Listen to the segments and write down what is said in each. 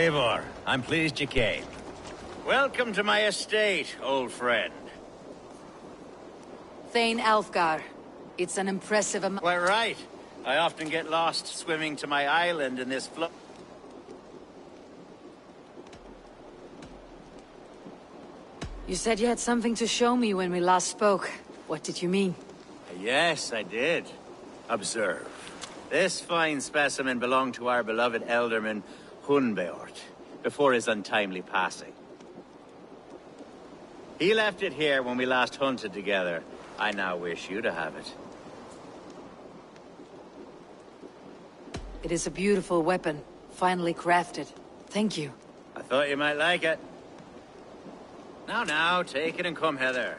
Eivor, I'm pleased you came. Welcome to my estate, old friend. Thane Alfgar. It's an impressive amount. Quite right. I often get lost swimming to my island in this flood. You said you had something to show me when we last spoke. What did you mean? Yes, I did. Observe. This fine specimen belonged to our beloved elderman, Hunbeort, before his untimely passing. He left it here when we last hunted together. I now wish you to have it. It is a beautiful weapon, finely crafted. Thank you. I thought you might like it. Now, take it and come hither.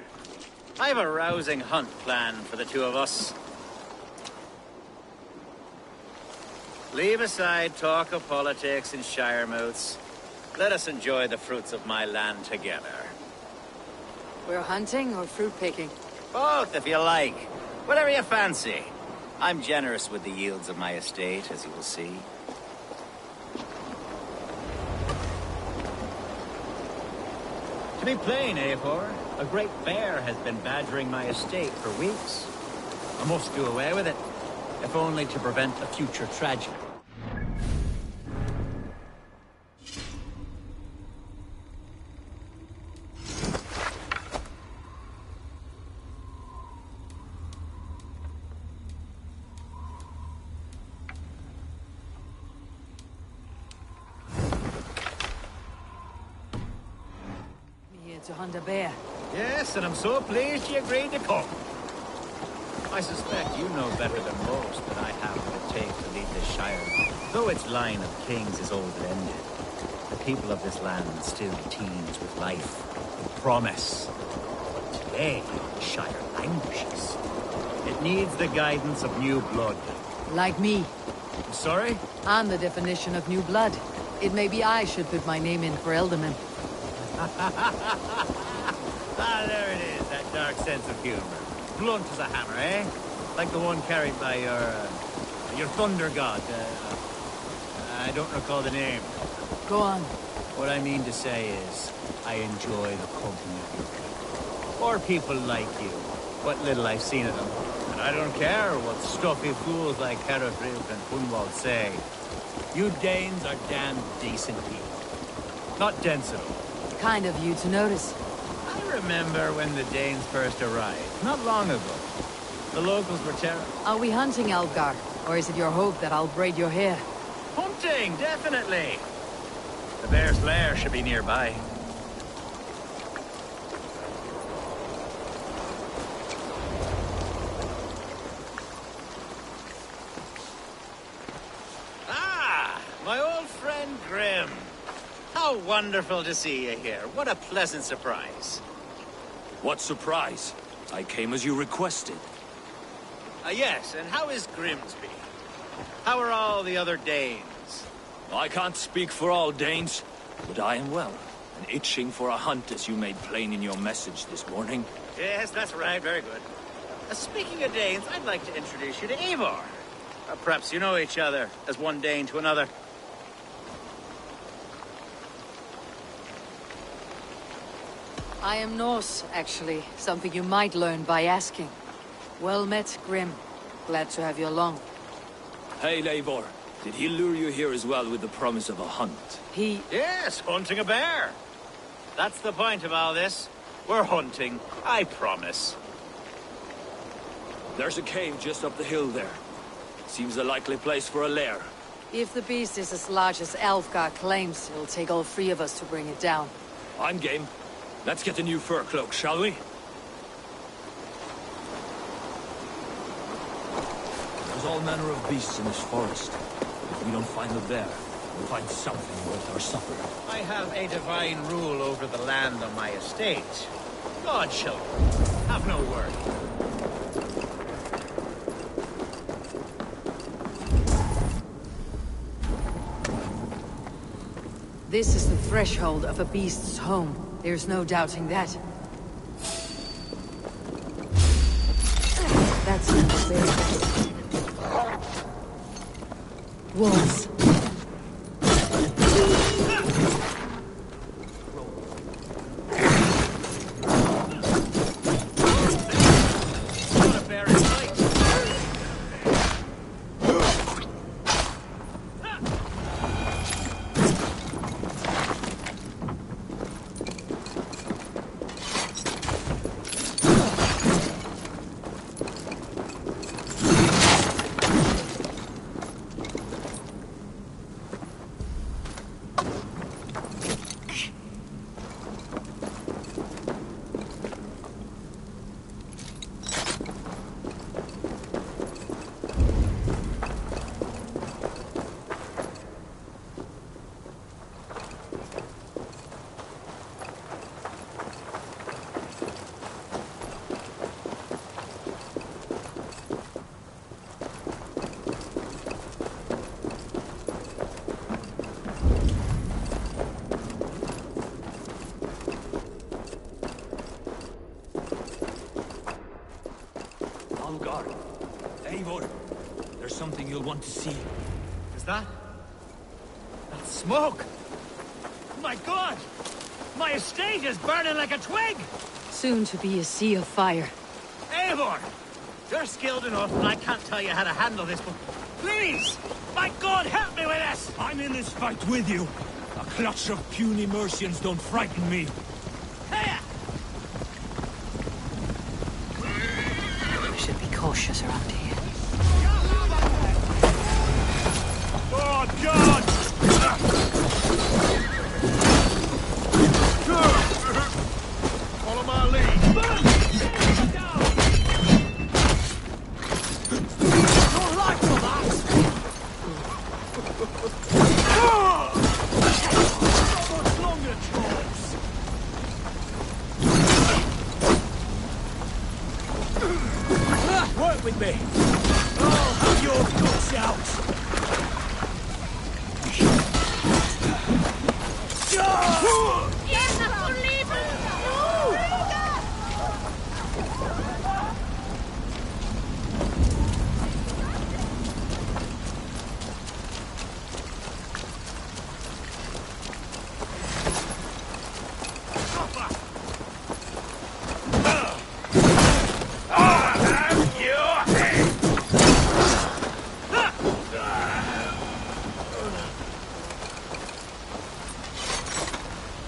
I have a rousing hunt planned for the two of us. Leave aside talk of politics and shire moats. Let us enjoy the fruits of my land together. We're hunting or fruit picking? Both, if you like. Whatever you fancy. I'm generous with the yields of my estate, as you will see. To be plain, Eivor, a great bear has been badgering my estate for weeks. I must do away with it, if only to prevent a future tragedy. To hunt a bear. Yes, and I'm so pleased you agreed to come. I suspect you know better than most that I have what it takes to lead this shire. Though its line of kings is old and ended, the people of this land still teems with life, with promise. But today, the shire languishes. It needs the guidance of new blood. Like me. Sorry? I'm the definition of new blood. It may be I should put my name in for Elderman. Ah, there it is, that dark sense of humor. Blunt as a hammer, eh? Like the one carried by your thunder god. I don't recall the name. Go on. What I mean to say is, I enjoy the company of your people. Or people like you. What little I've seen of them. And I don't care what stuffy fools like Hereford and Hunwald say. You Danes are damn decent people. Not dense at all. Kind of you to notice. I remember when the Danes first arrived, not long ago. The locals were terrible. Are we hunting, Alfgar? Or is it your hope that I'll braid your hair? Hunting, definitely! The bear's lair should be nearby. Ah! My old friend Grim. How wonderful to see you here. What a pleasant surprise. What surprise? I came as you requested. Yes, and how is Grimsby? How are all the other Danes? I can't speak for all Danes, but I am well, and itching for a hunt as you made plain in your message this morning. Yes, that's right, very good. Speaking of Danes, I'd like to introduce you to Eivor. Perhaps you know each other, as one Dane to another. I am Norse, actually. Something you might learn by asking. Well met, Grim. Glad to have you along. Hey, Eivor. Did he lure you here as well with the promise of a hunt? He... Yes, hunting a bear. That's the point of all this. We're hunting, I promise. There's a cave just up the hill there. Seems a likely place for a lair. If the beast is as large as Alfgar claims, it'll take all three of us to bring it down. I'm game. Let's get a new fur cloak, shall we? There's all manner of beasts in this forest. If we don't find the bear, we'll find something worth our supper. I have a divine rule over the land on my estate. God shall have no worry. This is the threshold of a beast's home. There's no doubting that. That's necessary. Walls. are. Eivor, there's something you'll want to see. Is that smoke? My God! My estate is burning like a twig! Soon to be a sea of fire. Eivor! You're skilled enough, and I can't tell you how to handle this, but please! My God, help me with this! I'm in this fight with you. A clutch of puny Mercians don't frighten me. Hey! We should be cautious around here. Oh, God! Follow my lead. Your life for that! So much longer, trolls! Work with me! I'll have your guts out!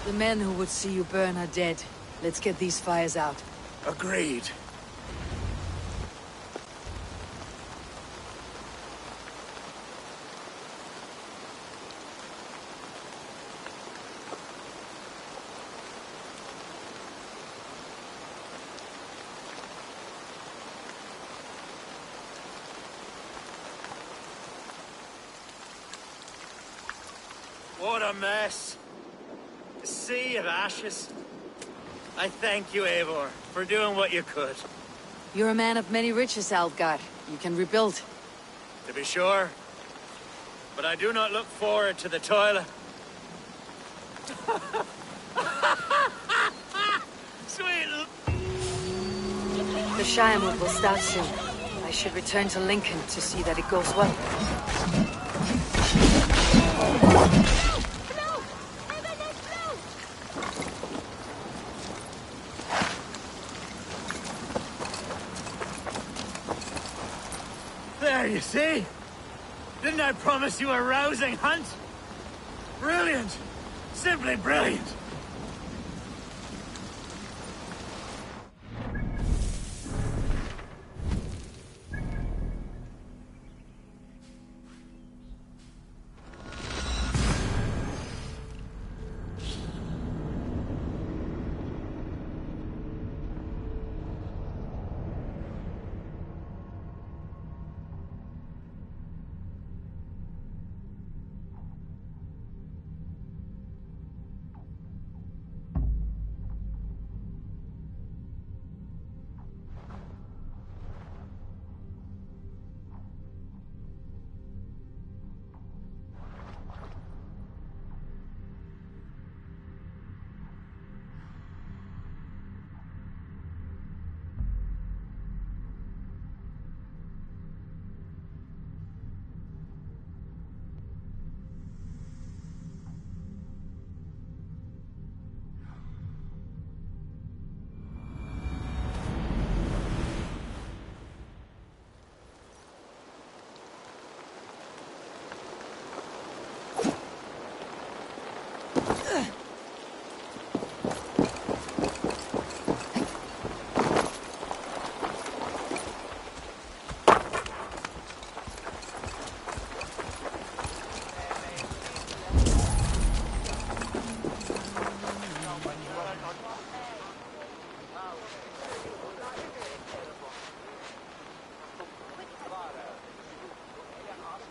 The men who would see you burn are dead. Let's get these fires out. Agreed. What a mess. A sea of ashes. I thank you, Eivor, for doing what you could. You're a man of many riches, Algar. You can rebuild. To be sure. But I do not look forward to the toilet. Sweet. The Shiremoot will start soon. I should return to Lincoln to see that it goes well. There, you see? Didn't I promise you a rousing hunt? Brilliant. Simply brilliant.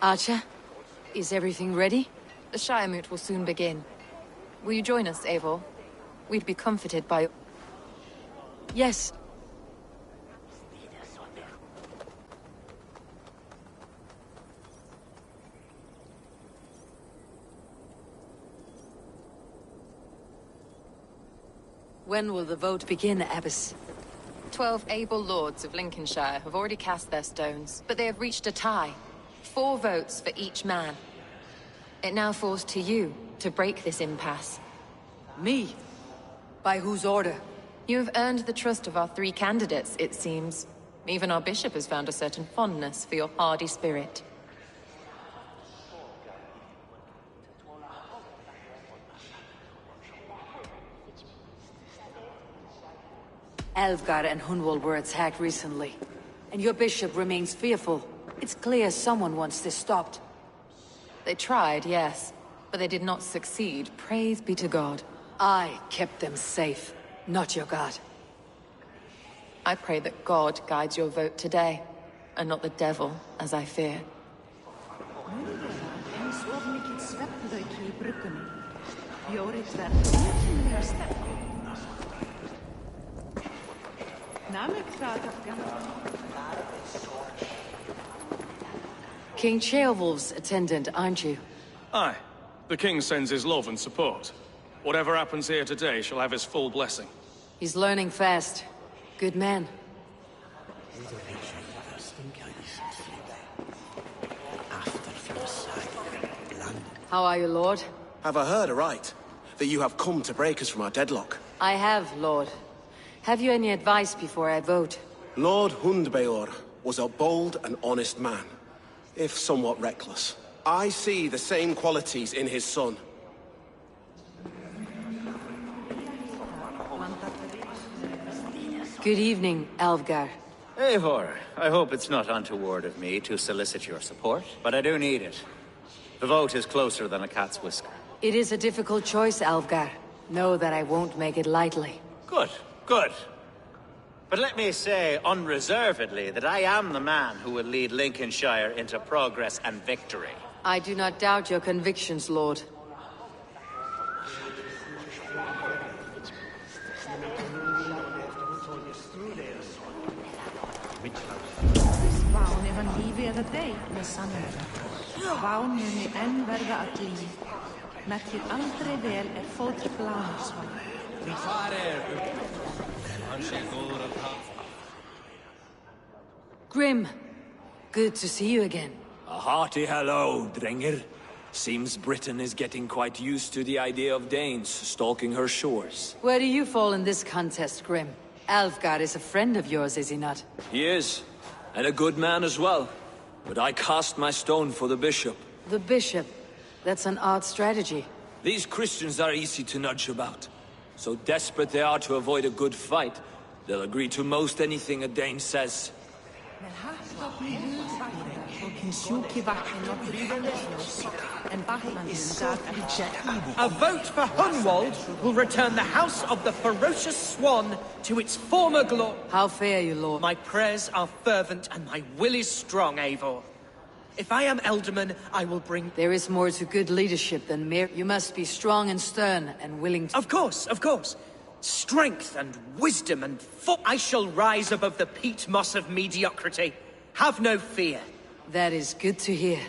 Archer, is everything ready? The Shiremoot will soon begin. Will you join us, Eivor? We'd be comforted by... Yes. When will the vote begin, Abbess? 12 able lords of Lincolnshire have already cast their stones, but they have reached a tie. 4 votes for each man. It now falls to you to break this impasse. Me? By whose order? You have earned the trust of our 3 candidates, it seems. Even our bishop has found a certain fondness for your hardy spirit. Alfgar and Hunwald were attacked recently, and your bishop remains fearful. It's clear someone wants this stopped. They tried, yes, but they did not succeed. Praise be to God. I kept them safe, not your god. I pray that God guides your vote today, and not the devil, as I fear. King Ceolwulf's attendant, aren't you? Aye. The king sends his love and support. Whatever happens here today shall have his full blessing. He's learning fast. Good man. How are you, Lord? Have I heard aright? That you have come to break us from our deadlock? I have, Lord. Have you any advice before I vote? Lord Hundbeor was a bold and honest man, if somewhat reckless. I see the same qualities in his son. Good evening, Alfgar. Eivor, I hope it's not untoward of me to solicit your support, but I do need it. The vote is closer than a cat's whisker. It is a difficult choice, Alfgar. Know that I won't make it lightly. Good, good. But let me say unreservedly that I am the man who will lead Lincolnshire into progress and victory. I do not doubt your convictions, Lord. Grim, good to see you again. A hearty hello, Drenger. Seems Britain is getting quite used to the idea of Danes stalking her shores. Where do you fall in this contest, Grim? Alfgar is a friend of yours, is he not? He is, and a good man as well. But I cast my stone for the bishop. The bishop? That's an odd strategy. These Christians are easy to nudge about. So desperate they are to avoid a good fight, they'll agree to most anything a Dane says. A vote for Hunwald will return the House of the Ferocious Swan to its former glory. How fare you, Lord? My prayers are fervent and my will is strong, Eivor. If I am Elderman, I will bring... There is more to good leadership than mere... You must be strong and stern and willing to... Of course, of course. Strength and wisdom and I shall rise above the peat moss of mediocrity. Have no fear. That is good to hear.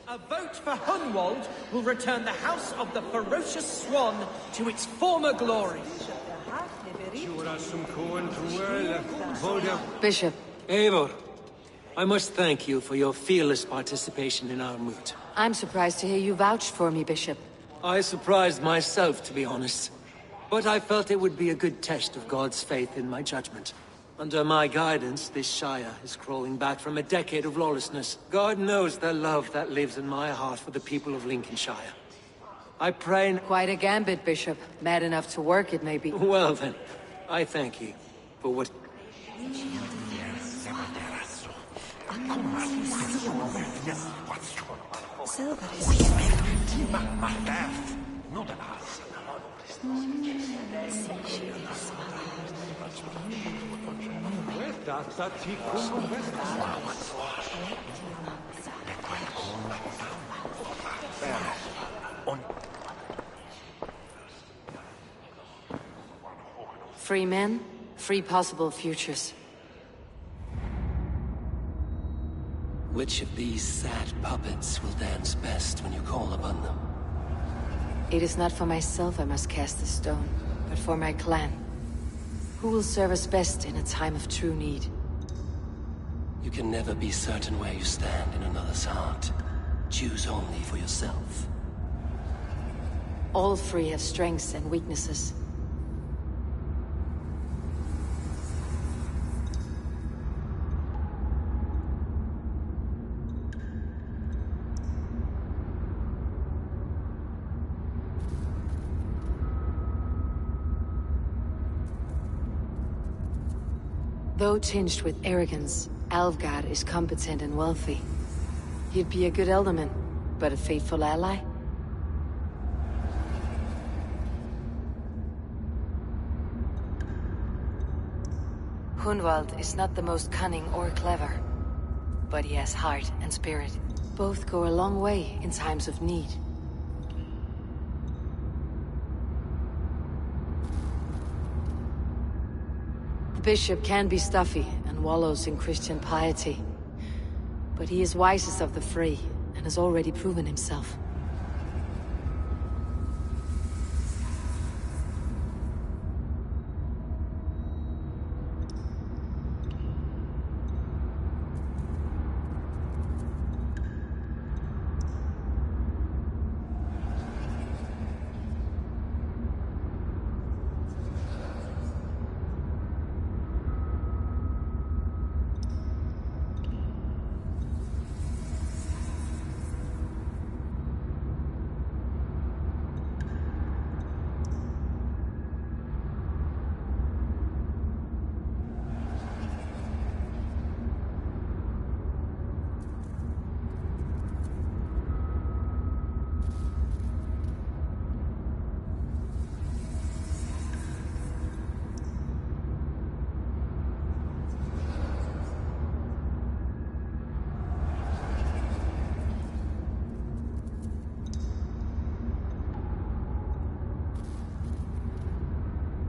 A vote for Hunwald will return the House of the Ferocious Swan to its former glory. Bishop. Eivor, I must thank you for your fearless participation in our moot. I'm surprised to hear you vouch for me, Bishop. I surprised myself, to be honest. But I felt it would be a good test of God's faith in my judgment. Under my guidance, this Shire is crawling back from a decade of lawlessness. God knows the love that lives in my heart for the people of Lincolnshire. I pray... Quite a gambit, Bishop. Mad enough to work, it may be. Well then, I thank you for what... Free men, free possible futures. Which of these sad puppets will dance best when you call upon them? It is not for myself I must cast the stone, but for my clan. Who will serve us best in a time of true need? You can never be certain where you stand in another's heart. Choose only for yourself. All three have strengths and weaknesses. Though tinged with arrogance, Alvgard is competent and wealthy. He'd be a good elderman, but a faithful ally? Hunwald is not the most cunning or clever, but he has heart and spirit. Both go a long way in times of need. The bishop can be stuffy and wallows in Christian piety, but he is wisest of the three and has already proven himself.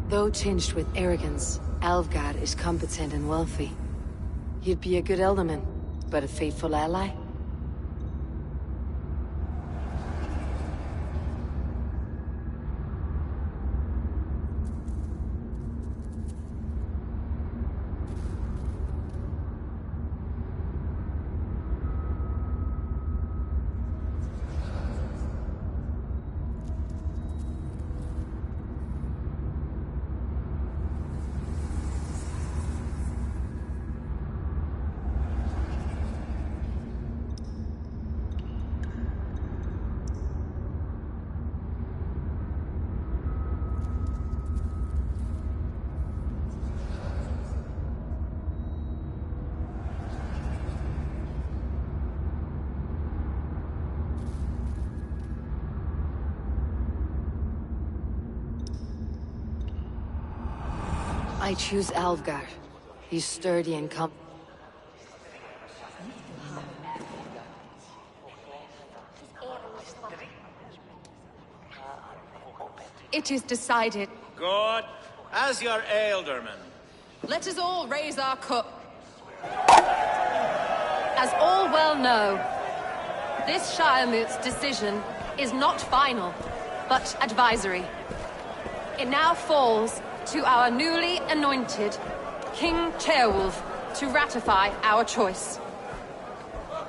Though tinged with arrogance, Alvgard is competent and wealthy. He'd be a good elderman, but a faithful ally? I choose Alvgard. He's sturdy and It is decided. Good. As your ealdorman. Let us all raise our cup. As all well know, this Shiremoot's decision is not final, but advisory. It now falls to our newly anointed King Ceolwulf to ratify our choice.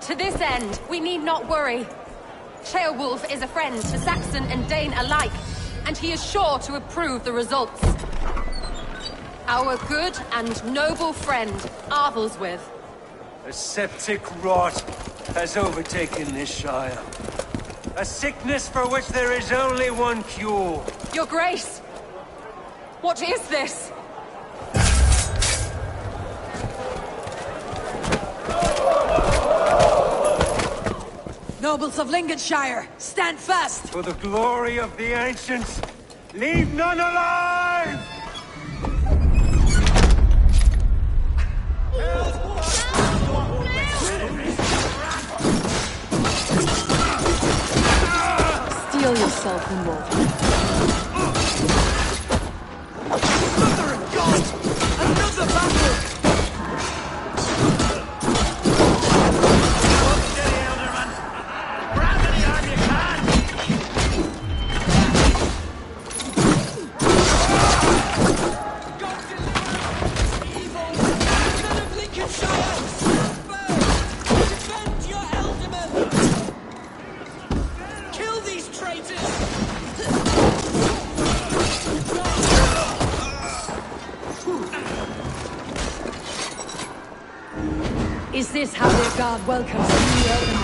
To this end, we need not worry. Ceolwulf is a friend to Saxon and Dane alike, and he is sure to approve the results. Our good and noble friend, Arthelswith. A septic rot has overtaken this Shire. A sickness for which there is only one cure. Your Grace! What is this? Nobles of Lincolnshire, stand fast! For the glory of the ancients, leave none alive! Steel yourself, Hunwald. Mother of God! Another battle! Steady, Elderman. Grab any arm you can. God deliver Is this how their god welcomes a new element?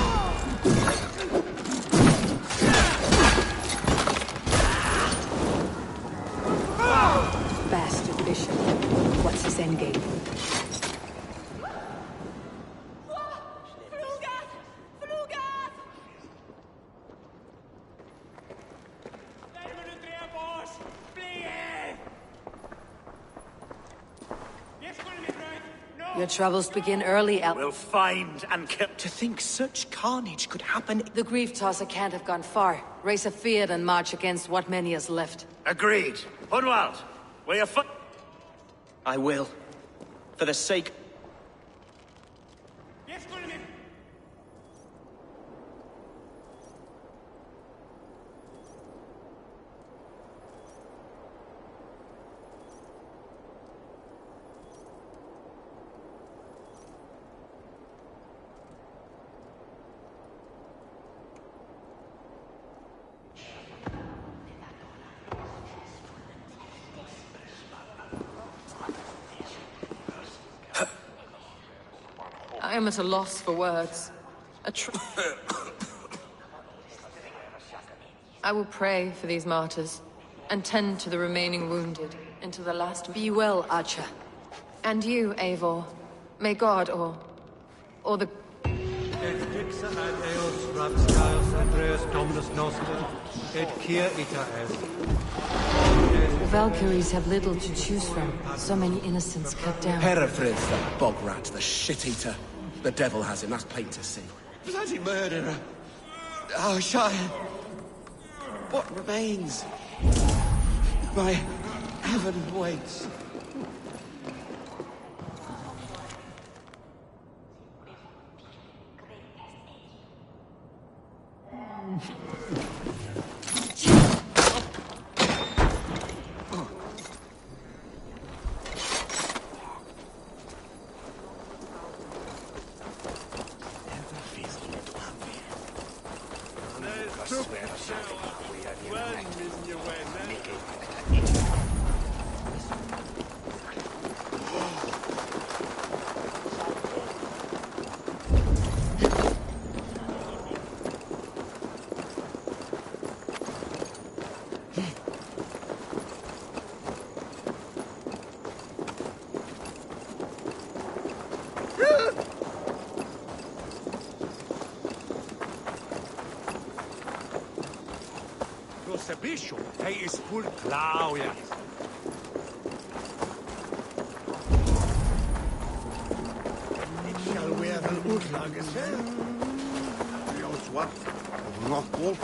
Bastard bishop. What's his endgame? Your troubles begin early, We'll find and kill. To think such carnage could happen. The grief tosser can't have gone far. Raise a field and march against what many is left. Agreed. Hunwald, will you foot? I will. For the sake... I am at a loss for words. I will pray for these martyrs, and tend to the remaining wounded until the last... Be well, Archer. And you, Eivor. May God, or the... The Valkyries have little to choose from. So many innocents cut down. Herefrith, the bog rat, the shit-eater. The devil has him, that's plain to see. Bloody murderer! Oh, Shire! What remains? My heaven waits. Bicho, hij is full Claudia. Ik zal weer een uitlagen zijn. Jos wat? Nog vol?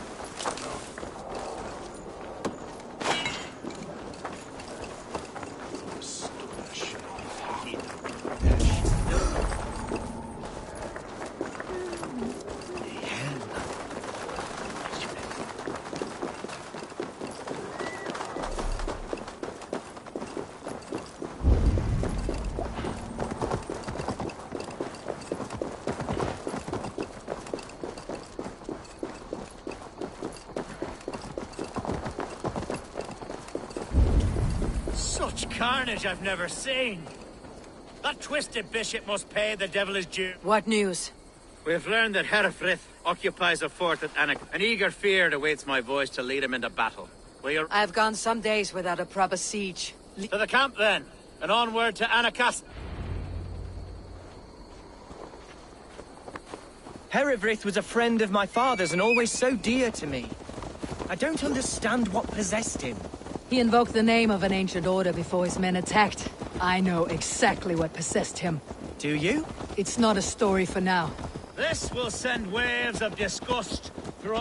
Carnage I've never seen. That twisted bishop must pay the devil his due. What news? We've learned that Herefrith occupies a fort at Anak. An eager fear awaits my voice to lead him into battle. Will you... I've gone some days without a proper siege. To the camp then, and onward to Anacast. Herefrith was a friend of my father's and always so dear to me. I don't understand what possessed him. He invoked the name of an ancient order before his men attacked. I know exactly what possessed him. Do you? It's not a story for now. This will send waves of disgust through...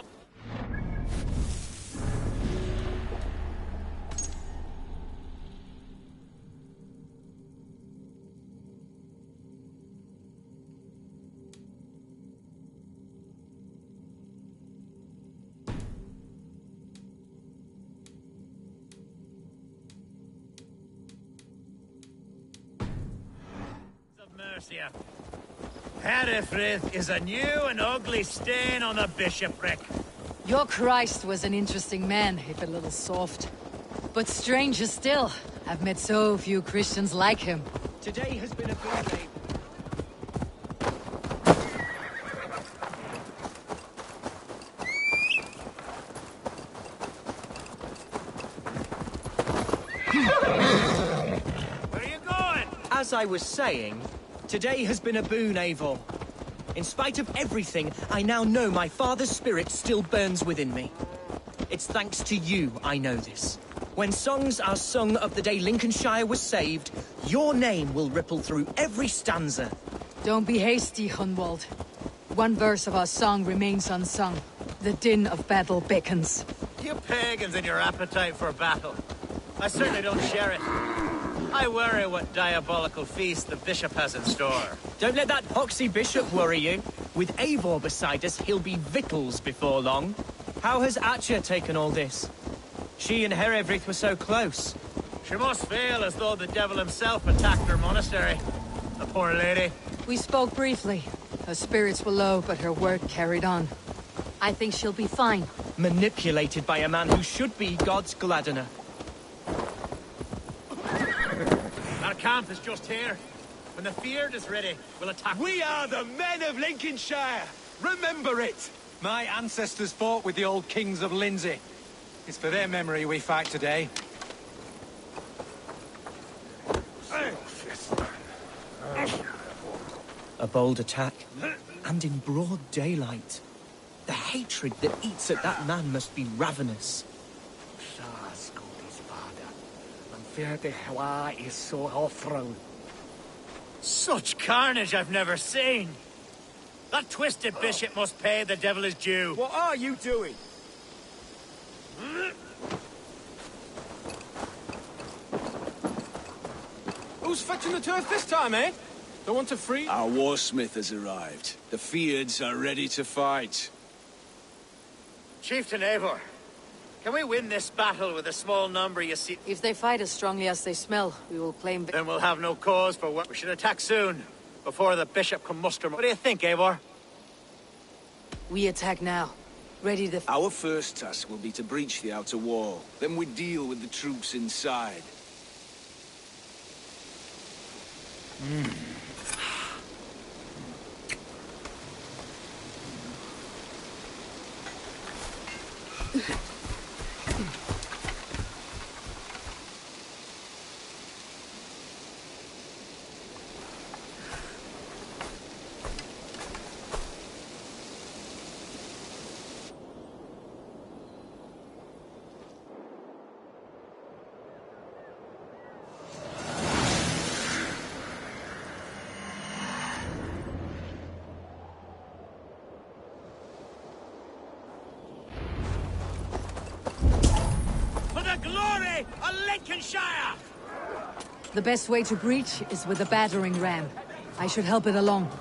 Mercia. Herefrith is a new and ugly stain on the bishopric. Your Christ was an interesting man, if a little soft. But stranger still, I've met so few Christians like him. Today has been a good day. as I was saying, today has been a boon, Eivor. In spite of everything, I now know my father's spirit still burns within me. It's thanks to you I know this. When songs are sung of the day Lincolnshire was saved, your name will ripple through every stanza. Don't be hasty, Hunwald. One verse of our song remains unsung. The din of battle beckons. You pagans and your appetite for battle. I certainly don't share it. I worry what diabolical feast the bishop has in store. Don't let that poxy bishop worry you. With Eivor beside us, he'll be victuals before long. How has Atcha taken all this? She and Herevryth were so close. She must feel as though the devil himself attacked her monastery. The poor lady. We spoke briefly. Her spirits were low, but her work carried on. I think she'll be fine. Manipulated by a man who should be God's Gladdener. Our camp is just here. When the Feared is ready, we'll attack. We are the men of Lincolnshire! Remember it! My ancestors fought with the old kings of Lindsey. It's for their memory we fight today. A bold attack, and in broad daylight. The hatred that eats at that man must be ravenous. Such carnage I've never seen. That twisted bishop must pay the devil his due. What are you doing? Who's fetching the turf this time, eh? Don't want to free? Our warsmith has arrived. The Feards are ready to fight. Chieftain Eivor, can we win this battle with a small number, you see? If they fight as strongly as they smell, we will claim... Then we'll have no cause for what we should attack soon, before the bishop can muster. What do you think, Eivor? We attack now. Ready to... Our first task will be to breach the outer wall. Then we deal with the troops inside. Glory of Lincolnshire! The best way to breach is with a battering ram. I should help it along.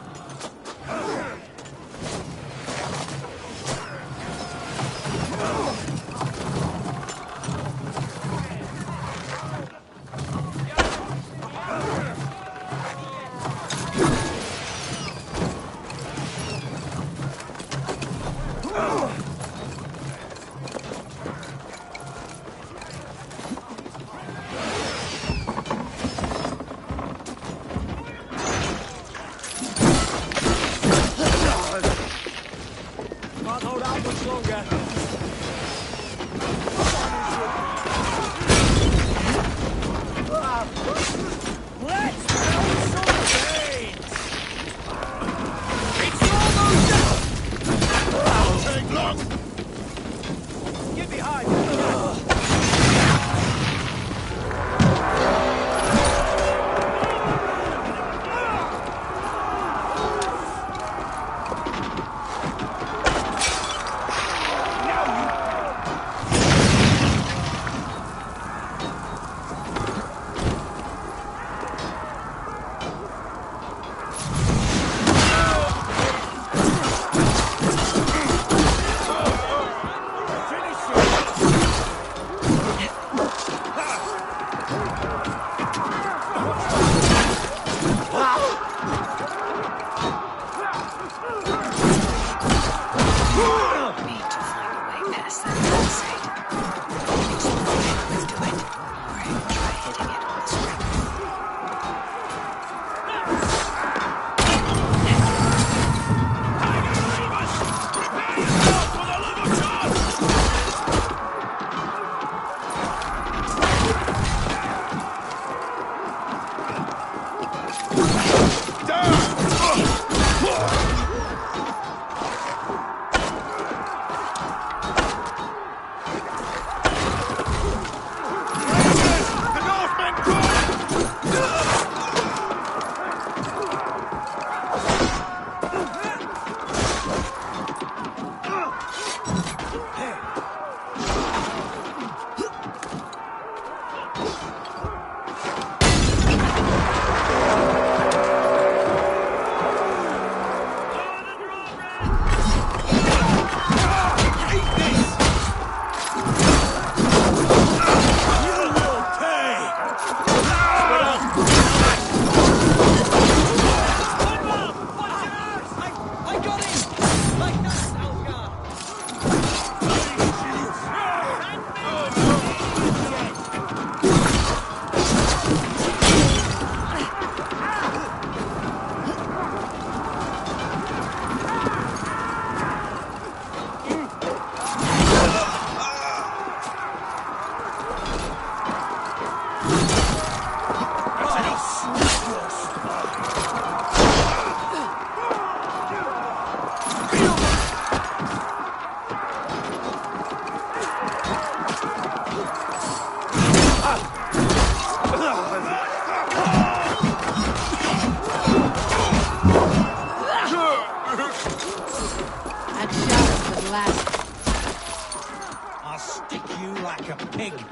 pig!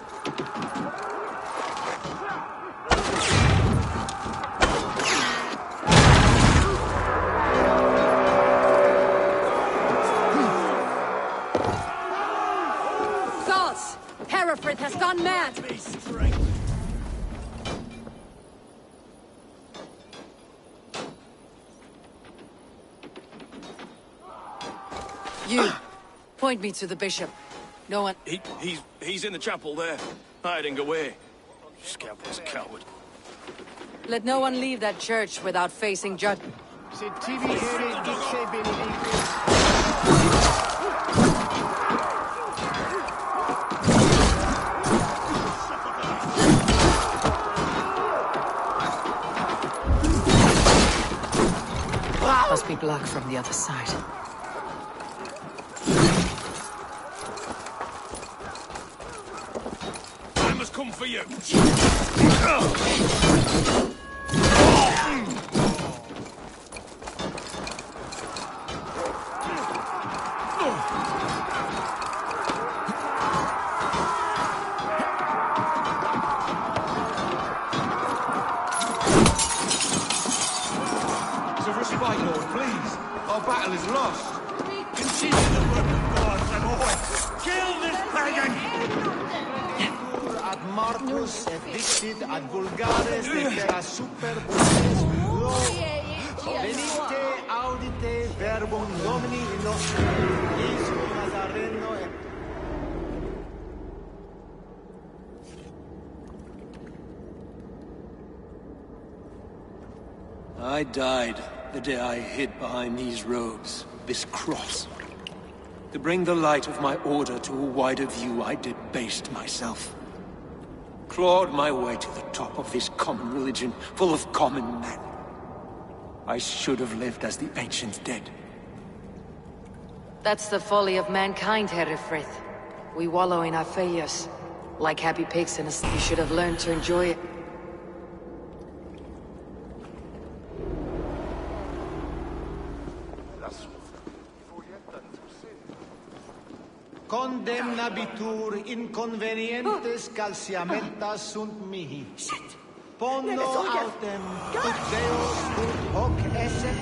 Gods! Hereford has gone mad! You, point me to the bishop. No one... He's in the chapel there, hiding away. Scandalous coward. Let no one leave that church without facing judgment. Must be blocked from the other side. I must come for you. It's a respite, Lord, please. Our battle is lost. Continue the work of God, and always kill this pagan! Ad Marcus et dictit ad vulgares de terra super bundes venite audite verbum Domini nostri Iesu Nazareno et I died the day I hid behind these robes, this cross. To bring the light of my order to a wider view, I debased myself. Clawed my way to the top of this common religion, full of common men. I should have lived as the ancient dead. That's the folly of mankind, Hereford. We wallow in our failures. Like happy pigs in a... You should have learned to enjoy it. condemnabitur inconvenientes calciamentas sunt mihi. Pono autem ut Deus ut hoc esse.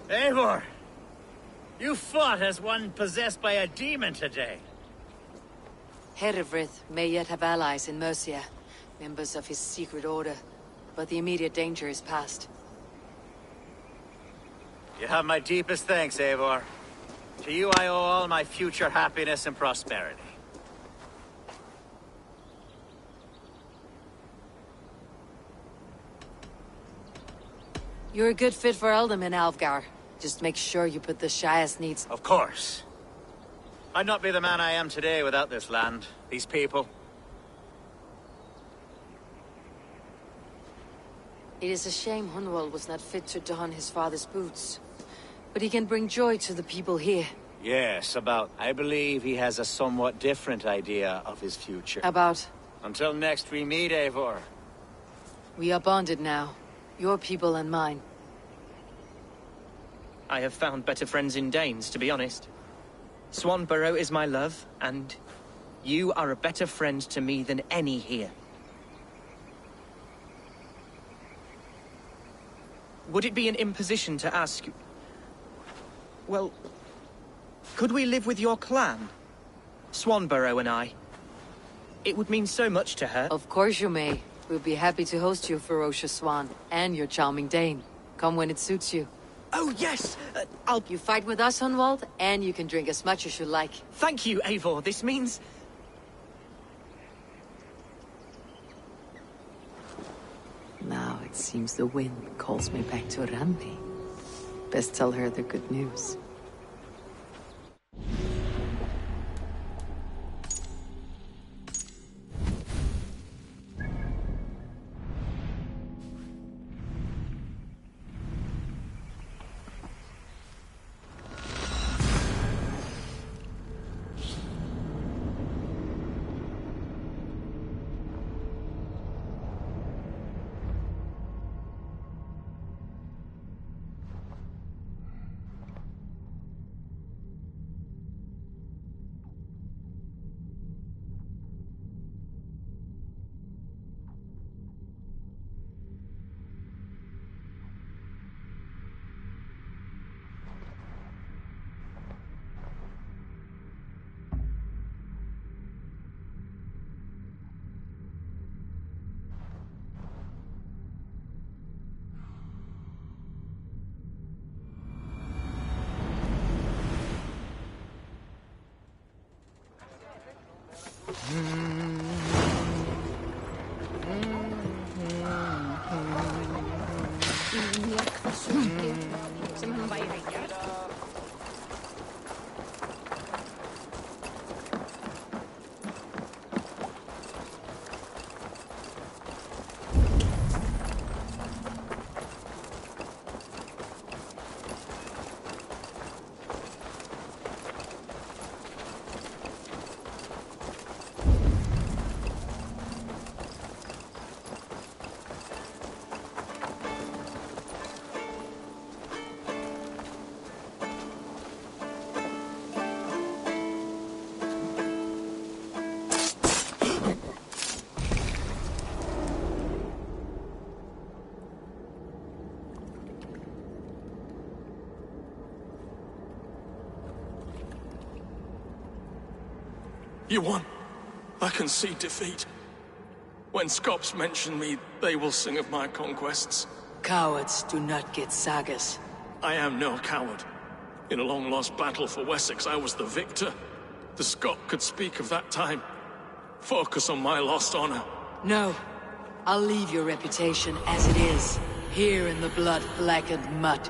Eivor! You fought as one possessed by a demon today. Hereford may yet have allies in Mercia, members of his secret order, but the immediate danger is past. You have my deepest thanks, Eivor. To you I owe all my future happiness and prosperity. You're a good fit for Ealdorman, Alfgar. Just make sure you put the Shire's needs... Of course. I'd not be the man I am today without this land, these people. It is a shame Hunwald was not fit to don his father's boots. But he can bring joy to the people here. Yes, about... I believe he has a somewhat different idea of his future. About? Until next we meet, Eivor. We are bonded now. Your people and mine. I have found better friends in Danes, to be honest. Swanborough is my love, and you are a better friend to me than any here. would it be an imposition to ask... Well, could we live with your clan? Swanborough and I. It would mean so much to her. Of course you may. We'll be happy to host you, ferocious swan, and your charming Dane. Come when it suits you. Oh, yes! You fight with us, Hunwald, and you can drink as much as you like. Thank you, Eivor. This means... Now it seems the wind calls me back to Randi. Best tell her the good news. You won. I can see defeat. When Scops mention me, they will sing of my conquests. Cowards do not get sagas. I am no coward. In a long-lost battle for Wessex, I was the victor. The Scot could speak of that time. Focus on my lost honor. No. I'll leave your reputation as it is, here in the blood-blackened mud.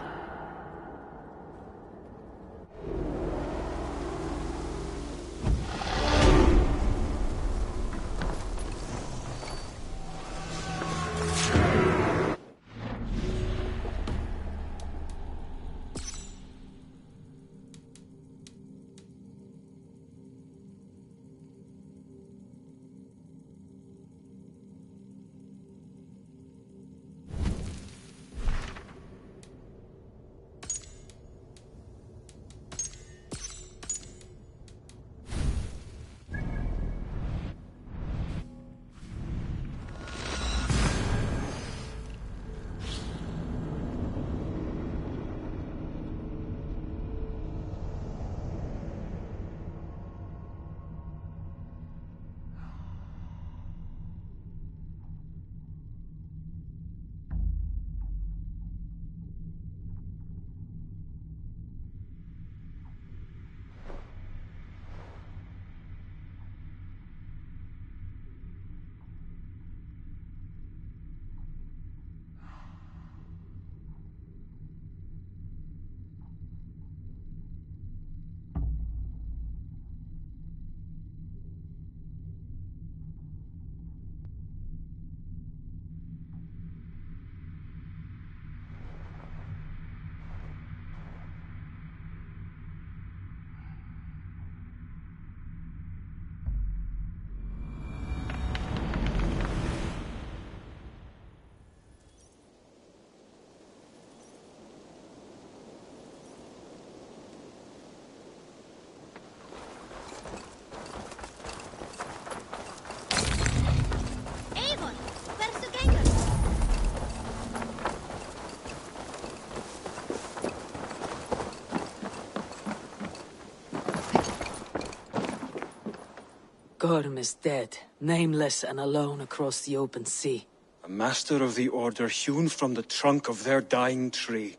Gorm is dead, nameless and alone across the open sea. A master of the Order hewn from the trunk of their dying tree.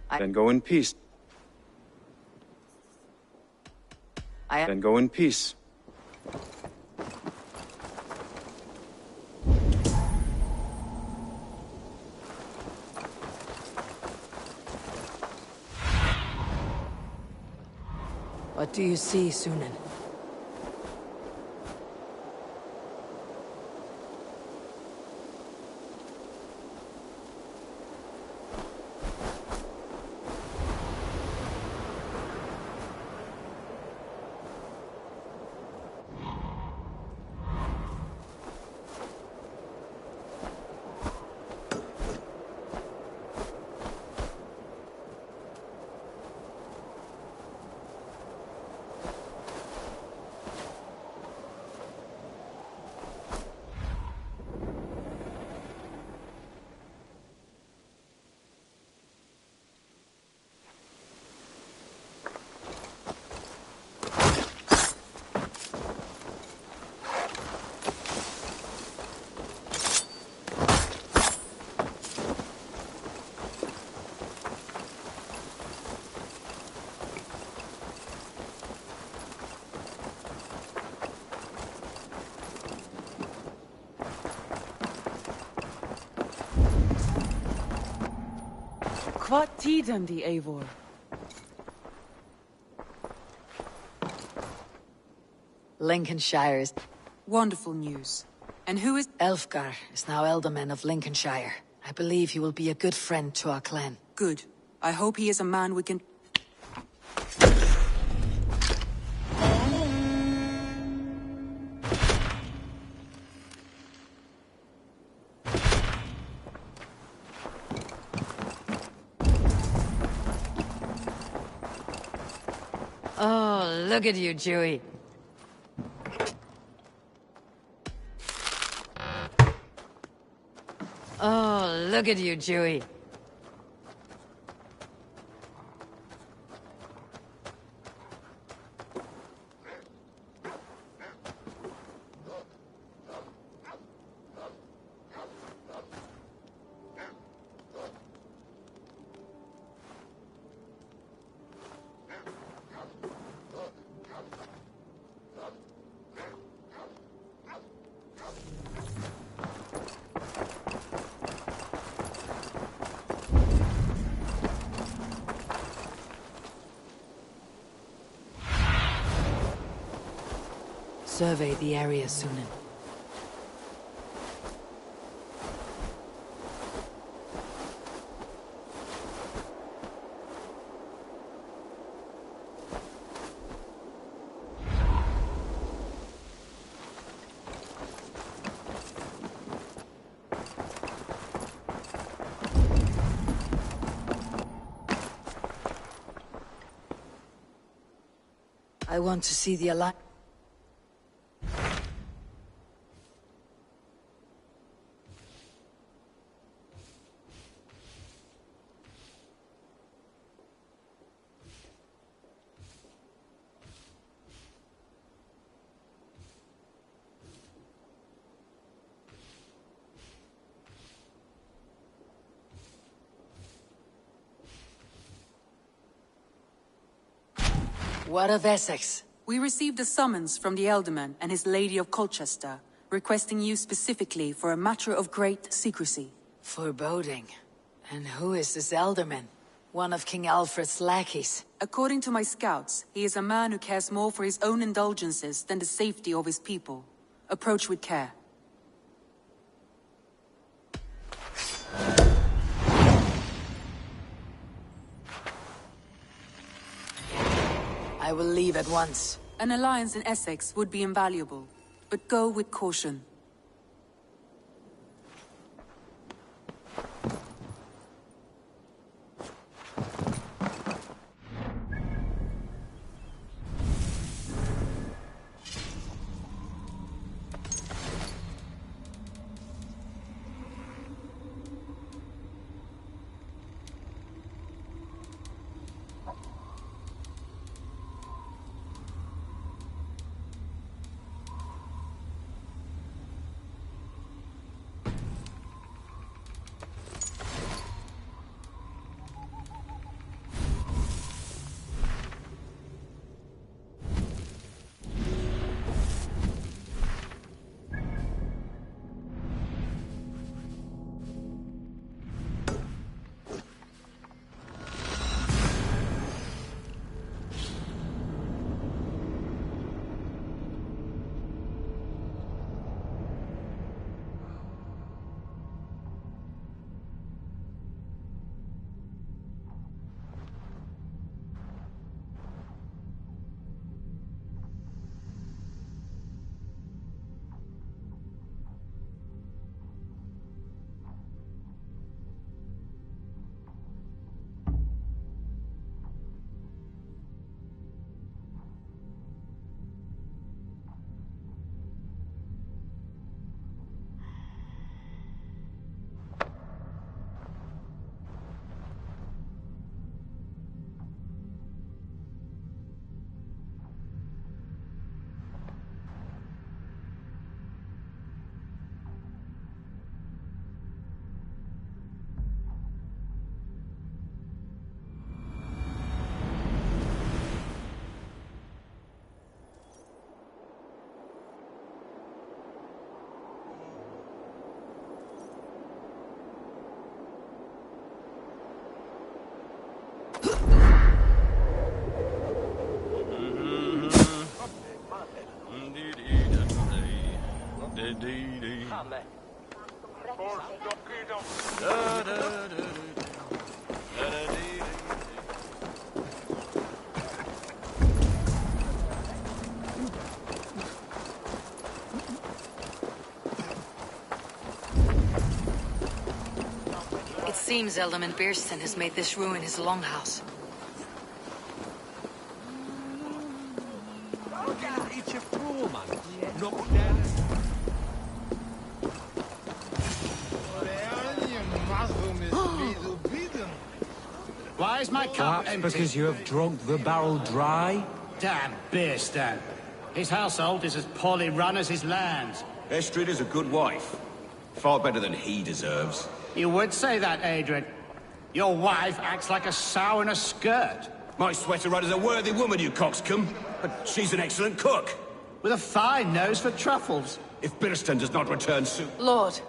Then go in peace. Then go in peace. What do you see, Sunan? What tiden die Eivor? Lincolnshire is... Wonderful news. And who is... Elfgar is now Elderman of Lincolnshire. I believe he will be a good friend to our clan. Good. I hope he is a man we can... Oh, look at you, Dewey. Oh, look at you, Dewey. Survey the area, Sunan. I want to see the Alliance. What of Essex? We received a summons from the Elderman and his Lady of Colchester, requesting you specifically for a matter of great secrecy. Foreboding. And who is this Elderman? One of King Alfred's lackeys. According to my scouts, he is a man who cares more for his own indulgences than the safety of his people. Approach with care. I will leave at once. An alliance in Essex would be invaluable, but go with caution. It seems Alderman Beerston has made this ruin his longhouse. Why is my cup empty? Because you have drunk the barrel dry? Damn Beerston. His household is as poorly run as his lands. Estrid is a good wife. Far better than he deserves. You would say that, Adrian. Your wife acts like a sow in a skirt. My sweater run is a worthy woman, you coxcomb. But she's an excellent cook. With a fine nose for truffles. If Beerston does not return soon... Lord.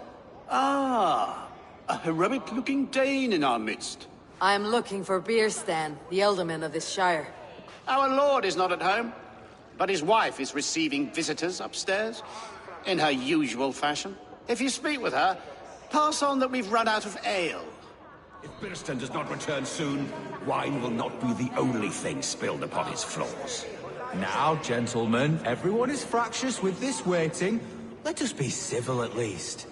Ah, a heroic-looking Dane in our midst. I am looking for Beerstan, the alderman of this shire. Our lord is not at home, but his wife is receiving visitors upstairs, in her usual fashion. If you speak with her, pass on that we've run out of ale. If Beerston does not return soon, wine will not be the only thing spilled upon his floors. Now, gentlemen, everyone is fractious with this waiting. Let us be civil at least.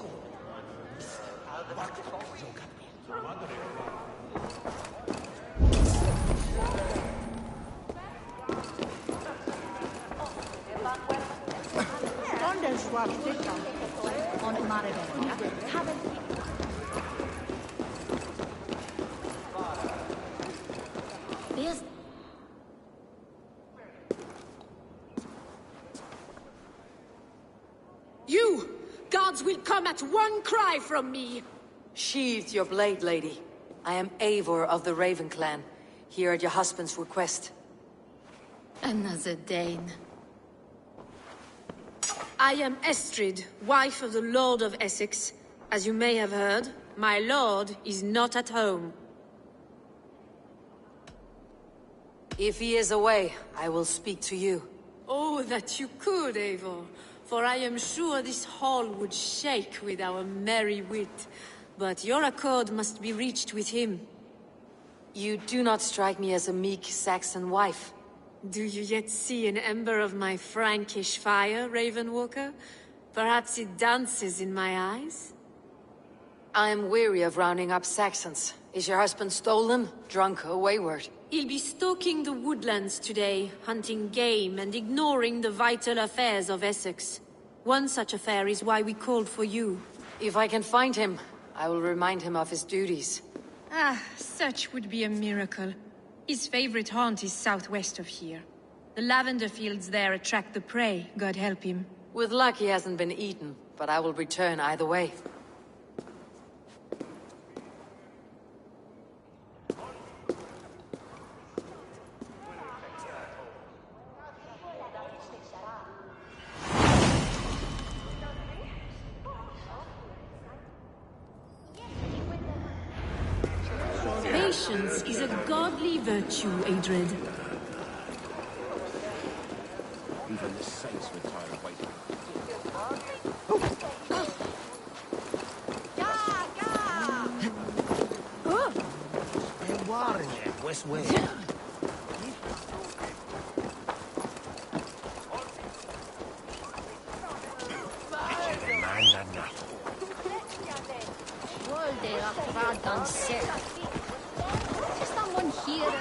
You! Gods will come at one cry from me! Sheathe your blade, lady. I am Eivor of the Raven clan, here at your husband's request. Another Dane. I am Estrid, wife of the Lord of Essex. As you may have heard, my lord is not at home. If he is away, I will speak to you. Oh, that you could, Eivor. For I am sure this hall would shake with our merry wit. But your accord must be reached with him. You do not strike me as a meek Saxon wife. Do you yet see an ember of my Frankish fire, Ravenwalker? Perhaps it dances in my eyes? I am weary of rounding up Saxons. Is your husband stolen, drunk, or wayward? He'll be stalking the woodlands today, hunting game and ignoring the vital affairs of Essex. One such affair is why we called for you. If I can find him, I will remind him of his duties. Ah, such would be a miracle. His favorite haunt is southwest of here. The lavender fields there attract the prey, God help him. With luck he hasn't been eaten, but I will return either way. Patience is a godly virtue, Adred. Even the saints would tire of waiting. West Way. Someone here.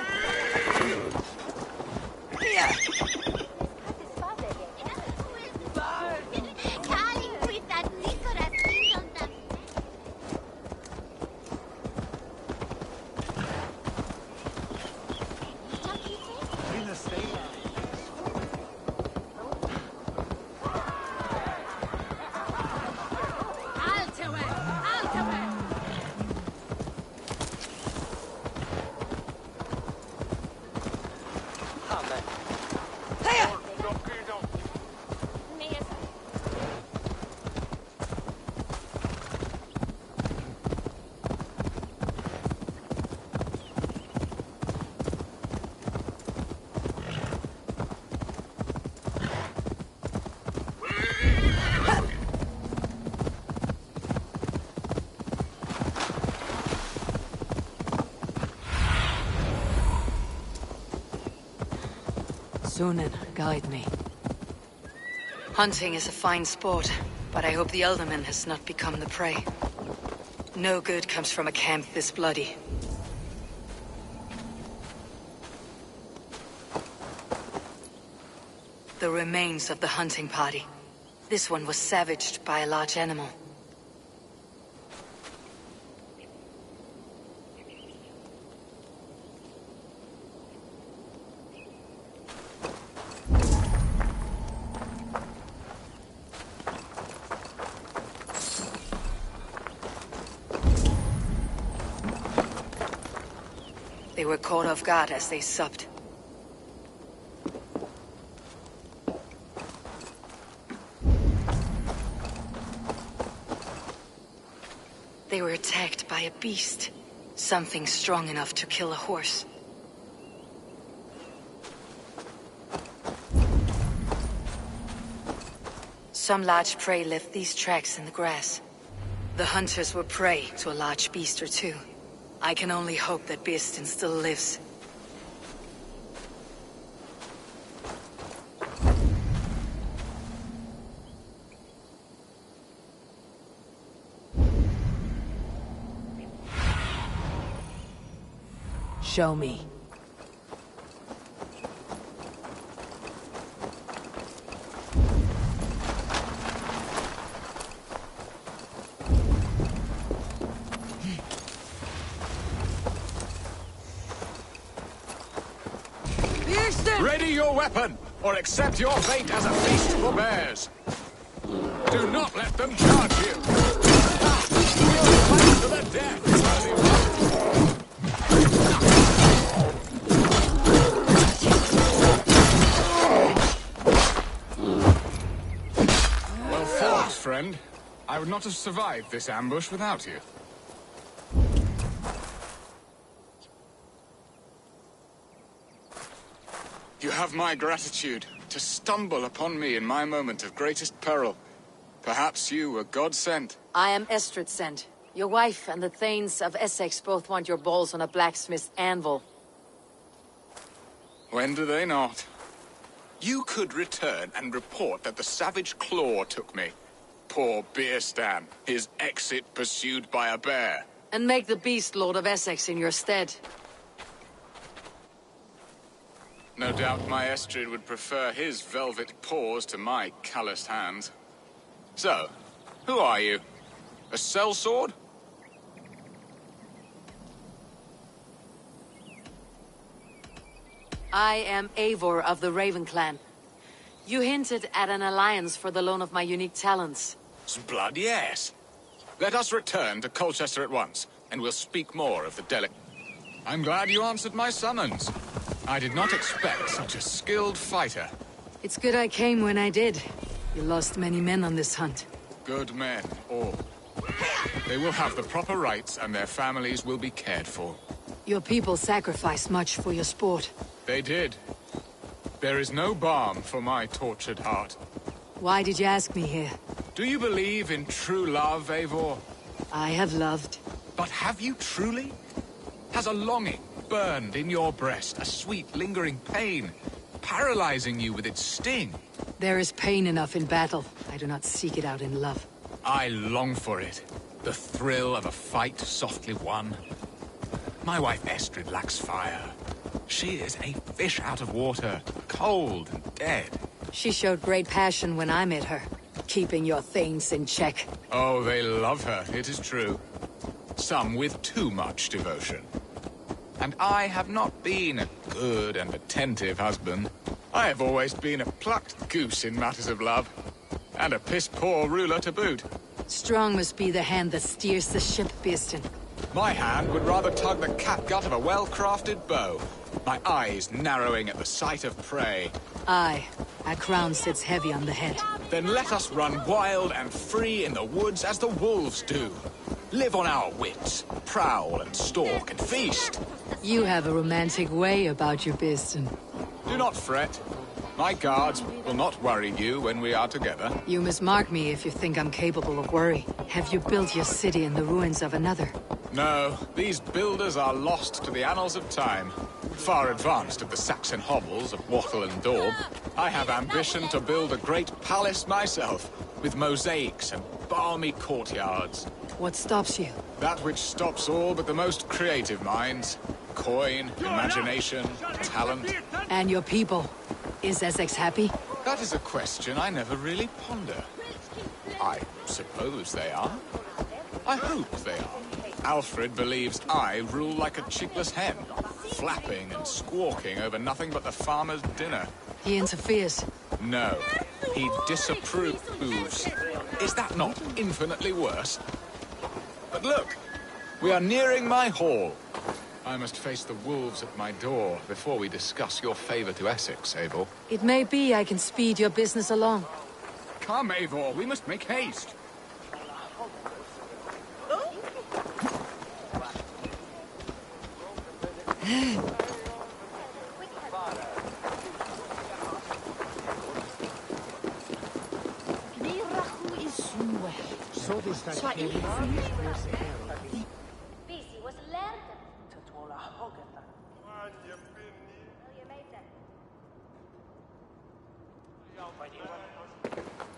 Sunan, guide me. Hunting is a fine sport, but I hope the Elderman has not become the prey. No good comes from a camp this bloody. The remains of the hunting party. This one was savaged by a large animal. They were caught off guard as they supped. They were attacked by a beast. Something strong enough to kill a horse. Some large prey left these tracks in the grass. The hunters were prey to a large beast or two. I can only hope that Birsten still lives. Show me. Ready your weapon, or accept your fate as a feast for bears. Do not let them charge you. You'll fight to the death, worthy one. Well fought, friend. I would not have survived this ambush without you. You have my gratitude to stumble upon me in my moment of greatest peril. Perhaps you were God-sent. I am Estrid sent. Your wife and the Thanes of Essex both want your balls on a blacksmith's anvil. When do they not? You could return and report that the savage Claw took me. Poor Birsten, his exit pursued by a bear. And make the beast Lord of Essex in your stead. No doubt my Estrid would prefer his velvet paws to my calloused hands. So, who are you? A sellsword? I am Eivor of the Raven Clan. You hinted at an alliance for the loan of my unique talents. Blood, yes. Let us return to Colchester at once, and we'll speak more of the delicate. I'm glad you answered my summons. I did not expect such a skilled fighter. It's good I came when I did. You lost many men on this hunt. Good men, all. They will have the proper rights, and their families will be cared for. Your people sacrificed much for your sport. They did. There is no balm for my tortured heart. Why did you ask me here? Do you believe in true love, Eivor? I have loved. But have you truly? Has a longing burned in your breast, a sweet, lingering pain, paralyzing you with its sting? There is pain enough in battle. I do not seek it out in love. I long for it. The thrill of a fight softly won. My wife Estrid lacks fire. She is a fish out of water, cold and dead. She showed great passion when I met her, keeping your Thanes in check. Oh, they love her, it is true. Some with too much devotion. And I have not been a good and attentive husband. I have always been a plucked goose in matters of love. And a piss-poor ruler to boot. Strong must be the hand that steers the ship, Birsten. My hand would rather tug the catgut of a well-crafted bow. My eyes narrowing at the sight of prey. Aye, a crown sits heavy on the head. Then let us run wild and free in the woods as the wolves do. Live on our wits, prowl and stalk and feast. You have a romantic way about you, Birsten. Do not fret. My guards will not worry you when we are together. You must mark me if you think I'm capable of worry. Have you built your city in the ruins of another? No, these builders are lost to the annals of time. Far advanced of the Saxon hovels of Wattle and Daub, I have ambition to build a great palace myself, with mosaics and balmy courtyards. What stops you? That which stops all but the most creative minds. Coin, imagination, talent. And your people? Is Essex happy? That is a question I never really ponder. I suppose they are. I hope they are. Alfred believes I rule like a chickless hen, flapping and squawking over nothing but the farmer's dinner. He interferes. No, he disapproves. Is that not infinitely worse? But look, we are nearing my hall. I must face the wolves at my door before we discuss your favor to Essex, Eivor. It may be I can speed your business along. Come, Eivor, we must make haste.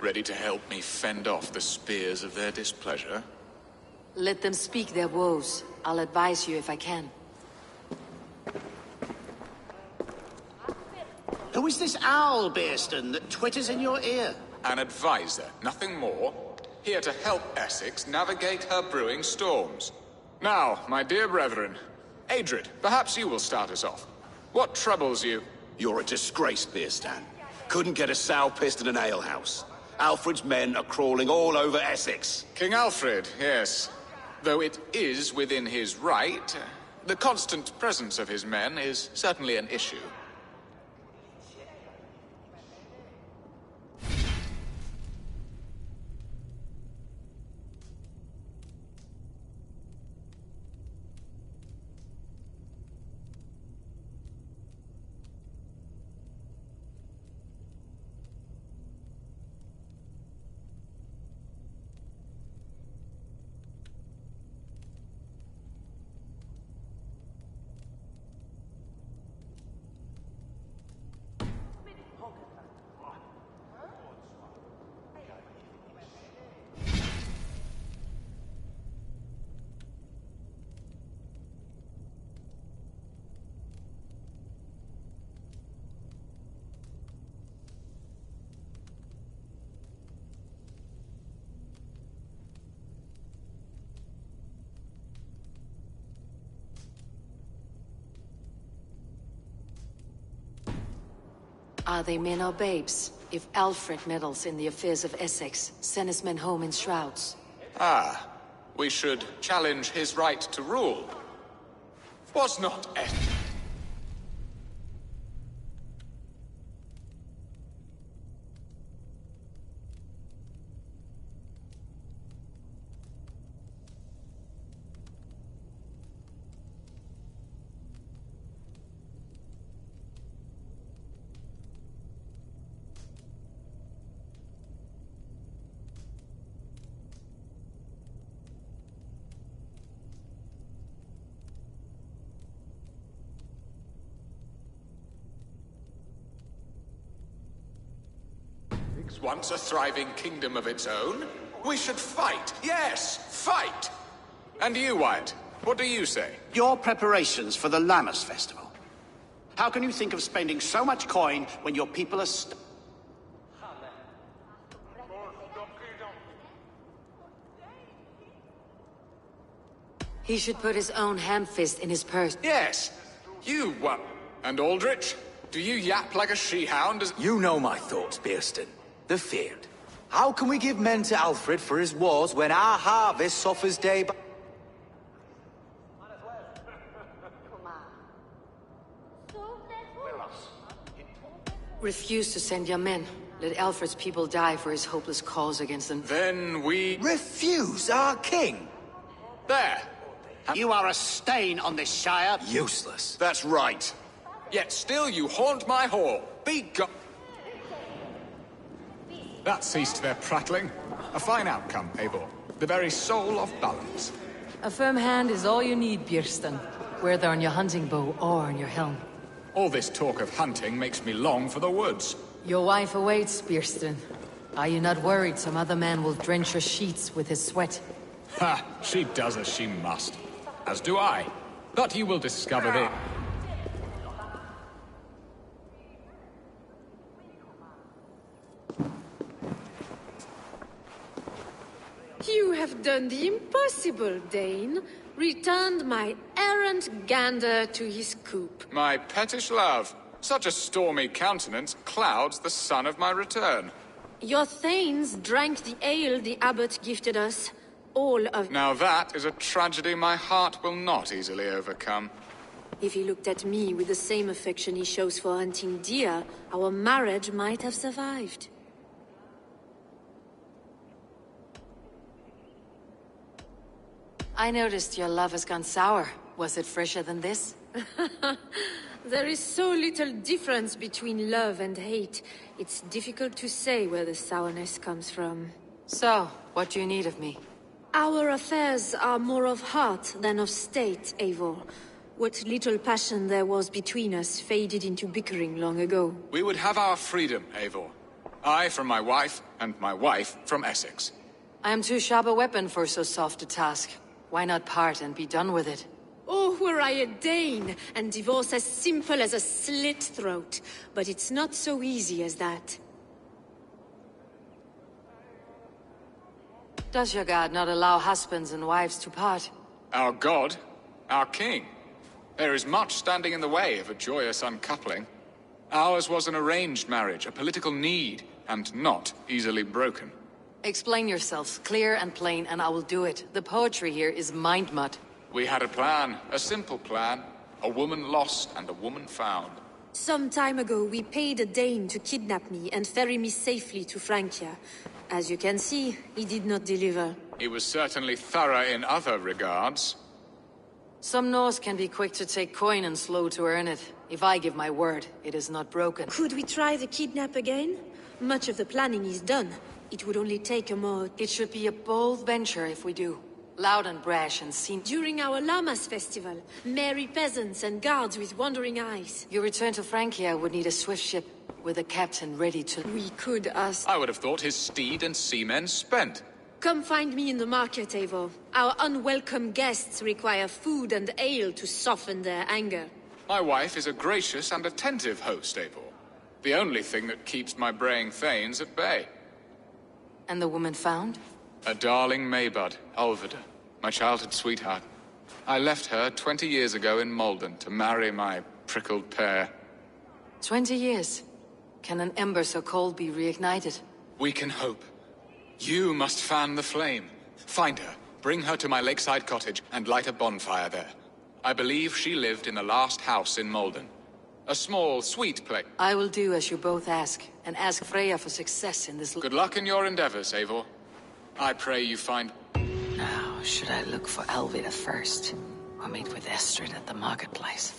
Ready to help me fend off the spears of their displeasure? Let them speak their woes. I'll advise you if I can. Who is this owl, Bearston, that twitters in your ear? An advisor, nothing more. Here to help Essex navigate her brewing storms. Now, my dear brethren, Adrid, perhaps you will start us off. What troubles you? You're a disgrace, Bearstan. Couldn't get a sow pissed in an alehouse. Alfred's men are crawling all over Essex. King Alfred, yes. Though it is within his right, the constant presence of his men is certainly an issue. Are they men or babes? If Alfred meddles in the affairs of Essex, send his men home in shrouds. Ah, we should challenge his right to rule. Was not Essex... Once a thriving kingdom of its own, we should fight. Yes, fight! And you, Wyatt, what do you say? Your preparations for the Lammas festival. How can you think of spending so much coin when your people are He should put his own ham-fist in his purse. Yes, you, and Aldrich? Do you yap like a she-hound as— You know my thoughts, Bearston. The feared. How can we give men to Alfred for his wars when our harvest suffers day by... Refuse to send your men. Let Alfred's people die for his hopeless cause against them. Then we... Refuse our king? There! You are a stain on this shire. Useless. That's right. Yet still you haunt my hall. Be go... That ceased their prattling. A fine outcome, Eivor. The very soul of balance. A firm hand is all you need, Björsten. Whether on your hunting bow or on your helm. All this talk of hunting makes me long for the woods. Your wife awaits, Beerston. Are you not worried some other man will drench your sheets with his sweat? Ha! She does as she must. As do I. But you will discover the... You have done the impossible, Dane. Returned my errant gander to his coop. My pettish love. Such a stormy countenance clouds the sun of my return. Your thanes drank the ale the abbot gifted us. All of... Now that is a tragedy my heart will not easily overcome. If he looked at me with the same affection he shows for hunting deer, our marriage might have survived. I noticed your love has gone sour. Was it fresher than this? There is so little difference between love and hate. It's difficult to say where the sourness comes from. So, what do you need of me? Our affairs are more of heart than of state, Eivor. What little passion there was between us faded into bickering long ago. We would have our freedom, Eivor. I from my wife, and my wife from Essex. I am too sharp a weapon for so soft a task. Why not part and be done with it? Oh, were I a Dane, and divorce as simple as a slit throat. But it's not so easy as that. Does your god not allow husbands and wives to part? Our god? Our king? There is much standing in the way of a joyous uncoupling. Ours was an arranged marriage, a political need, and not easily broken. Explain yourselves, clear and plain, and I will do it. The poetry here is mind mud. We had a plan, a simple plan. A woman lost and a woman found. Some time ago, we paid a Dane to kidnap me and ferry me safely to Francia. As you can see, he did not deliver. He was certainly thorough in other regards. Some Norse can be quick to take coin and slow to earn it. If I give my word, it is not broken. Could we try the kidnap again? Much of the planning is done. It would only take a more... It should be a bold venture if we do. Loud and brash and seen... During our Llamas festival, merry peasants and guards with wandering eyes. Your return to Francia would need a swift ship, with a captain ready to... We could ask... I would have thought his steed and seamen spent. Come find me in the market, Eivor. Our unwelcome guests require food and ale to soften their anger. My wife is a gracious and attentive host, Eivor. The only thing that keeps my braying thanes at bay. And the woman found? A darling Maybud, Ulvida, my childhood sweetheart. I left her 20 years ago in Malden to marry my prickled pear. 20 years? Can an ember so cold be reignited? We can hope. You must fan the flame. Find her, bring her to my lakeside cottage, and light a bonfire there. I believe she lived in the last house in Malden. A small, sweet place. I will do as you both ask, and ask Freya for success in this... Good luck in your endeavors, Eivor. I pray you find... Now, should I look for Alvida first, or meet with Estrid at the marketplace?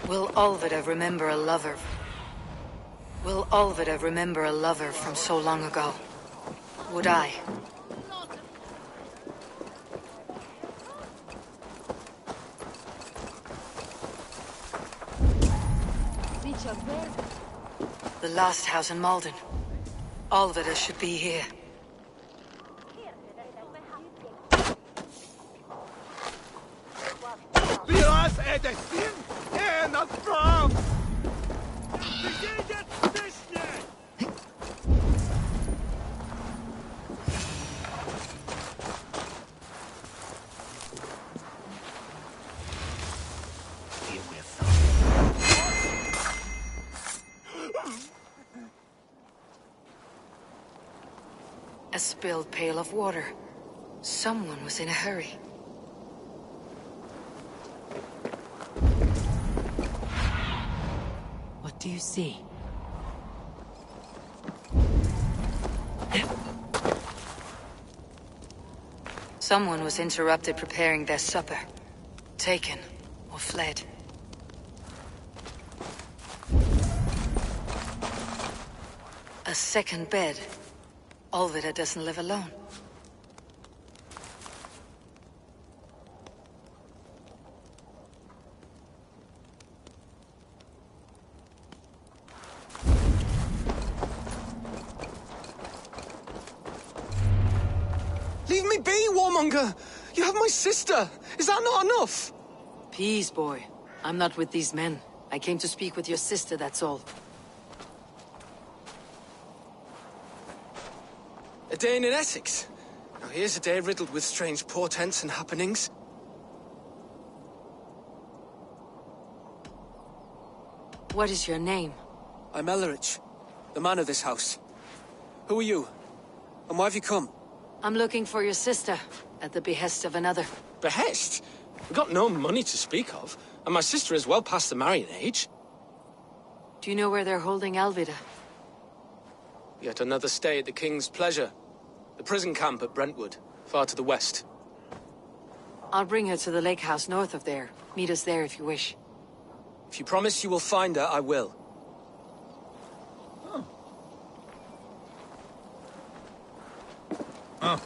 Will Olvida remember a lover? Will Olvida remember a lover from so long ago? Would I? The last house in Malden. Olvida should be here. Vi oss är det sin ena fram! A spilled pail of water. Someone was in a hurry. What do you see? Someone was interrupted preparing their supper. Taken or fled. A second bed. Olvida doesn't live alone. Leave me be, warmonger! You have my sister! Is that not enough? Peace, boy. I'm not with these men. I came to speak with your sister, that's all. A day in Essex. Now here's a day riddled with strange portents and happenings. What is your name? I'm Ellerich, the man of this house. Who are you? And why have you come? I'm looking for your sister, at the behest of another. Behest? We've got no money to speak of, and my sister is well past the marrying age. Do you know where they're holding Alvida? Yet another stay at the King's pleasure. The prison camp at Brentwood, far to the west. I'll bring her to the lake house north of there. Meet us there if you wish. If you promise you will find her, I will. Oh.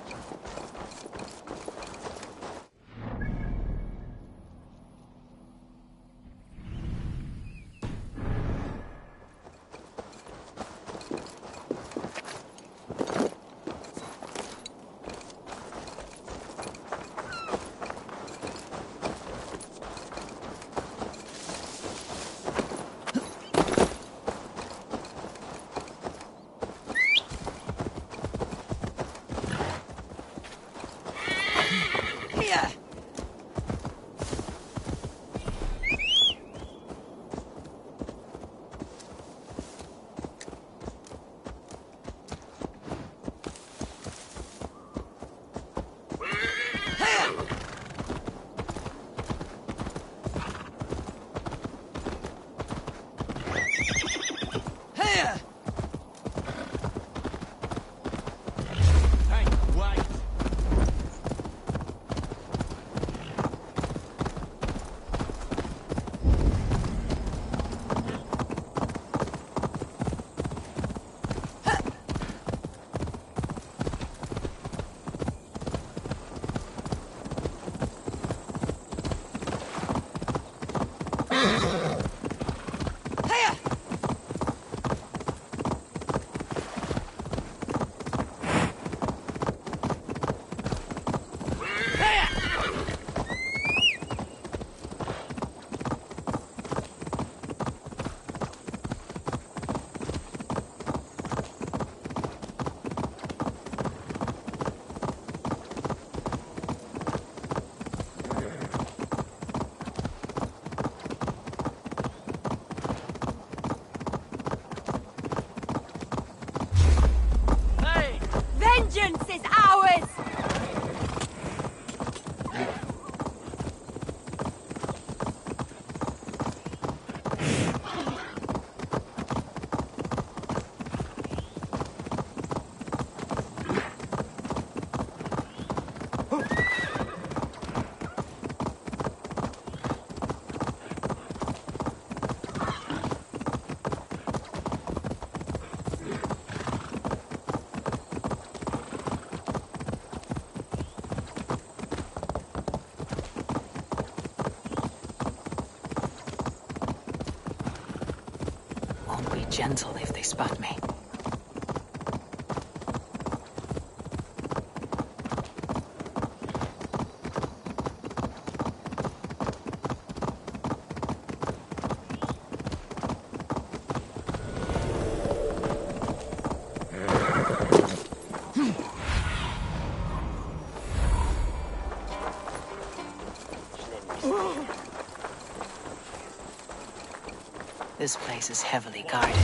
gentle if they spot me. This place is heavily guarded.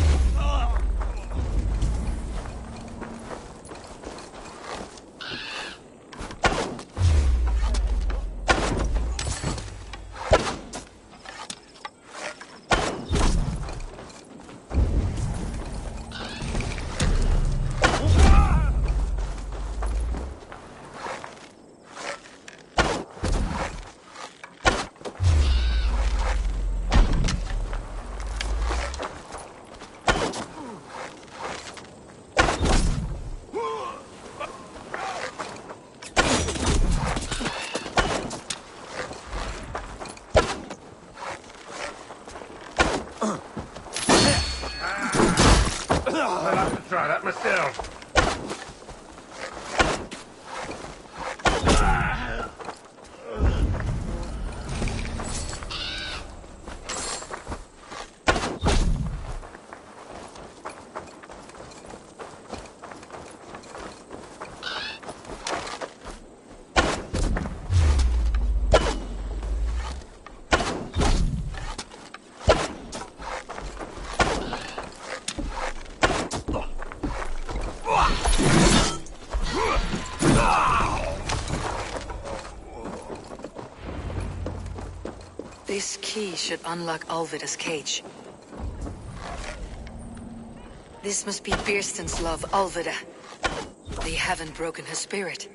I'll have to try that myself. This key should unlock Alvida's cage. This must be Birsten's love, Alvida. They haven't broken her spirit.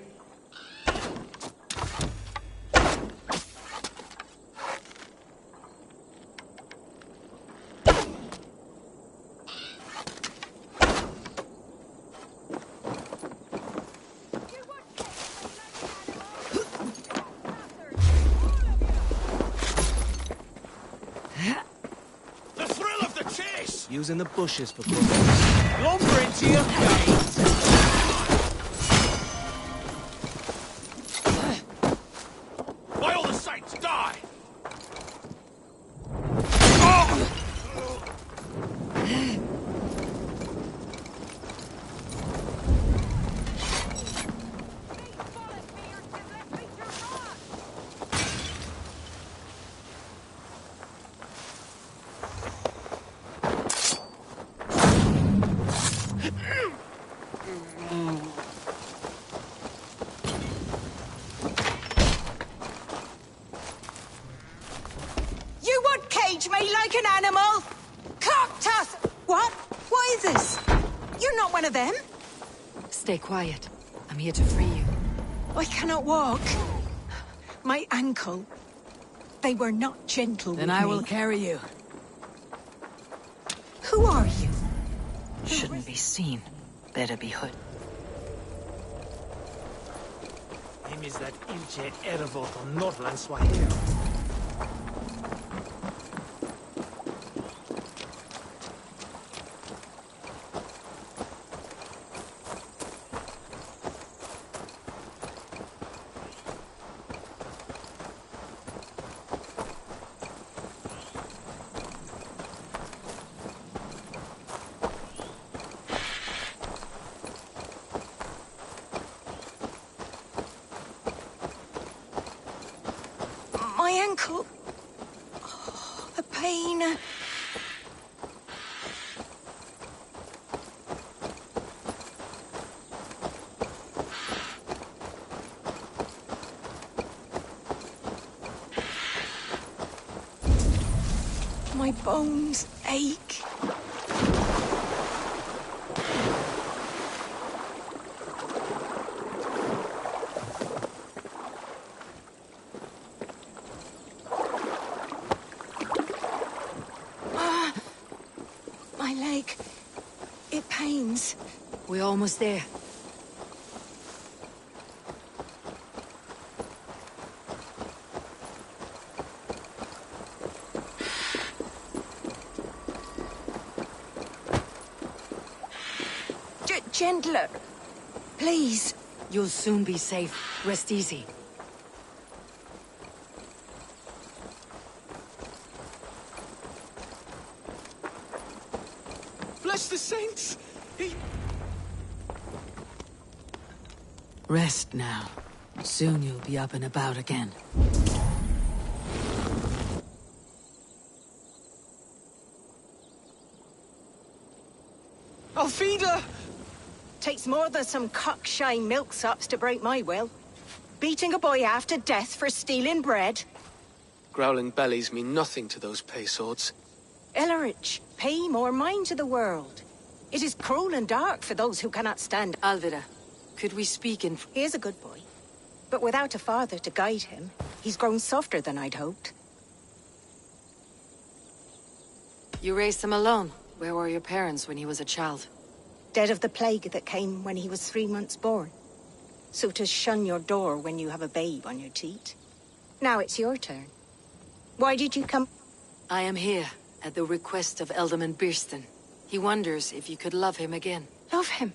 Using the bushes for cover. Lumber into your face! By all the saints, die! Me like an animal? Cactus! What? What is this? You're not one of them? Stay quiet. I'm here to free you. I cannot walk. My ankle. They were not gentle Then with I me. will carry you. Who are you? Shouldn't be seen. Better be hood. Him is that Ilche Ervot on Northland Swahili. My ankle. Oh, the pain. My bones ache. My leg. It pains. We're almost there. gentler. Please. You'll soon be safe. Rest easy. Bless the saints! Rest now. Soon you'll be up and about again. Elfida! Takes more than some cockshy milksops to break my will. Beating a boy half to death for stealing bread. Growling bellies mean nothing to those pay swords. Ellerich, pay more mind to the world. It is cruel and dark for those who cannot stand. Alvida, could we speak in... He is a good boy. But without a father to guide him, he's grown softer than I'd hoped. You raised him alone. Where were your parents when he was a child? Dead of the plague that came when he was 3 months born. So to shun your door when you have a babe on your teat. Now it's your turn. Why did you come? I am here at the request of Alderman Birston. He wonders if you could love him again. Love him?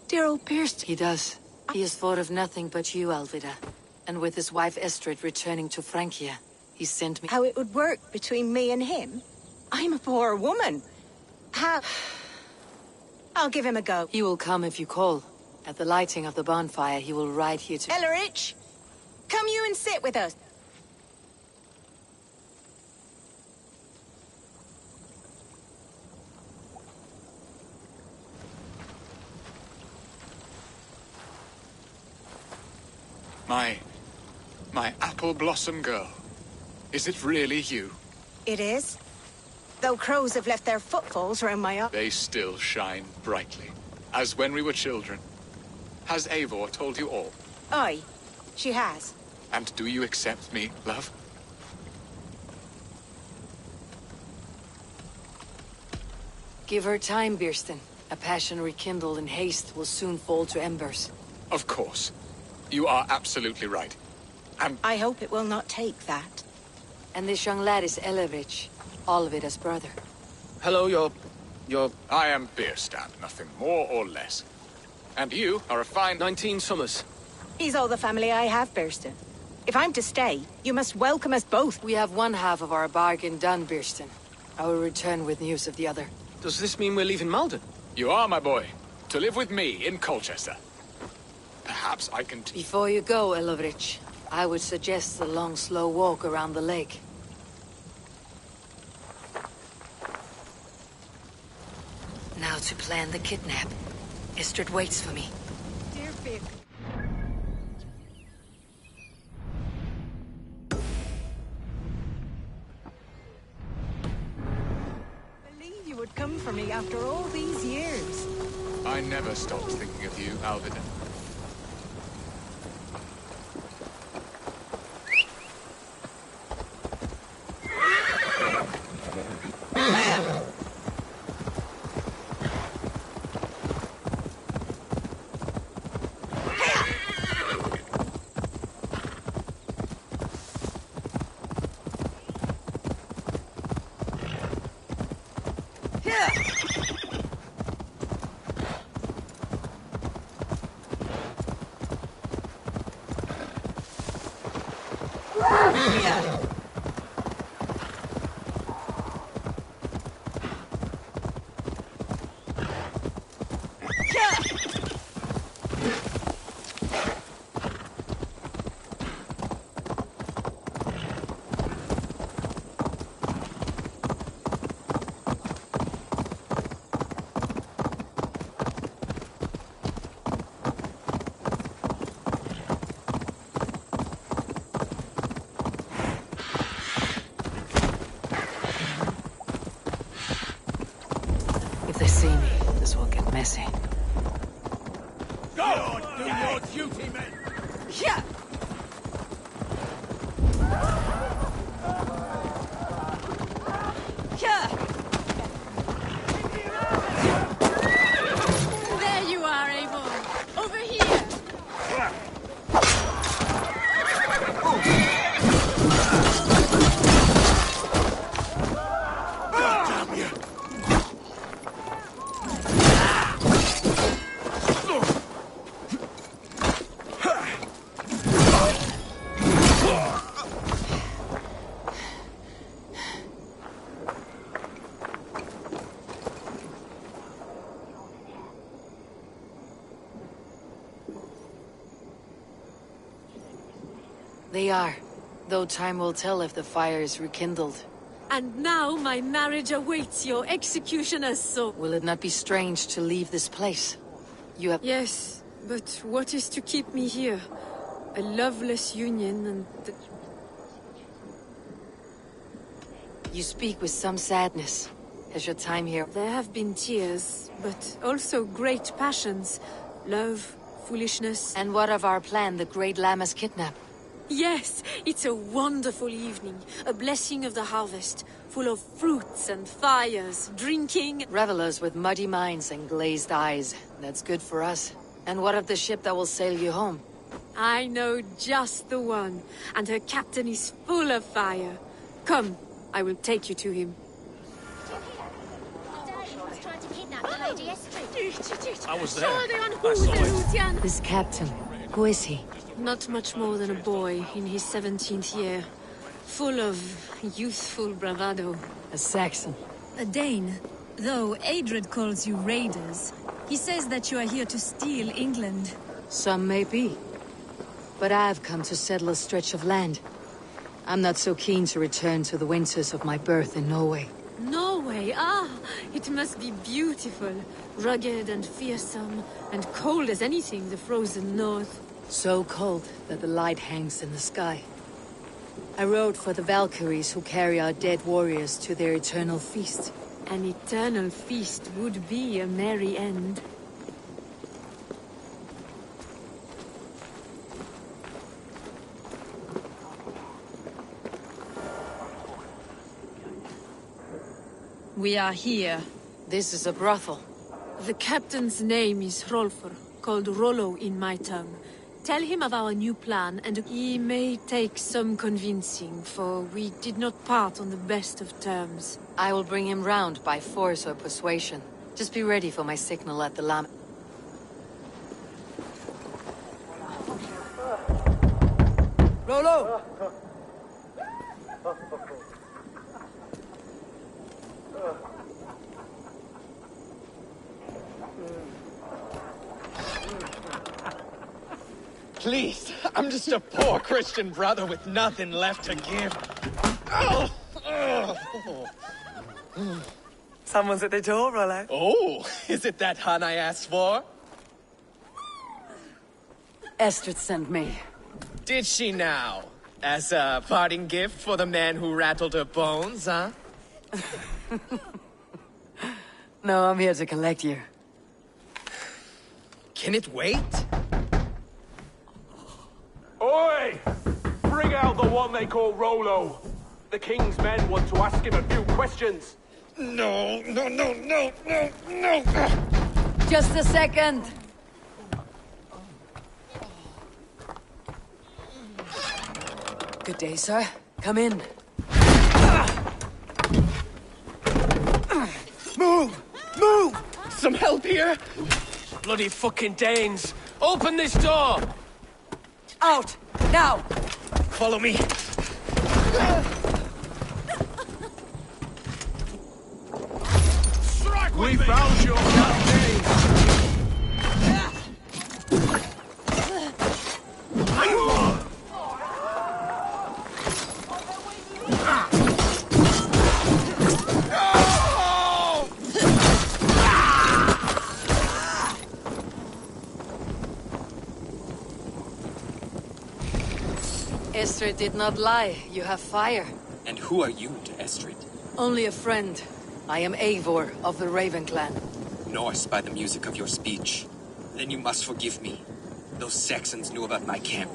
Dear old Birston. He does. He has thought of nothing but you, Alvida. And with his wife Estrid returning to Francia, he sent me... How it would work between me and him? I'm a poor woman. How... I'll give him a go. He will come if you call. At the lighting of the bonfire, he will ride here to... Ellerich! Come you and sit with us. My apple blossom girl. Is it really you? It is. Though crows have left their footfalls round my eye. They still shine brightly, as when we were children. Has Eivor told you all? Aye, she has. And do you accept me, love? Give her time, Birston. A passion rekindled in haste will soon fall to embers. Of course. You are absolutely right. I hope it will not take that. And this young lad is Ellerich, Alvida's brother. Hello, you're... I am Birstan, nothing more or less. And you are a fine... 19 summers. He's all the family I have, Birston. If I'm to stay, you must welcome us both. We have one half of our bargain done, Birston. I will return with news of the other. Does this mean we're leaving Malden? You are, my boy. To live with me in Colchester. Perhaps I can... Before you go, Ellerich, I would suggest a long, slow walk around the lake. Now to plan the kidnap. Estrid waits for me. Dear Vic. Believe you would come for me after all these years. I never stopped thinking of you, Alvida. If they see me, this will get messy. Go! Do your duty, men! Yeah! There you are, Eivor. Over here. They are. Though time will tell if the fire is rekindled. And now my marriage awaits your executioner's soul. Will it not be strange to leave this place? You have... Yes, but what is to keep me here? A loveless union and... You speak with some sadness. Has your time here... There have been tears, but also great passions. Love, foolishness... And what of our plan, the Great Lammas kidnap? Yes, it's a wonderful evening. A blessing of the harvest, full of fruits and fires, drinking... Revelers with muddy minds and glazed eyes. That's good for us. And what of the ship that will sail you home? I know just the one, and her captain is full of fire. Come, I will take you to him. I was there. I saw it. This captain, who is he? Not much more than a boy in his 17th year. Full of youthful bravado. A Saxon. A Dane. Though Adred calls you raiders, he says that you are here to steal England. Some may be. But I've come to settle a stretch of land. I'm not so keen to return to the winters of my birth in Norway. Norway? Ah, it must be beautiful. Rugged and fearsome, and cold as anything the frozen north. So cold that the light hangs in the sky. I rode for the Valkyries who carry our dead warriors to their eternal feast. An eternal feast would be a merry end. We are here. This is a brothel. The captain's name is Hrolfr, called Rollo in my tongue. Tell him of our new plan, and he may take some convincing, for we did not part on the best of terms. I will bring him round by force or persuasion. Just be ready for my signal at the lam... Rollo! Please, I'm just a poor Christian brother with nothing left to give. Oh! Someone's at the door, Rollo. Oh, is it that hun I asked for? Estrid sent me. Did she now? As a parting gift for the man who rattled her bones, huh? No, I'm here to collect you. Can it wait? Oi! Bring out the one they call Rollo. The king's men want to ask him a few questions. No. Just a second. Good day, sir. Come in. Move! Some help here? Bloody fucking Danes! Open this door! Out! Now! Follow me. We found your captain! Estrid did not lie. You have fire. And who are you to Estrid? Only a friend. I am Eivor of the Raven clan. Norse by the music of your speech. Then you must forgive me. Those Saxons knew about my camp.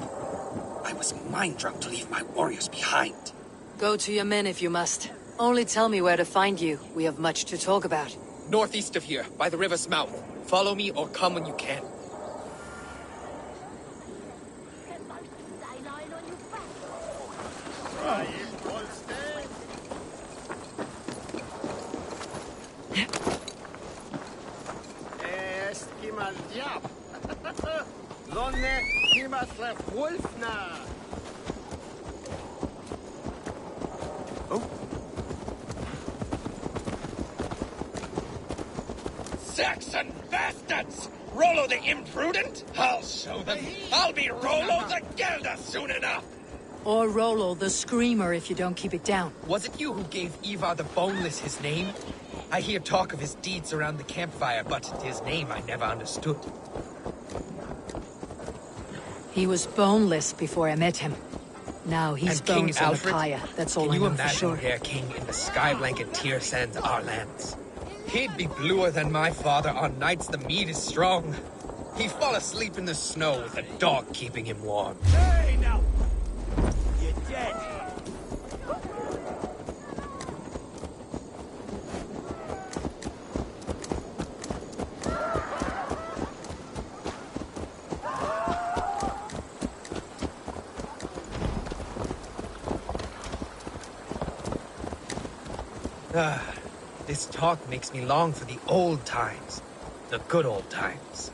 I was mind-drunk to leave my warriors behind. Go to your men if you must. Only tell me where to find you. We have much to talk about. Northeast of here, by the river's mouth. Follow me or come when you can. Saxon bastards! Rollo the imprudent? I'll show them. I'll be Rollo the Gelder soon enough. Or Rollo the Screamer if you don't keep it down. Was it you who gave Ivar the Boneless his name? I hear talk of his deeds around the campfire, but his name I never understood. He was boneless before I met him. Now he's And King bones on a Alfred? pyre. That's all Can I you know imagine for sure. their king in the sky blanket tear sands our lands? He'd be bluer than my father on nights the mead is strong. He'd fall asleep in the snow with a dog keeping him warm. Hey, now! You're dead! This talk makes me long for the old times. The good old times.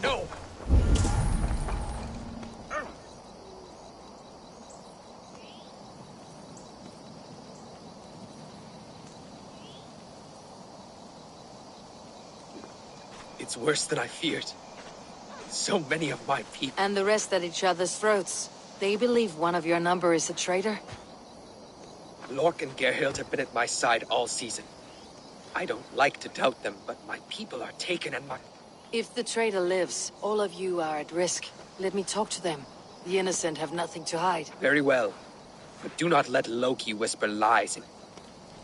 No! It's worse than I feared. So many of my people. And the rest at each other's throats. They believe one of your number is a traitor? Lork and Gerhild have been at my side all season. I don't like to doubt them, but my people are taken and my... If the traitor lives, all of you are at risk. Let me talk to them. The innocent have nothing to hide. Very well. But do not let Loki whisper lies.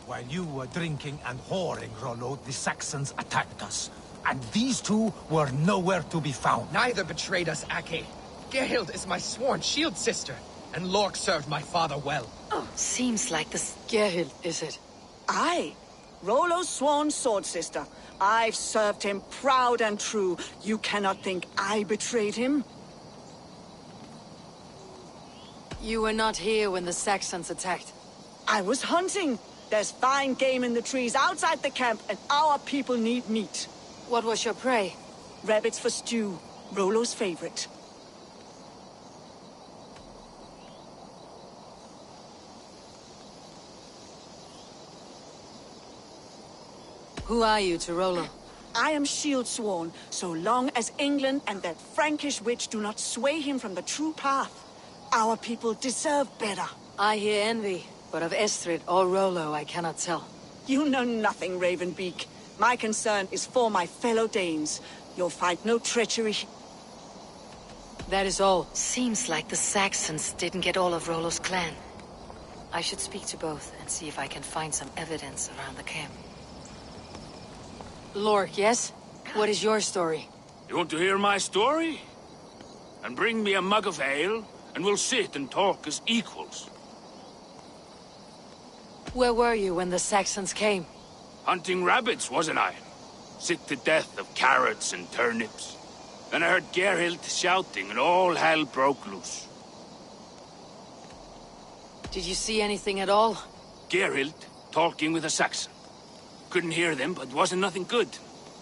While you were drinking and whoring, Rollo, the Saxons attacked us. And these two were nowhere to be found. Neither betrayed us, Ake. Gerhild is my sworn shield sister, and Lork served my father well. Oh, seems like this Gerhild, is it? Aye. Rollo's sworn sword sister. I've served him proud and true. You cannot think I betrayed him? You were not here when the Saxons attacked. I was hunting. There's fine game in the trees outside the camp, and our people need meat. What was your prey? Rabbits for stew. Rollo's favorite. Who are you to Rollo? I am shield sworn, so long as England and that Frankish witch do not sway him from the true path. Our people deserve better. I hear envy, but of Estrid or Rollo I cannot tell. You know nothing, Ravenbeak. My concern is for my fellow Danes. You'll find no treachery. That is all. Seems like the Saxons didn't get all of Rollo's clan. I should speak to both and see if I can find some evidence around the camp. Lork, yes? What is your story? You want to hear my story? And bring me a mug of ale, and we'll sit and talk as equals. Where were you when the Saxons came? Hunting rabbits, wasn't I? Sick to death of carrots and turnips. Then I heard Gerhild shouting, and all hell broke loose. Did you see anything at all? Gerhild talking with a Saxon. Couldn't hear them, but wasn't nothing good.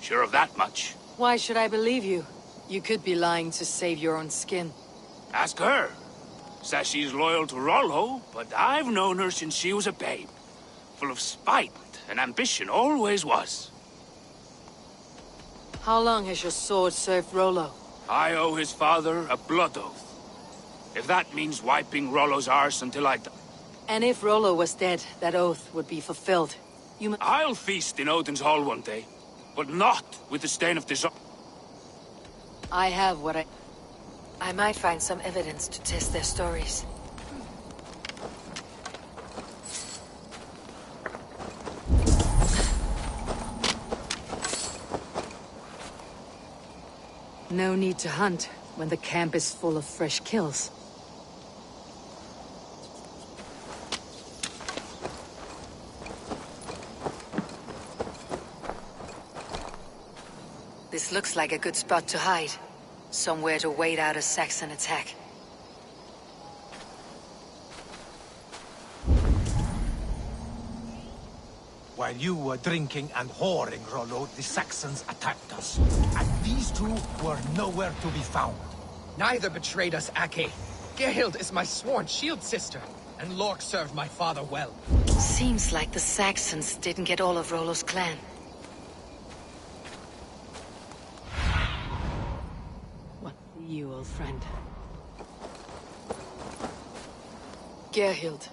Sure of that much. Why should I believe you? You could be lying to save your own skin. Ask her. Says she's loyal to Rollo, but I've known her since she was a babe. Full of spite and ambition, always was. How long has your sword served Rollo? I owe his father a blood oath. If that means wiping Rollo's arse until I die. And if Rollo was dead, that oath would be fulfilled. I'll feast in Odin's hall one day, but not with the stain of dishonor. I have what I might find some evidence to test their stories. No need to hunt when the camp is full of fresh kills. This looks like a good spot to hide. Somewhere to wait out a Saxon attack. While you were drinking and whoring, Rollo, the Saxons attacked us. And these two were nowhere to be found. Neither betrayed us, Ake. Gerhild is my sworn shield sister, and Lork served my father well. Seems like the Saxons didn't get all of Rollo's clan. What you, old friend? Gerhild.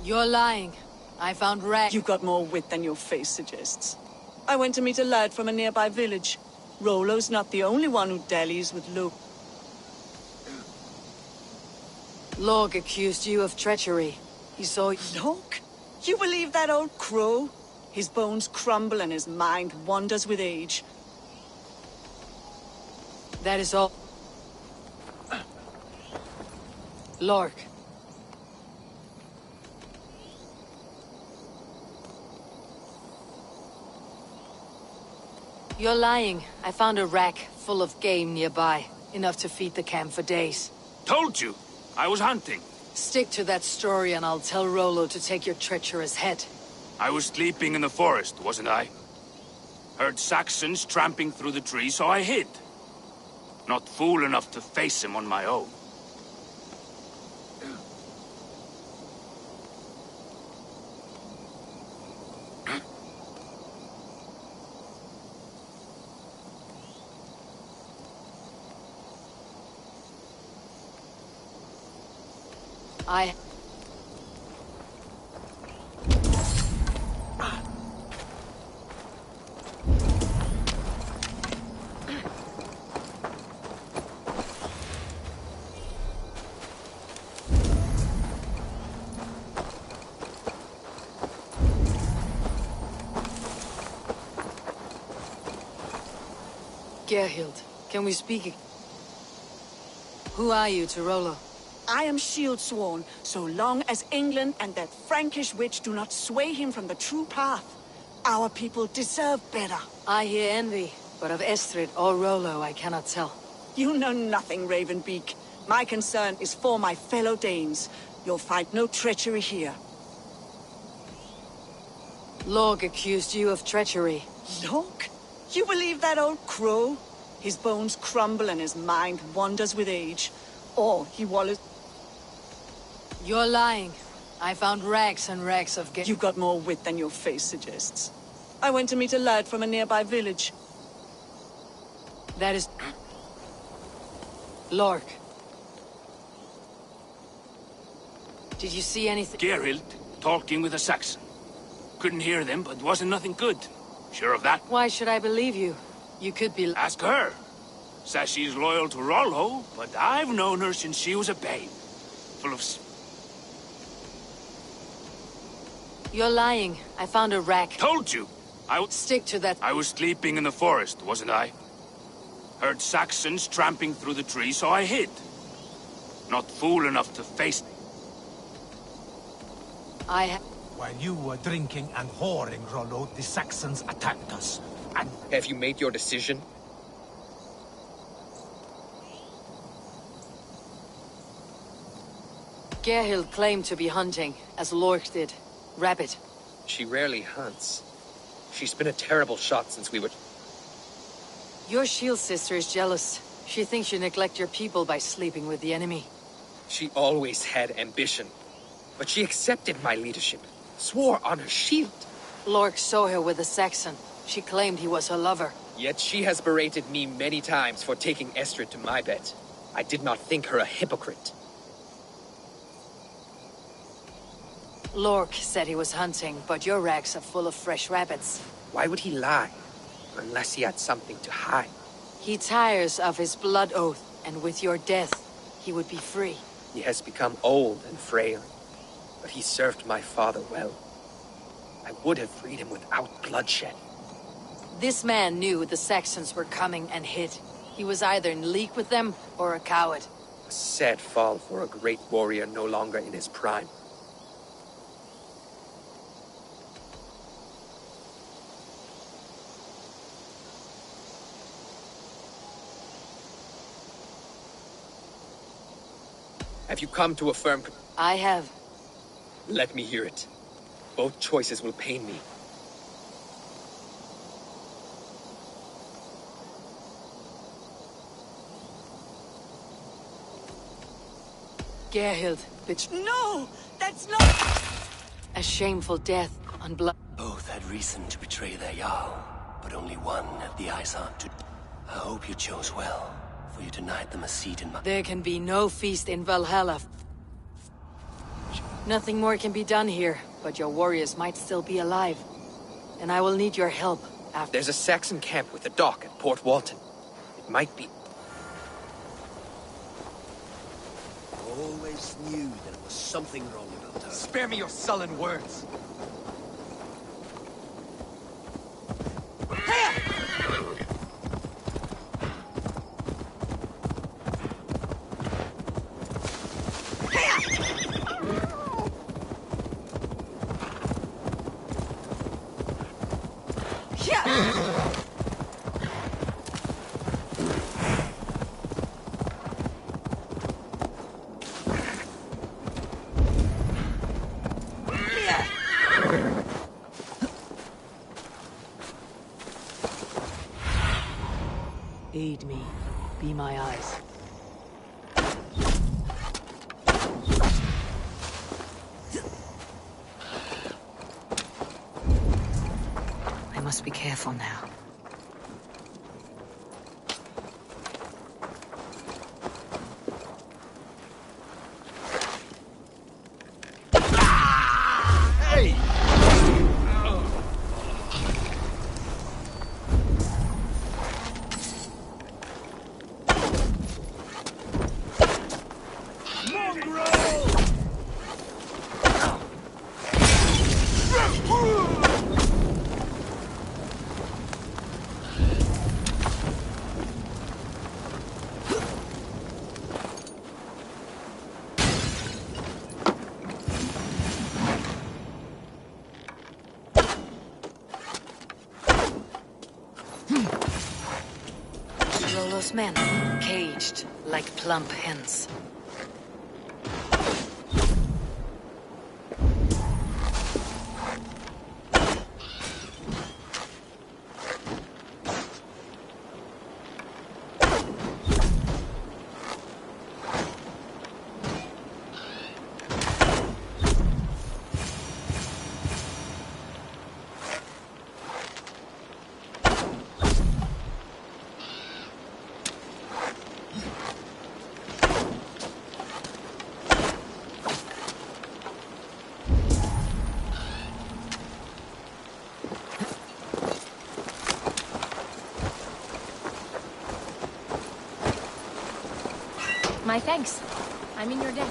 You're lying. I found Rag. You got more wit than your face suggests. I went to meet a lad from a nearby village. Rollo's not the only one who dallies with Luke. Lork accused you of treachery. He saw you. Lork? You believe that old crow? His bones crumble and his mind wanders with age. That is all. Lork. You're lying. I found a rack full of game nearby. Enough to feed the camp for days. Told you! I was hunting. Stick to that story and I'll tell Rollo to take your treacherous head. I was sleeping in the forest, wasn't I? Heard Saxons tramping through the trees, so I hid. Not fool enough to face him on my own. Gerhild, can we speak? Who are you to Rollo? I am shield sworn, so long as England and that Frankish witch do not sway him from the true path. Our people deserve better. I hear envy, but of Estrid or Rollo I cannot tell. You know nothing, Ravenbeak. My concern is for my fellow Danes. You'll find no treachery here. Lork accused you of treachery. Lork? You believe that old crow? His bones crumble and his mind wanders with age. Or he wallows... You're lying. I found rags and rags of... You got more wit than your face suggests. I went to meet a lad from a nearby village. That is... Lork. Did you see anything? Gerhild, talking with a Saxon. Couldn't hear them, but wasn't nothing good. Sure of that? Why should I believe you? You could be... Ask her. Says she's loyal to Rollo, but I've known her since she was a babe. Full of... You're lying. I found a rack. Told you! Stick to that... I was sleeping in the forest, wasn't I? Heard Saxons tramping through the trees, so I hid. Not fool enough to face... While you were drinking and whoring, Rollo, the Saxons attacked us. And... Have you made your decision? Gerhild claimed to be hunting, as Lork did. Rabbit. She rarely hunts. She's been a terrible shot since we were... Your shield sister is jealous. She thinks you neglect your people by sleeping with the enemy. She always had ambition. But she accepted my leadership. Swore on her shield. Lork saw her with a Saxon. She claimed he was her lover. Yet she has berated me many times for taking Estrid to my bed. I did not think her a hypocrite. Lork said he was hunting, but your racks are full of fresh rabbits. Why would he lie? Unless he had something to hide. He tires of his blood oath, and with your death, he would be free. He has become old and frail, but he served my father well. I would have freed him without bloodshed. This man knew the Saxons were coming and hid. He was either in league with them or a coward. A sad fall for a great warrior no longer in his prime. Have you come to a firm... I have. Let me hear it. Both choices will pain me. Gerhild, bitch. No! That's not... A shameful death on blood. Both had reason to betray their Jarl, but only one had the eyes out to... I hope you chose well, for you denied them a seat in my... There can be no feast in Valhalla. Nothing more can be done here, but your warriors might still be alive. And I will need your help after... There's a Saxon camp with a dock at Port Walton. It might be... Always knew there was something wrong about her. Spare me your sullen words. Aid me. Be my eyes. I must be careful now. Rollo's men, caged like plump hens. My thanks. I'm in your debt.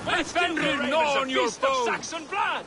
Let's gnaw on your bones! Saxon blood!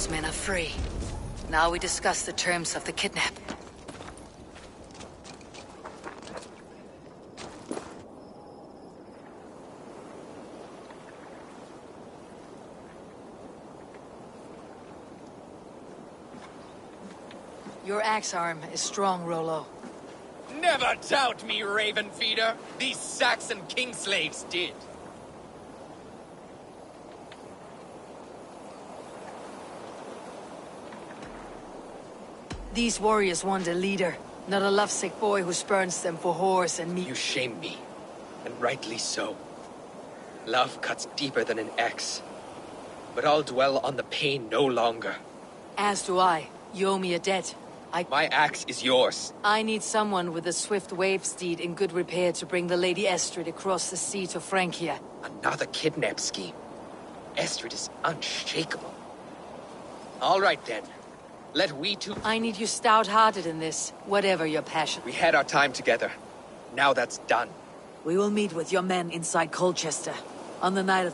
Rollo's men are free. Now we discuss the terms of the kidnap. Your axe arm is strong, Rollo. Never doubt me, Raven Feeder. These Saxon king slaves did. These warriors want a leader, not a lovesick boy who spurns them for whores and meat. You shame me, and rightly so. Love cuts deeper than an axe. But I'll dwell on the pain no longer. As do I. You owe me a debt. My axe is yours. I need someone with a swift wave steed in good repair to bring the Lady Estrid across the sea to Francia. Another kidnap scheme. Estrid is unshakable. All right then. Let we two... I need you stout-hearted in this, whatever your passion. We had our time together. Now that's done. We will meet with your men inside Colchester on the night of...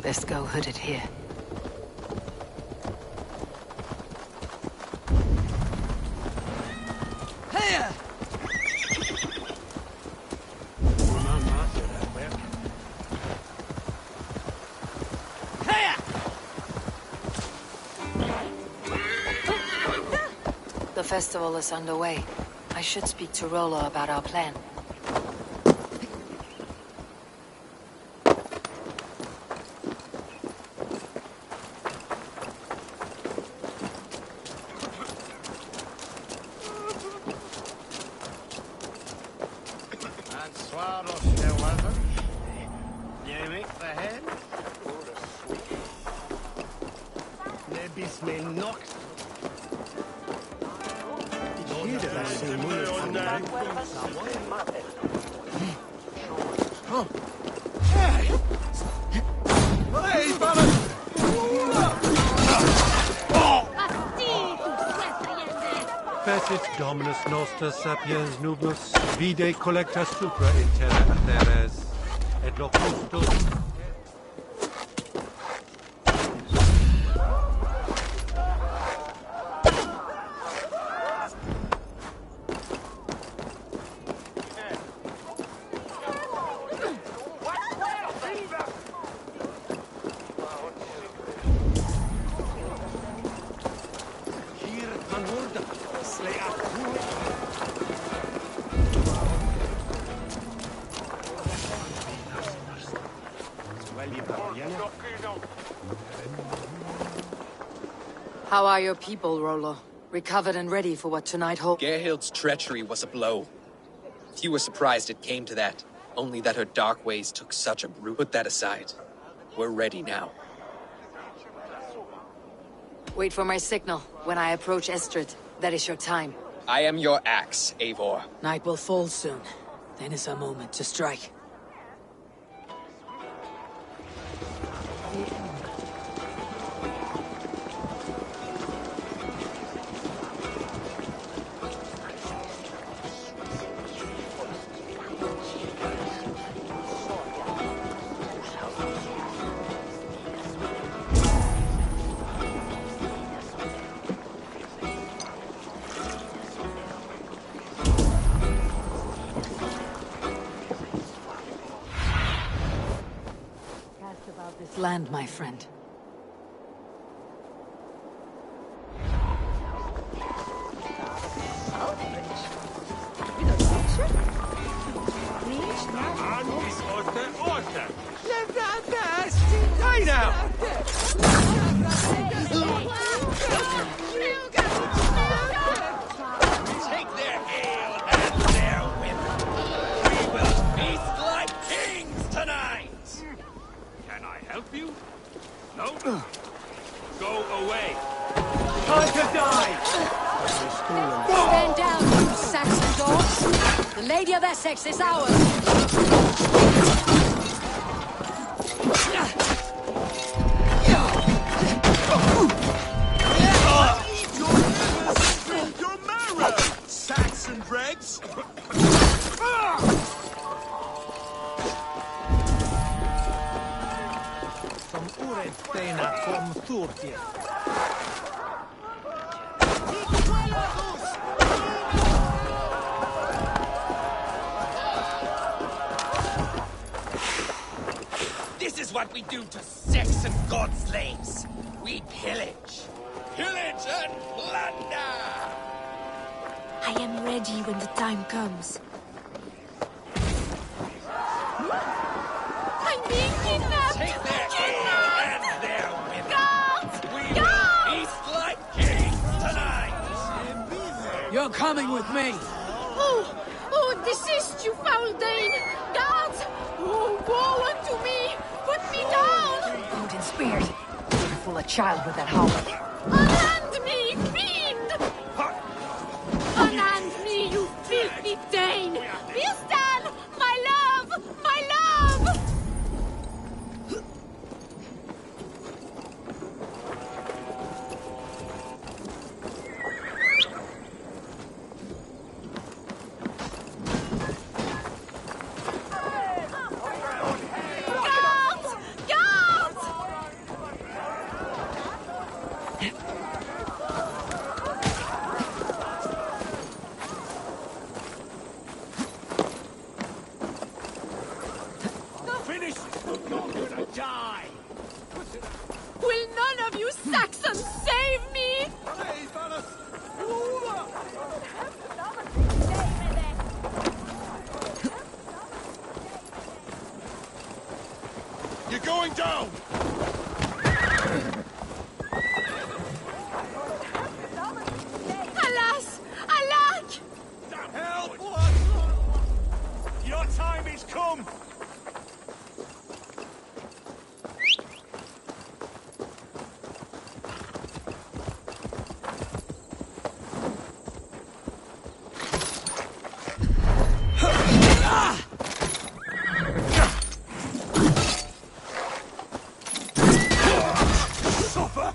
Best go hooded here. Here! The festival is underway. I should speak to Rollo about our plan. Fecit Dominus Noster Sapiens Nublus, vide collecta supra in terra atheres, et locustus... How are your people, Rollo? Recovered and ready for what tonight holds? Gerhild's treachery was a blow. Few were surprised it came to that, only that her dark ways took such a brute. Put that aside. We're ready now. Wait for my signal. When I approach Estrid, that is your time. I am your axe, Eivor. Night will fall soon. Then is our moment to strike. soft land, my friend. Hey now! Take their ale and their women. We will feast like kings tonight! Can I help you? No? Go away. Time to die! Stand down, you Saxon dogs! The Lady of Essex is ours! Your marrow! Saxon dregs! Som orättstenar från Turkiet. This is what we do to Saxon god slaves. We pillage. Pillage and plunder! I am ready when the time comes. I'm being kidnapped! Take their Kidnapped! ale and their women. Guards! We will feast like kings tonight! You're coming with me! Oh, desist, you foul Dane! Guards! Oh, woe unto me! Put me down! Odin's beard. Careful a child with that howl. Unhand me, fiend! Unhand me, you filthy Dane! Bilstan! My love! My love! Guards! Guards! Finish! You're gonna die! Will none of you Saxons save me? You're going down! Alas! Alack! Help! Your time is come! Suffer!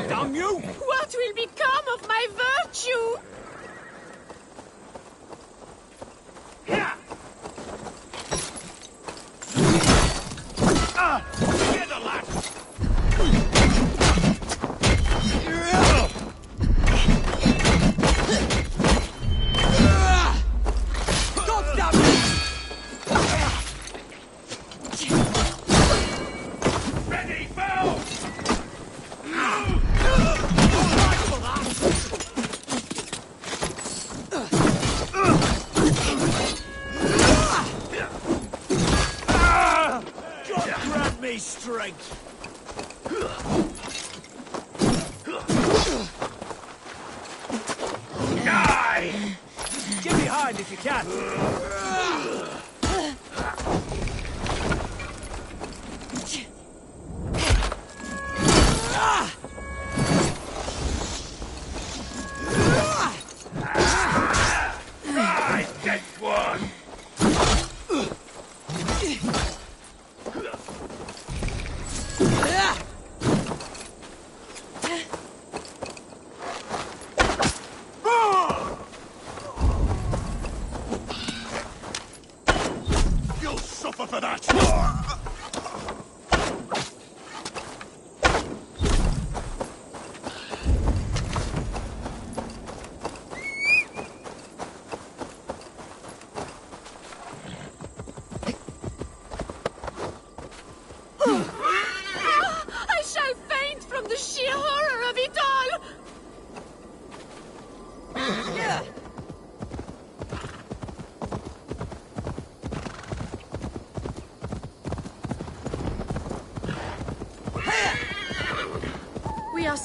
Damn you! What will become of my virtue? Together, lad! Don't stop me! Ready, bow! God grant me strength! Die! Get behind if you can. I get one!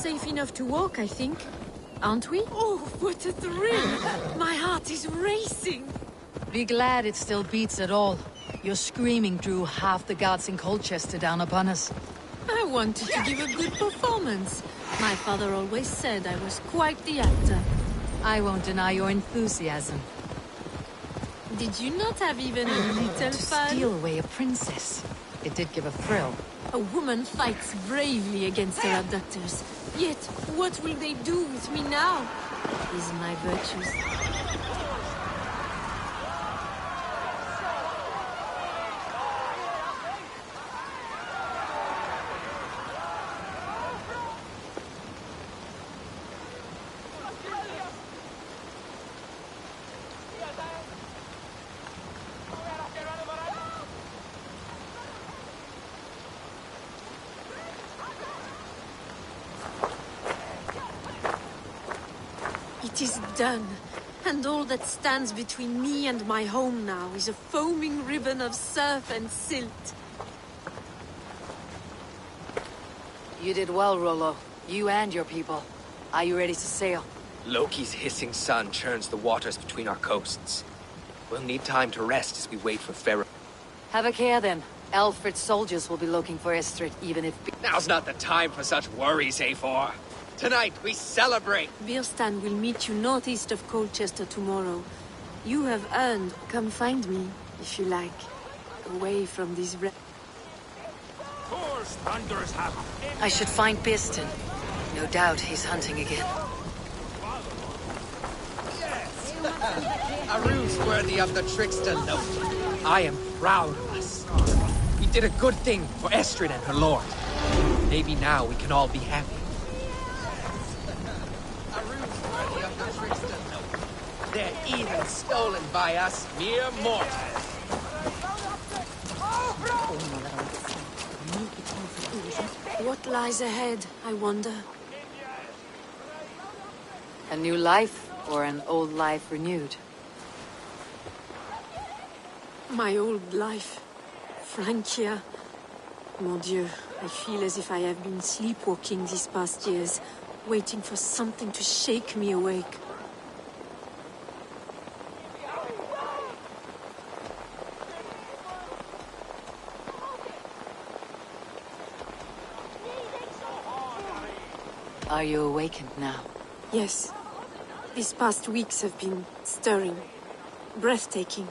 safe enough to walk, I think. Aren't we? Oh, what a thrill! My heart is racing! Be glad it still beats at all. Your screaming drew half the guards in Colchester down upon us. I wanted to give a good performance. My father always said I was quite the actor. I won't deny your enthusiasm. Did you not have even a little fun? To steal away a princess. It did give a thrill. A woman fights bravely against her abductors. Yet, what will they do with me now? Is my virtues. It is done, and all that stands between me and my home now is a foaming ribbon of surf and silt. You did well, Rollo. You and your people. Are you ready to sail? Loki's hissing sun churns the waters between our coasts. We'll need time to rest as we wait for Pharaoh. Have a care then. Alfred's soldiers will be looking for Estrid, even if... Now's not the time for such worries, Eivor. Tonight, we celebrate! Birstan will meet you northeast of Colchester tomorrow. You have earned... Come find me, if you like. Away from these... I should find Birstan. No doubt he's hunting again. Aru's worthy of the trickster Loki. I am proud of us. We did a good thing for Estrid and her lord. Maybe now we can all be happy. They're even stolen by us, mere mortals. What lies ahead, I wonder? A new life, or an old life renewed? My old life. Francia. Mon Dieu, I feel as if I have been sleepwalking these past years, waiting for something to shake me awake. Are you awakened now? Yes. These past weeks have been stirring, breathtaking.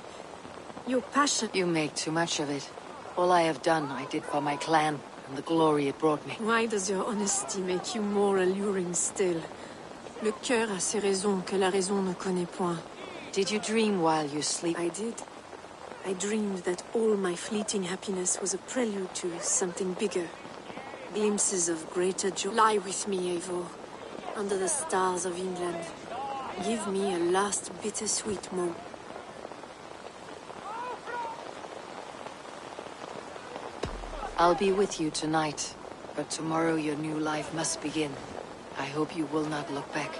Your passion... You make too much of it. All I have done, I did for my clan, and the glory it brought me. Why does your honesty make you more alluring still? Le cœur a ses raisons que la raison ne connaît point. Did you dream while you sleep? I did. I dreamed that all my fleeting happiness was a prelude to something bigger. Glimpses of greater joy. Lie with me, Eivor, under the stars of England. Give me a last bittersweet moment. I'll be with you tonight, but tomorrow your new life must begin. I hope you will not look back.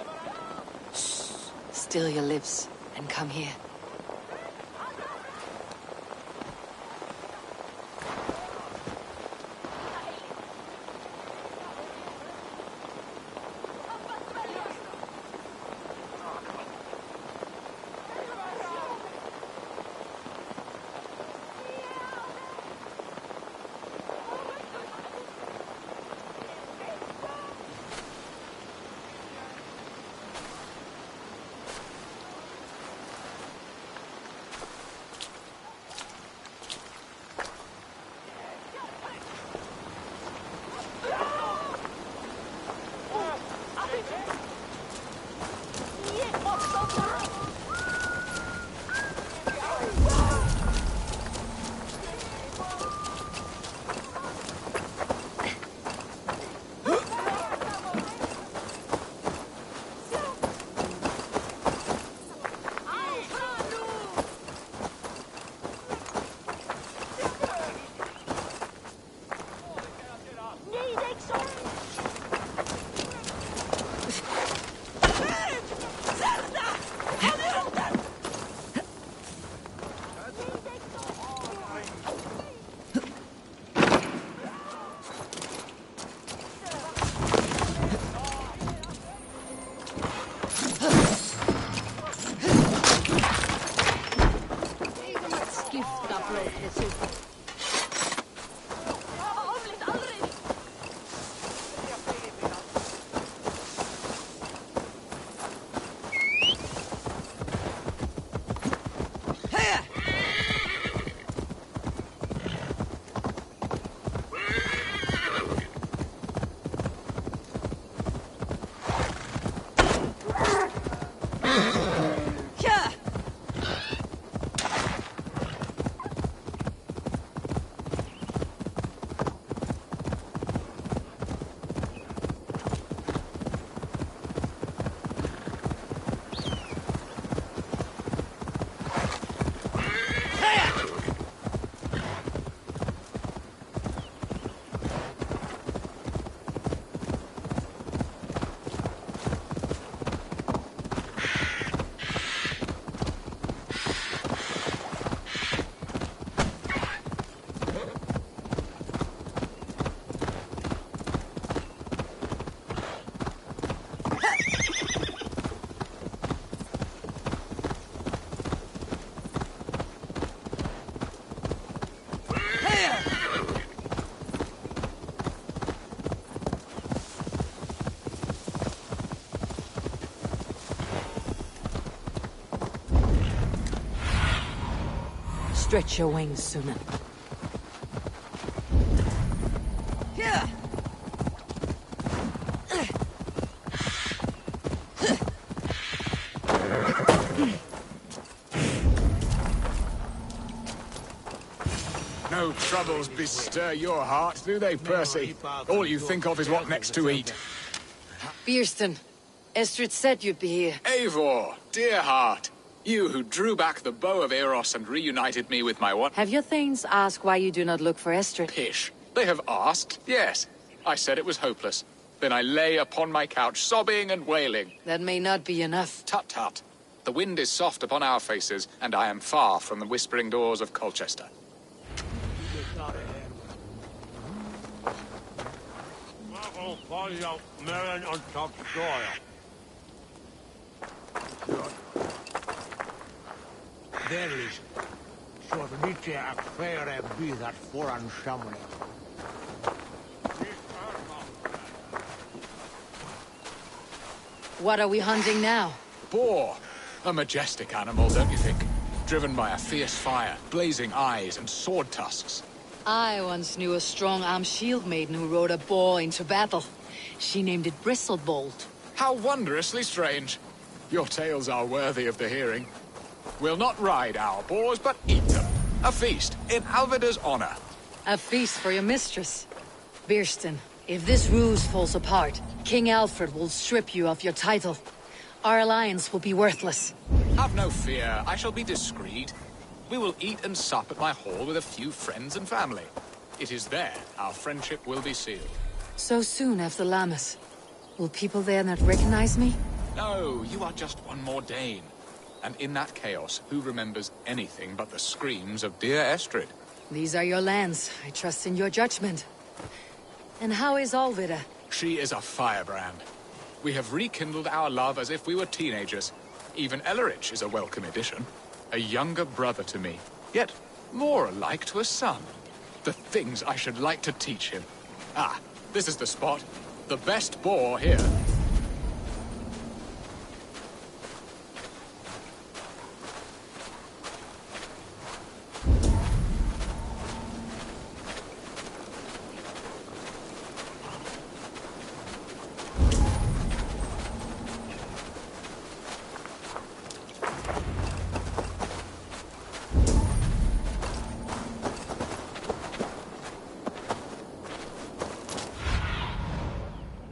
Shh. Still your lips, and come here. Stretch your wings, Suna. No troubles bestir your heart, do they, Percy? All you think of is what next to eat. Bierston, Estrid said you'd be here. Eivor, dear heart. You who drew back the bow of Eros and reunited me with my one... Have your thanes asked why you do not look for Estrid? Pish. They have asked, yes. I said it was hopeless. Then I lay upon my couch, sobbing and wailing. That may not be enough. Tut tut. The wind is soft upon our faces, and I am far from the whispering doors of Colchester. Verlis, så nyttjar jag fler byar foran samling. What are we hunting now? Boar. A majestic animal, don't you think? Driven by a fierce fire, blazing eyes and sword tusks. I once knew a strong-armed shield maiden who rode a boar into battle. She named it Bristlebolt. How wondrously strange. Your tales are worthy of the hearing. We'll not ride our boars, but eat them. A feast, in Alvida's honor. A feast for your mistress. Bierston, if this ruse falls apart, King Alfred will strip you of your title. Our alliance will be worthless. Have no fear, I shall be discreet. We will eat and sup at my hall with a few friends and family. It is there our friendship will be sealed. So soon after Lammas. Will people there not recognize me? No, you are just one more Dane. And in that chaos, who remembers anything but the screams of dear Estrid? These are your lands. I trust in your judgment. And how is Alvida? She is a firebrand. We have rekindled our love as if we were teenagers. Even Ellerich is a welcome addition. A younger brother to me, yet more alike to a son. The things I should like to teach him. Ah, this is the spot. The best boar here.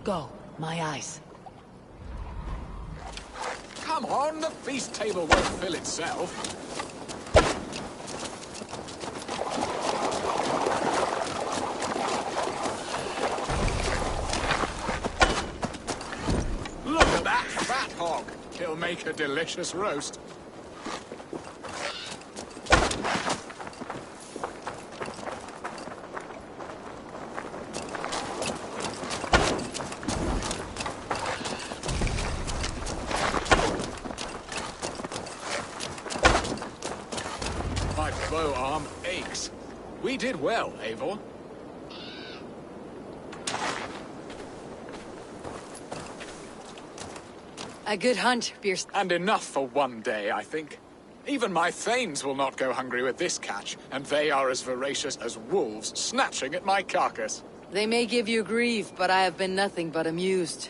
Go, my eyes. Come on, the feast table won't fill itself. Look at that fat hog. He'll make a delicious roast. My bow arm aches. We did well, Eivor. A good hunt, Bierston. And enough for one day, I think. Even my thanes will not go hungry with this catch, and they are as voracious as wolves snatching at my carcass. They may give you grief, but I have been nothing but amused.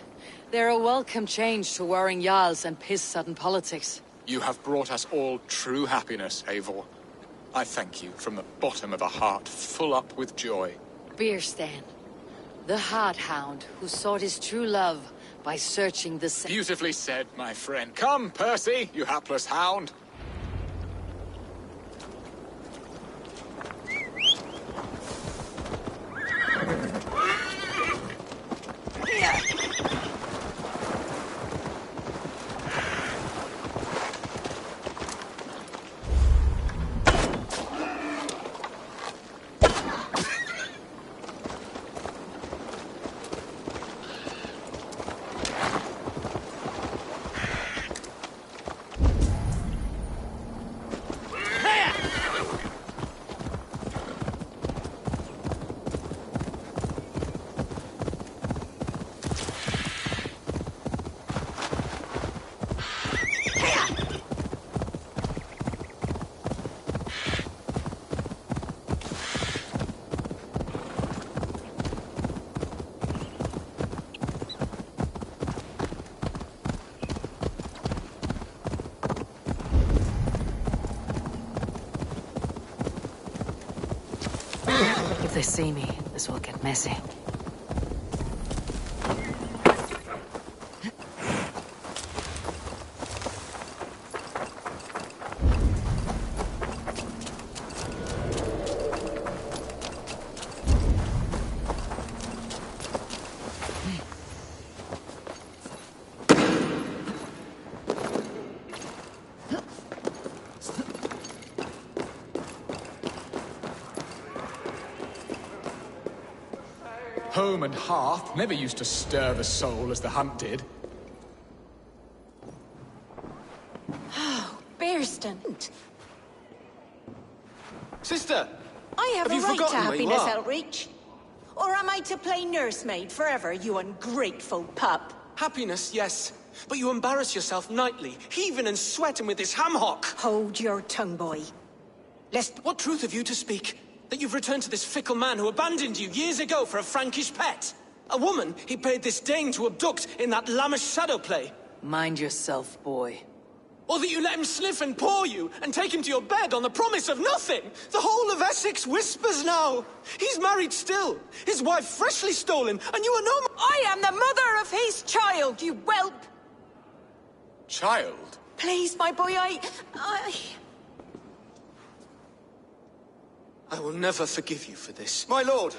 They're a welcome change to warring jarls and piss-sudden politics. You have brought us all true happiness, Eivor. I thank you from the bottom of a heart full up with joy. Bierstan, the hard hound who sought his true love by searching the... Beautifully said, my friend. Come, Percy, you hapless hound. they see me, this will get messy. Home and hearth never used to stir the soul as the hunt did. Oh, Bearston. Sister! I have a you right to forgotten where you happiness are? outreach. Or am I to play nursemaid forever, you ungrateful pup? Happiness, yes. But you embarrass yourself nightly, heaving and sweating with this ham-hock. Hold your tongue, boy. Lest... What truth have you to speak? That you've returned to this fickle man who abandoned you years ago for a Frankish pet? A woman he paid this Dane to abduct in that lammish shadow play? Mind yourself, boy. Or that you let him sniff and paw you, and take him to your bed on the promise of nothing? The whole of Essex whispers now. He's married still, his wife freshly stolen, and you are no more— I am the mother of his child, you whelp! Child? Please, my boy, I will never forgive you for this. My lord,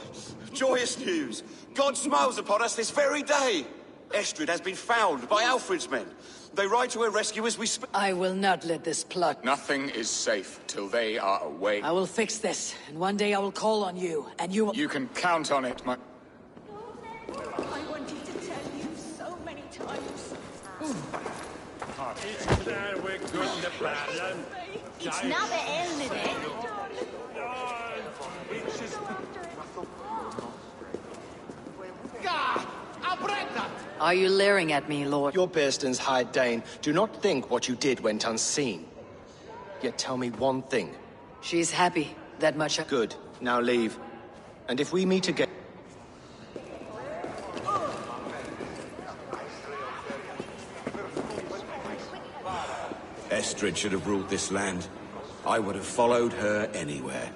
joyous news. God smiles upon us this very day. Estrid has been found by Alfred's men. They ride to her rescue as we speak. I will not let this plot... Nothing is safe till they are away. I will fix this, and one day I will call on you, and you will... You can count on it, my... I wanted to tell you so many times. It's not the end of it. Are you leering at me, Lord? Your Bearston's High Dane. Do not think what you did went unseen. Yet tell me one thing. She's happy. That much... Good. Now leave. And if we meet again... Estrid should have ruled this land. I would have followed her anywhere.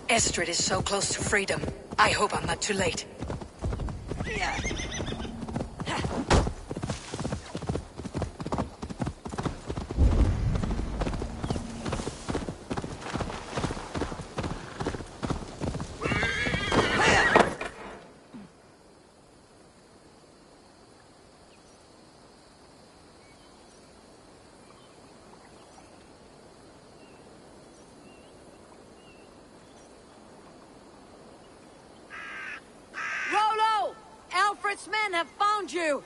Estrid is so close to freedom. I hope I'm not too late. Men have found you!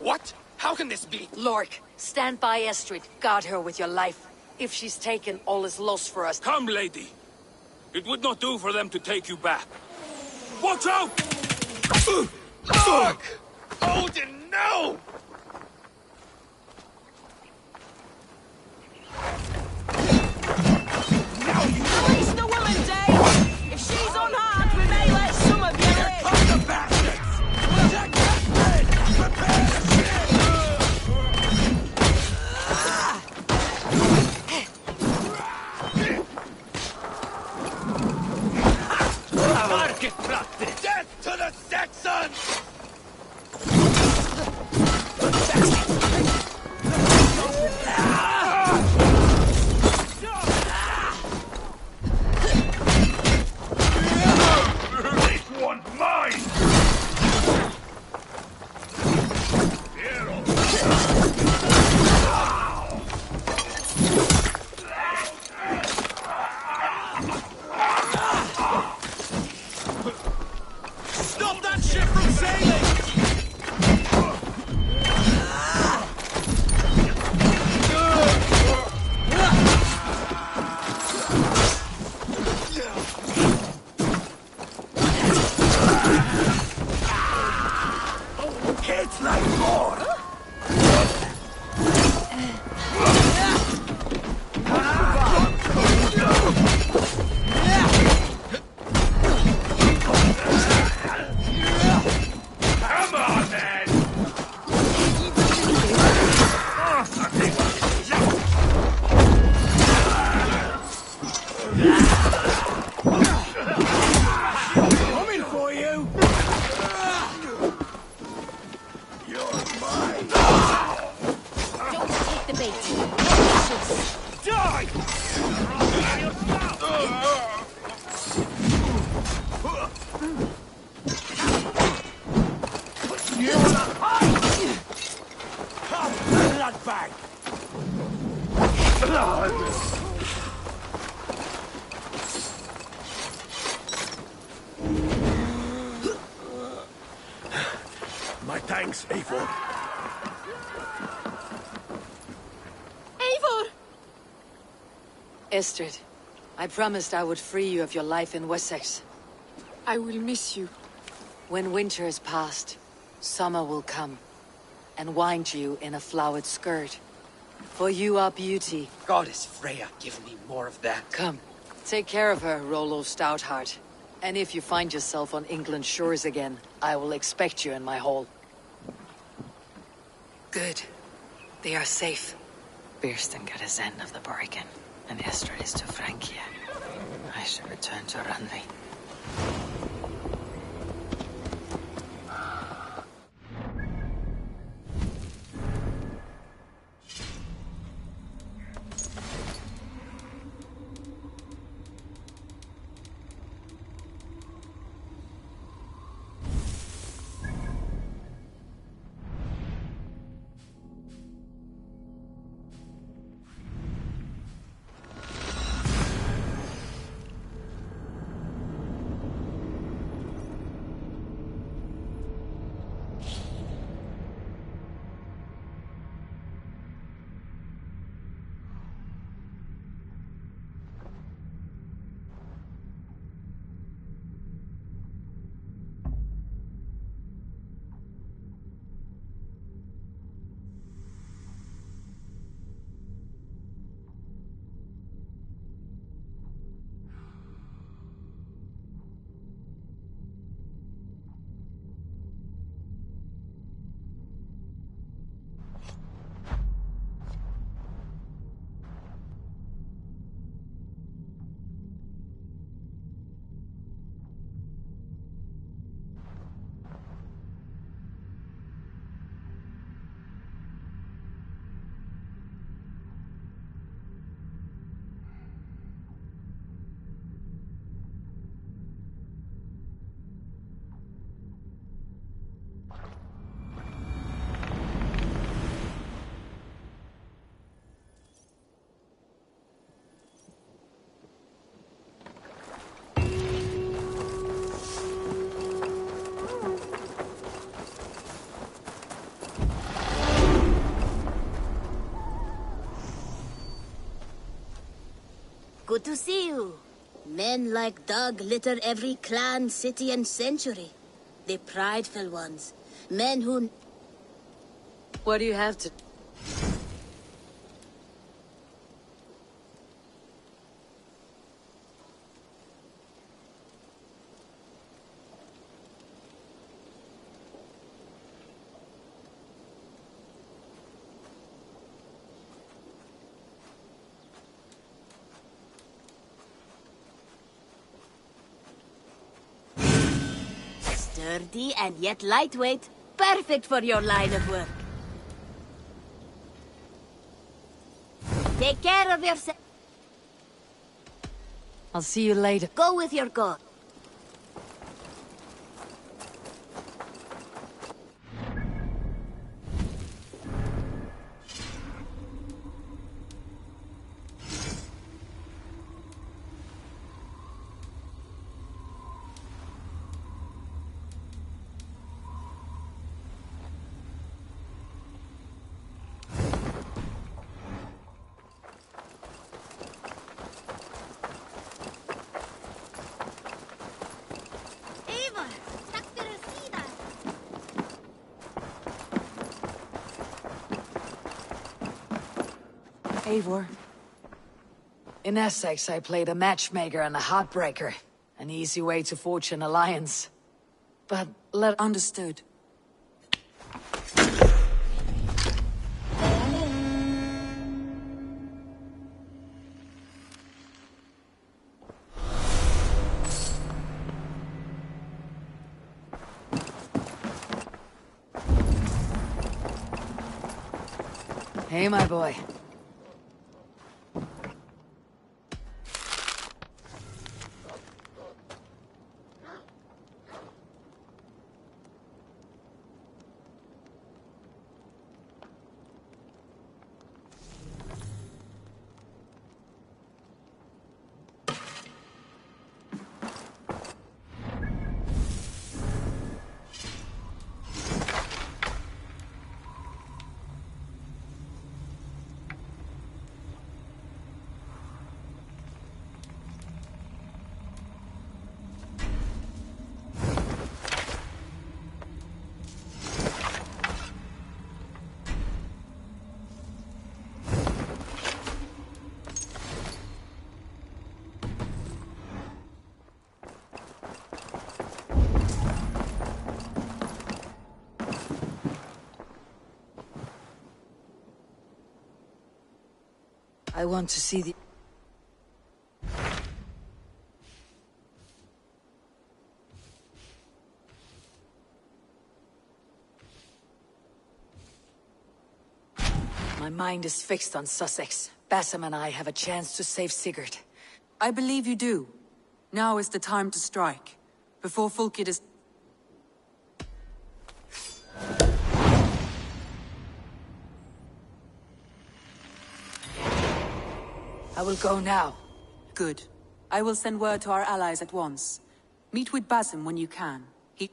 What? How can this be? Lork, stand by Estrid. Guard her with your life. If she's taken, all is lost for us. Come, lady. It would not do for them to take you back. Watch out! Fuck! Odin, no! Release the woman, Dave! If she's unharmed, we may let some of you in! Come the bastards! Protect that bed! Prepare the ship! Market practice! Death to the Saxons! This one's mine! Stop that ship from sailing! Kids like more! Come on, then! Coming for you! You're mine! Don't take the bait. Die! You wanna fight? Come, blood bag! My thanks, Eivor. Eivor! Estrid, I promised I would free you of your life in Wessex. I will miss you. When winter is past, summer will come, and wind you in a flowered skirt. For you are beauty. Goddess Freya, give me more of that. Come, take care of her, Rollo Stoutheart. And if you find yourself on England's shores again, I will expect you in my hall. Good. They are safe. Birsten got his end of the bargain, and Estrid is to Francia. I shall return to Randvi. Good to see you. Men like Doug litter every clan, city, and century. The prideful ones. Men who... What do you have to... Sturdy and yet lightweight. Perfect for your line of work. Take care of yourself. I'll see you later. Go with your god. Eivor. In Essex, I played a matchmaker and a heartbreaker. An easy way to forge an alliance. But let... Understood. Hey, my boy. I want to see the... My mind is fixed on Sussex. Bassam and I have a chance to save Sigurd. I believe you do. Now is the time to strike. Before Fulkid is... I will go now. Good. I will send word to our allies at once. Meet with Basim when you can. He...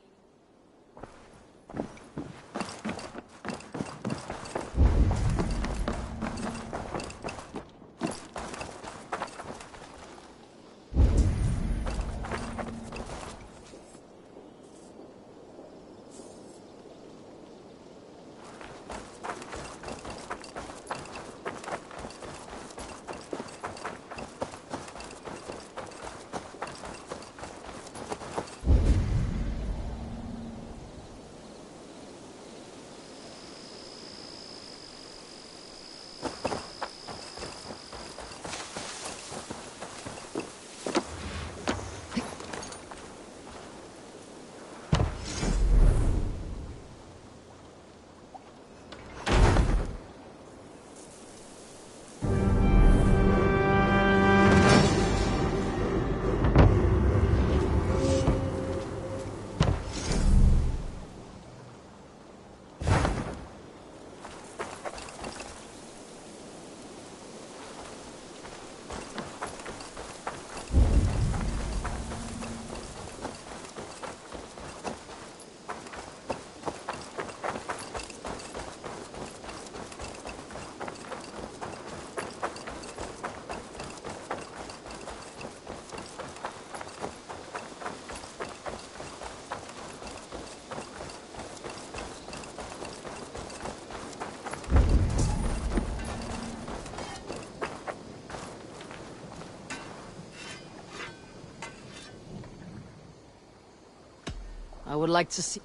I would like to see...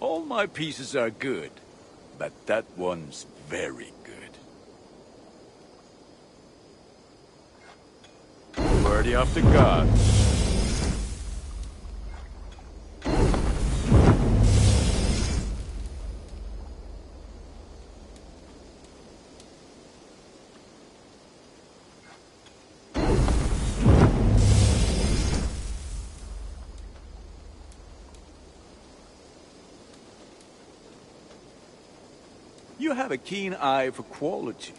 All my pieces are good, but that one's very good. Worthy of the gods. You have a keen eye for quality.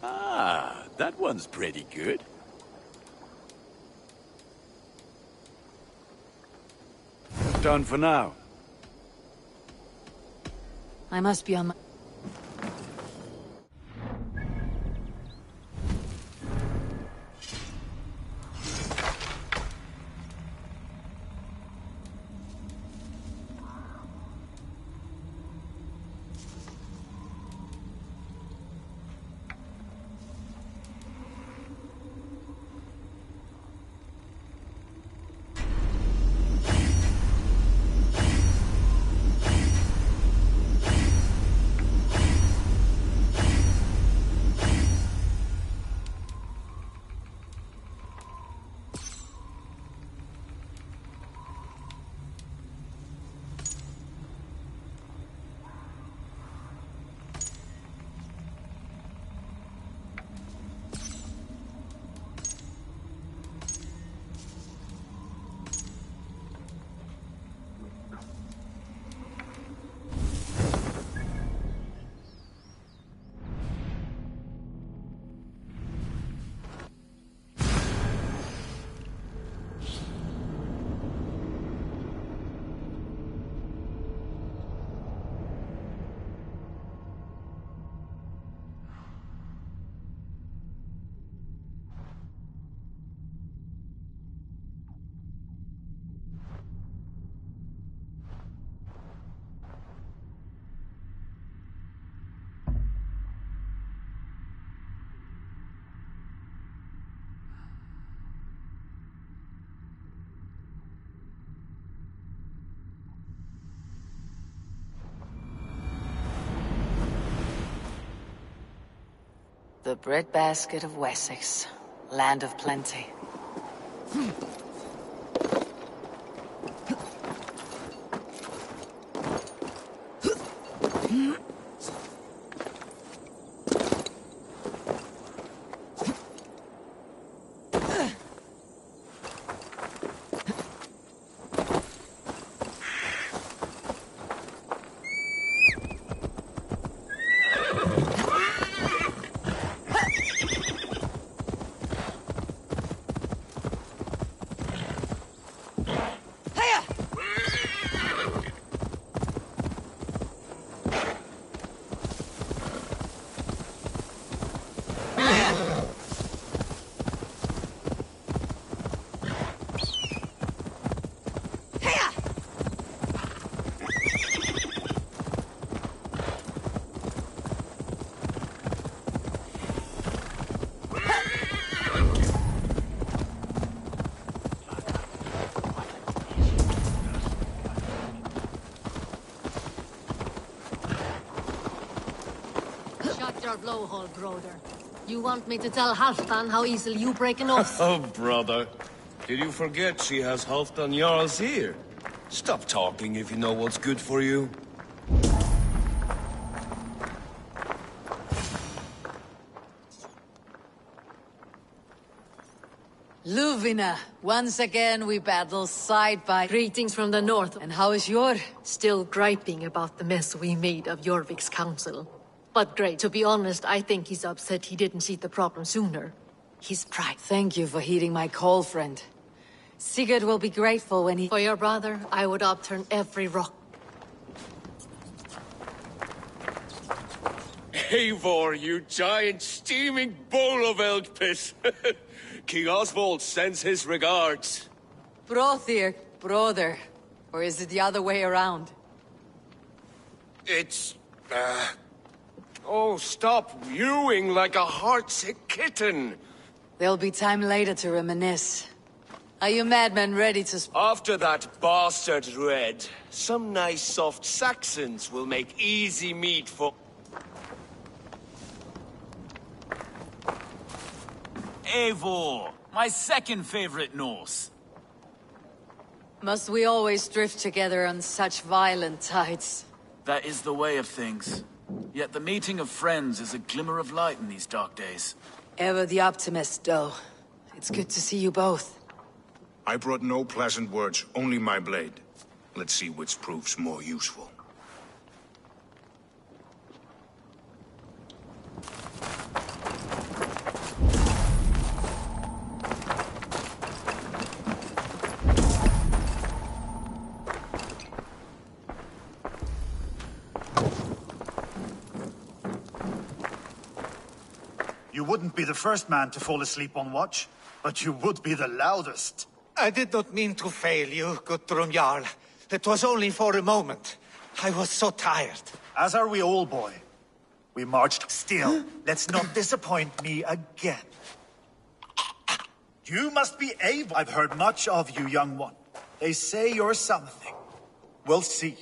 Ah, that one's pretty good. Done for now. I must be on my... The breadbasket of Wessex, land of plenty. Your blowhole, brother. You want me to tell Halfdan how easily you break an oath? Oh, brother. Did you forget she has Halfdan Jarl's ear? Stop talking if you know what's good for you. Luvina, once again we battle side by... Greetings from the north. And how is your... Still griping about the mess we made of Jorvik's council. But great, to be honest, I think he's upset he didn't see the problem sooner. His pride. Thank you for heeding my call, friend. Sigurd will be grateful when he... For your brother, I would upturn every rock. Eivor, you giant steaming bowl of elk piss! King Oswald sends his regards. Brothir, brother. Or is it the other way around? It's... Oh, stop mewing like a heartsick kitten! There'll be time later to reminisce. Are you madmen ready to... After that bastard Red, some nice soft Saxons will make easy meat for... Eivor, my second favorite Norse. Must we always drift together on such violent tides? That is the way of things. Yet the meeting of friends is a glimmer of light in these dark days. Ever the optimist, though. It's good to see you both. I brought no pleasant words, only my blade. Let's see which proves more useful. You wouldn't be the first man to fall asleep on watch, but you would be the loudest. I did not mean to fail you, Guthrum Jarl. It was only for a moment. I was so tired. As are we all, boy. We marched still. Let's not disappoint me again. You must be Eivor. I've heard much of you, young one. They say you're something. We'll see.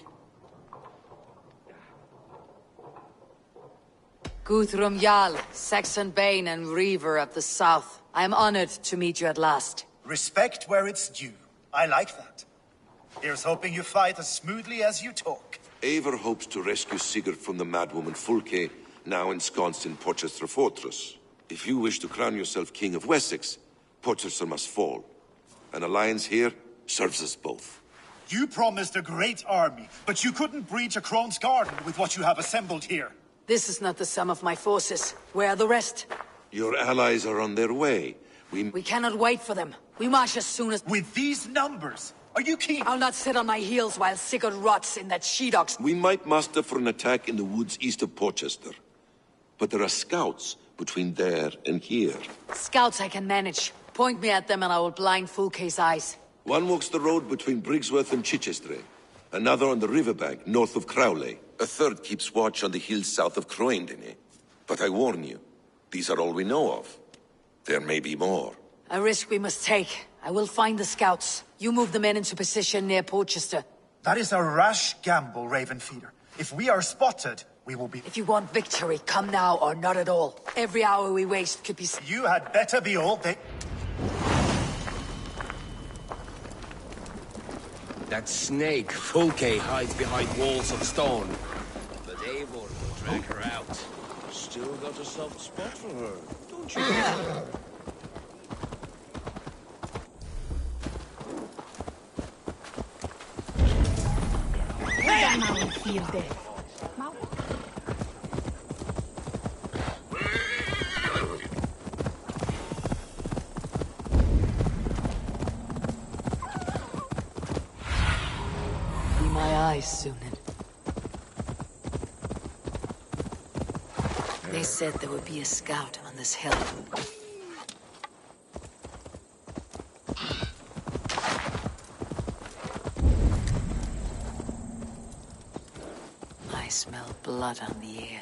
Guthrum Jarl, Saxon Bane and Reaver of the South. I am honored to meet you at last. Respect where it's due. I like that. Here's hoping you fight as smoothly as you talk. Eivor hopes to rescue Sigurd from the madwoman Fulke, now ensconced in Porchester Fortress. If you wish to crown yourself King of Wessex, Porchester must fall. An alliance here serves us both. You promised a great army, but you couldn't breach a Crone's garden with what you have assembled here. This is not the sum of my forces. Where are the rest? Your allies are on their way. We cannot wait for them. We march as soon as... With these numbers? Are you keen? I'll not sit on my heels while Sigurd rots in that she-dog's... We might muster for an attack in the woods east of Porchester. But there are scouts between there and here. Scouts I can manage. Point me at them and I will blind Fulke's eyes. One walks the road between Briggsworth and Chichester. Another on the riverbank north of Crowley. A third keeps watch on the hills south of Croendene. But I warn you, these are all we know of. There may be more. A risk we must take. I will find the scouts. You move the men into position near Porchester. That is a rash gamble, Ravenfeeder. If we are spotted, we will be... If you want victory, come now or not at all. Every hour we waste could be... You had better be all they... That snake, Fulke, hides behind walls of stone. But Eivor will drag her out. Still got a soft spot for her, don't you? Be my eyes, Sunan. They said there would be a scout on this hill. I smell blood on the air.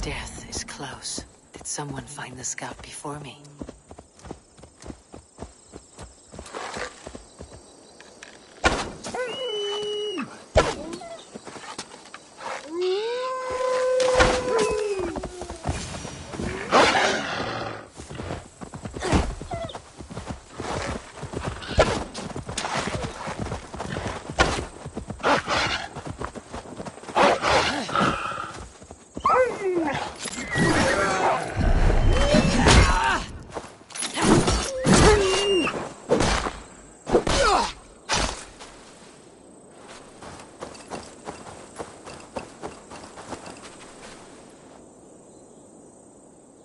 Death is close. Did someone find the scout before me?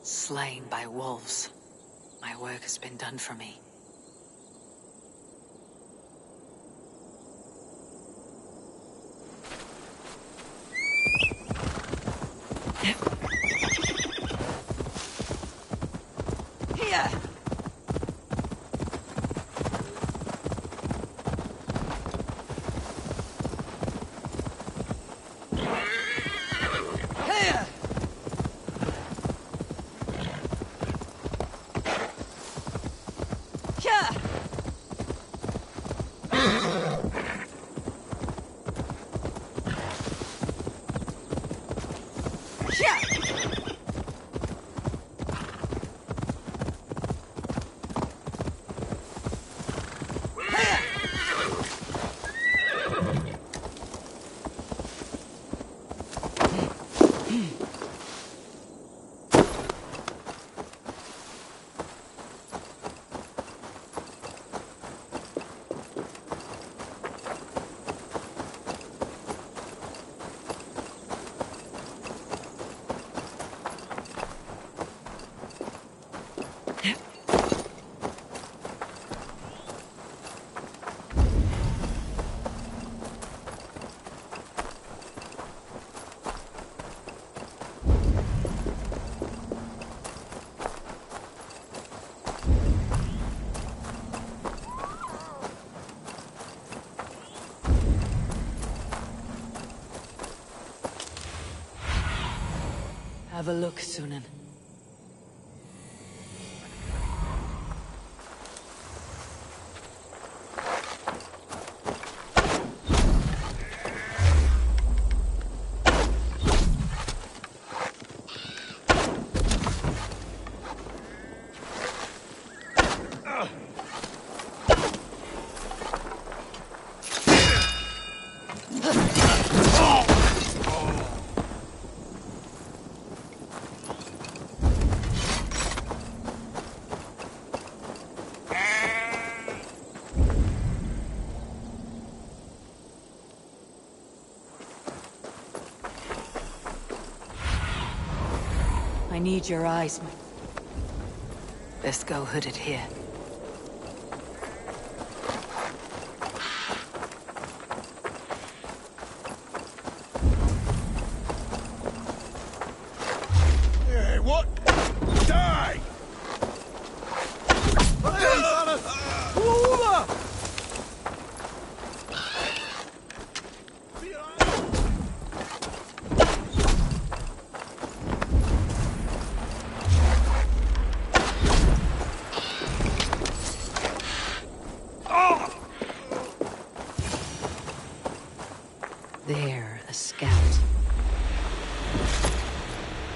Slain by wolves. My work has been done for me. Here! Have a look, Sunan. I need your eyes, man. Best go hooded here. Hey, what? Die! There, a scout.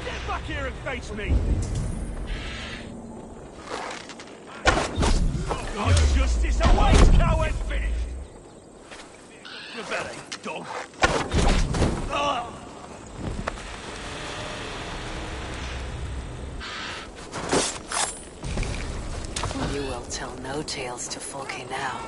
Get back here and face me! Your justice awaits, coward! Finished! Your belly, dog. You will tell no tales to Folke now.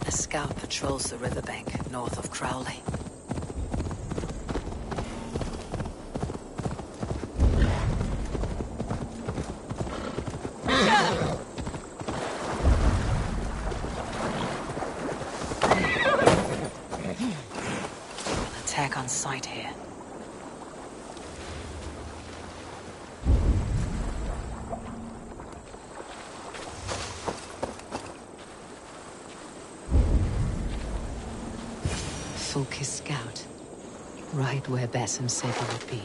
A scout patrols the riverbank north of Crowley. We'll attack on sight here. Folke's scout. Right where Basim said he would be.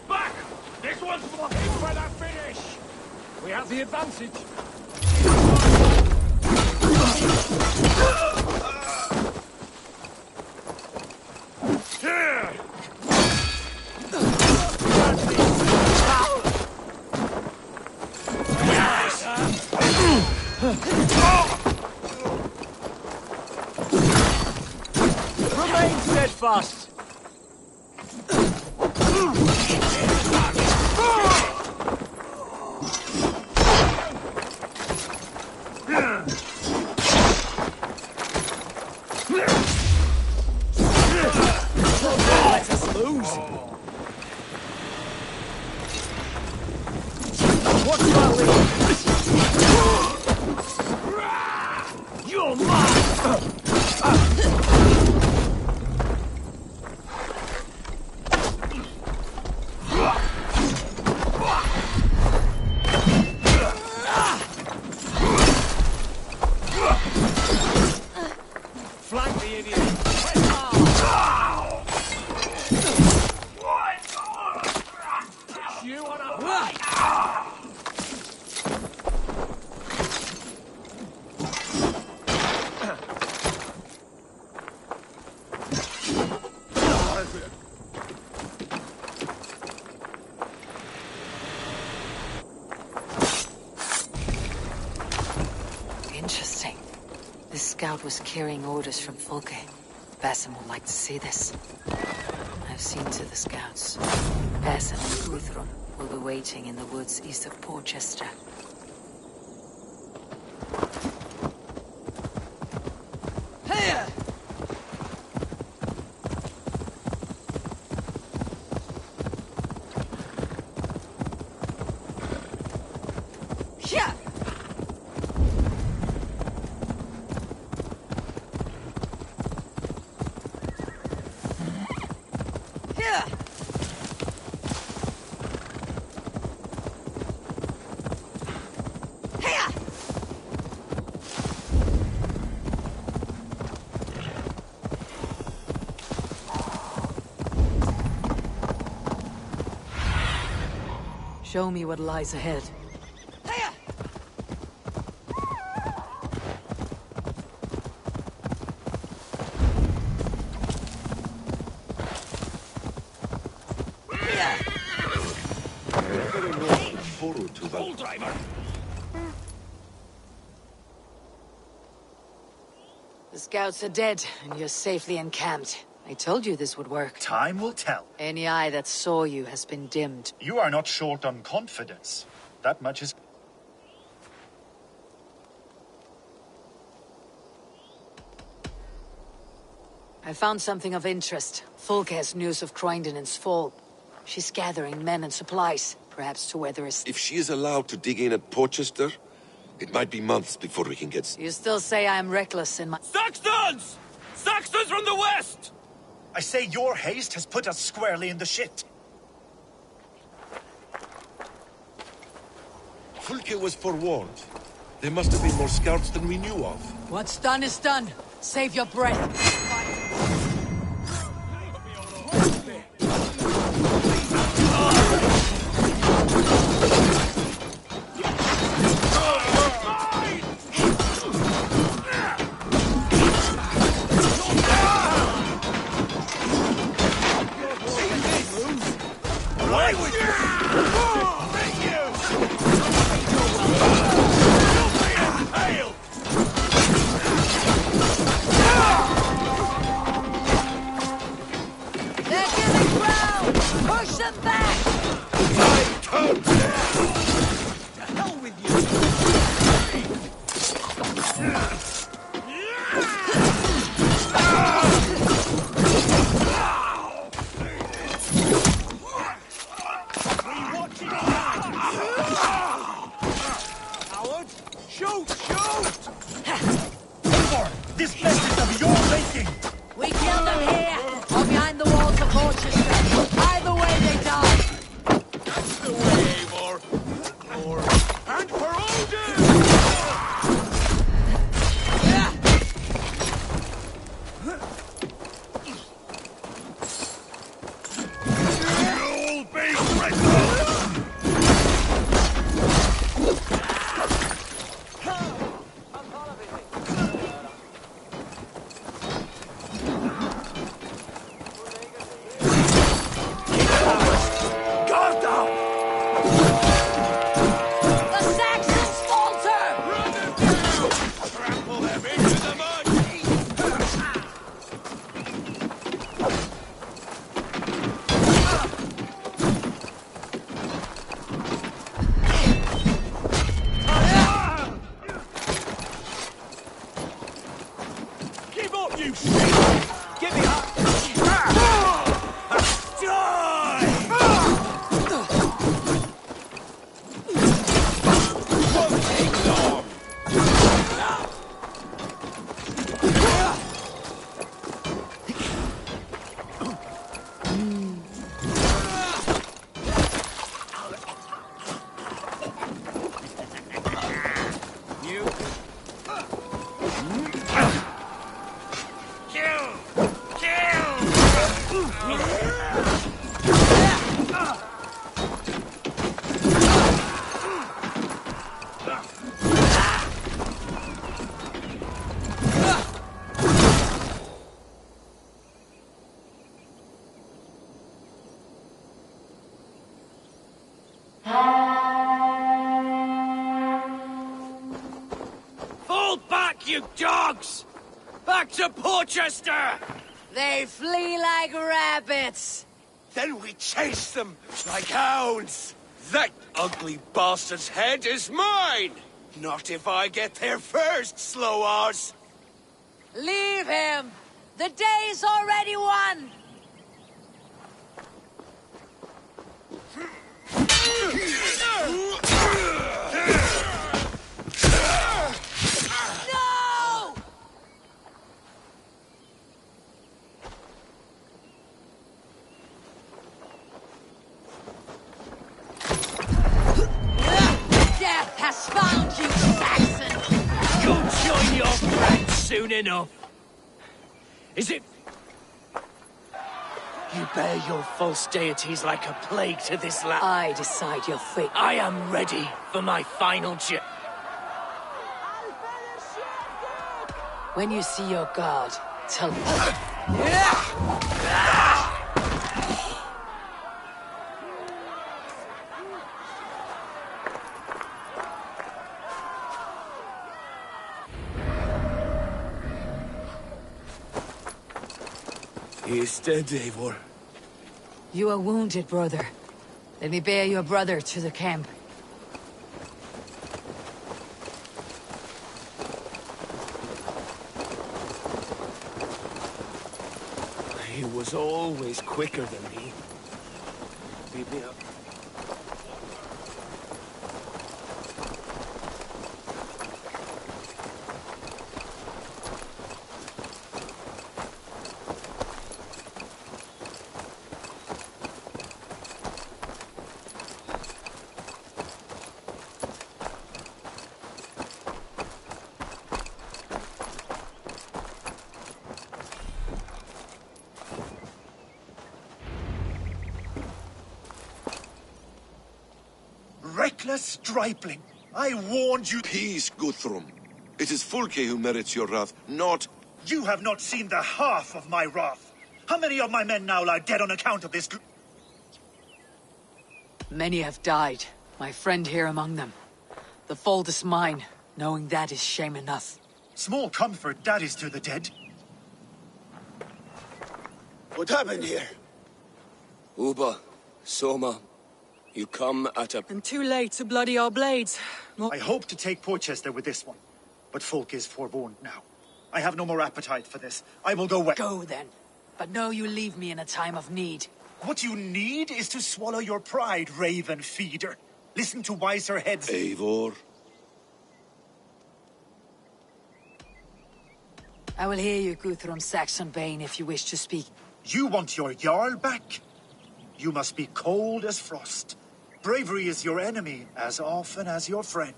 Back! This one's for him when I finish! We have the advantage. steadfast. Let us lose. What's my lead? You're mine! Flank the idiot! You on a fight! Interesting. This scout was carrying orders from Folke. Basim would like to see this. I've seen to the scouts. Basim and Gudrun will be waiting in the woods east of Porchester. Here! Yeah! Yeah! Here! Show me what lies ahead. Full driver. The scouts are dead, and you're safely encamped. I told you this would work. Time will tell. Any eye that saw you has been dimmed. You are not short on confidence. That much is... I found something of interest. Folke has news of Croydon's fall. She's gathering men and supplies, perhaps to weather a... If she is allowed to dig in at Porchester, it might be months before we can get... You still say I'm reckless in my... Saxons! Saxons from the west! I say your haste has put us squarely in the shit. Fulke was forewarned. There must have been more scouts than we knew of. What's done is done. Save your breath. Push them back! Get me up! Won't take long. Fall back, you dogs! Back to Porchester! They flee like rabbits. Then we chase them like hounds. That ugly bastard's head is mine! Not if I get there first, slow-ass! Leave him! The day's already won! No! Death has found you, Saxon! You'll join your friends soon enough. Is it? You bear your false deities like a plague to this land. I decide your fate. I am ready for my final journey. When you see your god, tell me. He is dead, Eivor. You are wounded, brother. Let me bear your brother to the camp. He was always quicker than me. Beat me up. Reckless stripling! I warned you. Peace, Guthrum. It is Fulke who merits your wrath, not... You have not seen the half of my wrath. How many of my men now lie dead on account of this? Many have died, my friend here among them. The fault is mine, knowing that is shame enough. Small comfort that is to the dead. What happened here? Uba, Soma, you come at a... And too late to bloody our blades. I hope to take Porchester with this one, but Folk is forewarned now. I have no more appetite for this. I will go away. Go then. But know you leave me in a time of need. What you need is to swallow your pride, raven feeder. Listen to wiser heads. Eivor. I will hear you, Guthrum Saxon Bane, if you wish to speak. You want your Jarl back? You must be cold as frost. Bravery is your enemy as often as your friend.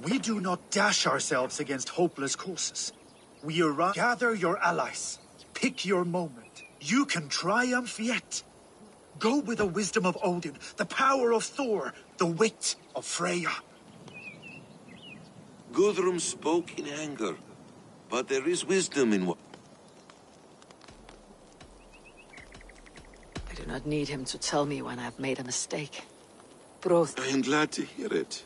We do not dash ourselves against hopeless courses. We arrive. Gather your allies. Pick your moment. You can triumph yet. Go with the wisdom of Odin, the power of Thor, the wit of Freya. Guthrum spoke in anger, but there is wisdom in what... I do not need him to tell me when I've made a mistake. Both. I am glad to hear it.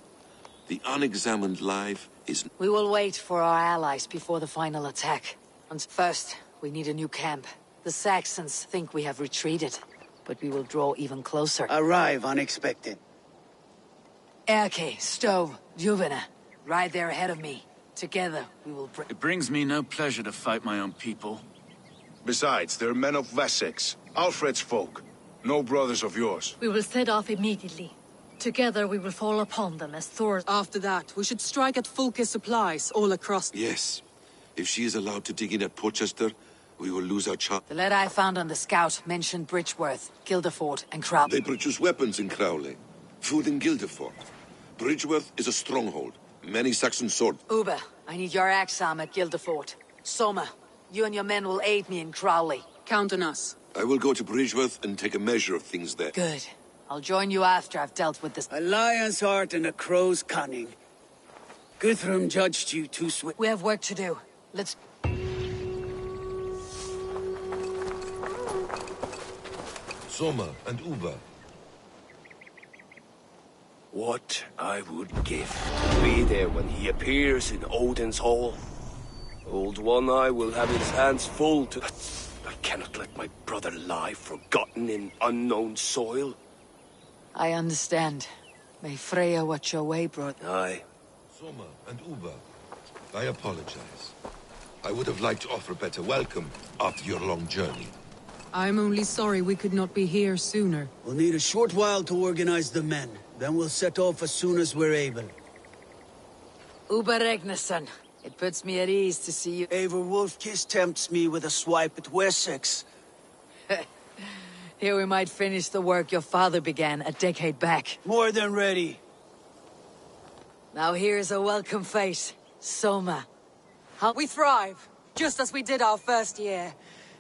The unexamined life is... We will wait for our allies before the final attack. And first, we need a new camp. The Saxons think we have retreated, but we will draw even closer. Arrive unexpected. Erke, Stove, Juvena, right there ahead of me. Together, we will bring... It brings me no pleasure to fight my own people. Besides, they're men of Wessex, Alfred's folk. No brothers of yours. We will set off immediately. Together we will fall upon them as Thor. After that, we should strike at Fulke's supplies all across. Yes. If she is allowed to dig in at Portchester, we will lose our chance. The letter I found on the scout mentioned Bridgeworth, Guildeford, and Crowley. They produce weapons in Crowley, food in Guildeford. Bridgeworth is a stronghold. Many Saxon swords. Uber, I need your axe-arm at Guildeford. Soma, you and your men will aid me in Crowley. Count on us. I will go to Bridgeworth and take a measure of things there. Good. I'll join you after I've dealt with this. A lion's heart and a crow's cunning. Guthrum judged you too swift. We have work to do. Let's... Soma and Uber. What I would give to be there when he appears in Odin's hall. Old One Eye will have his hands full to... I cannot let my brother lie forgotten in unknown soil. I understand. May Freya watch your way, brother. Aye. Soma and Uber, I apologize. I would have liked to offer a better welcome after your long journey. I'm only sorry we could not be here sooner. We'll need a short while to organize the men. Then we'll set off as soon as we're able. Uber Regnesson. It puts me at ease to see you. Eivor Wolfkiss tempts me with a swipe at Wessex. Here we might finish the work your father began a decade back. More than ready. Now here's a welcome face. Soma. We thrive, just as we did our first year.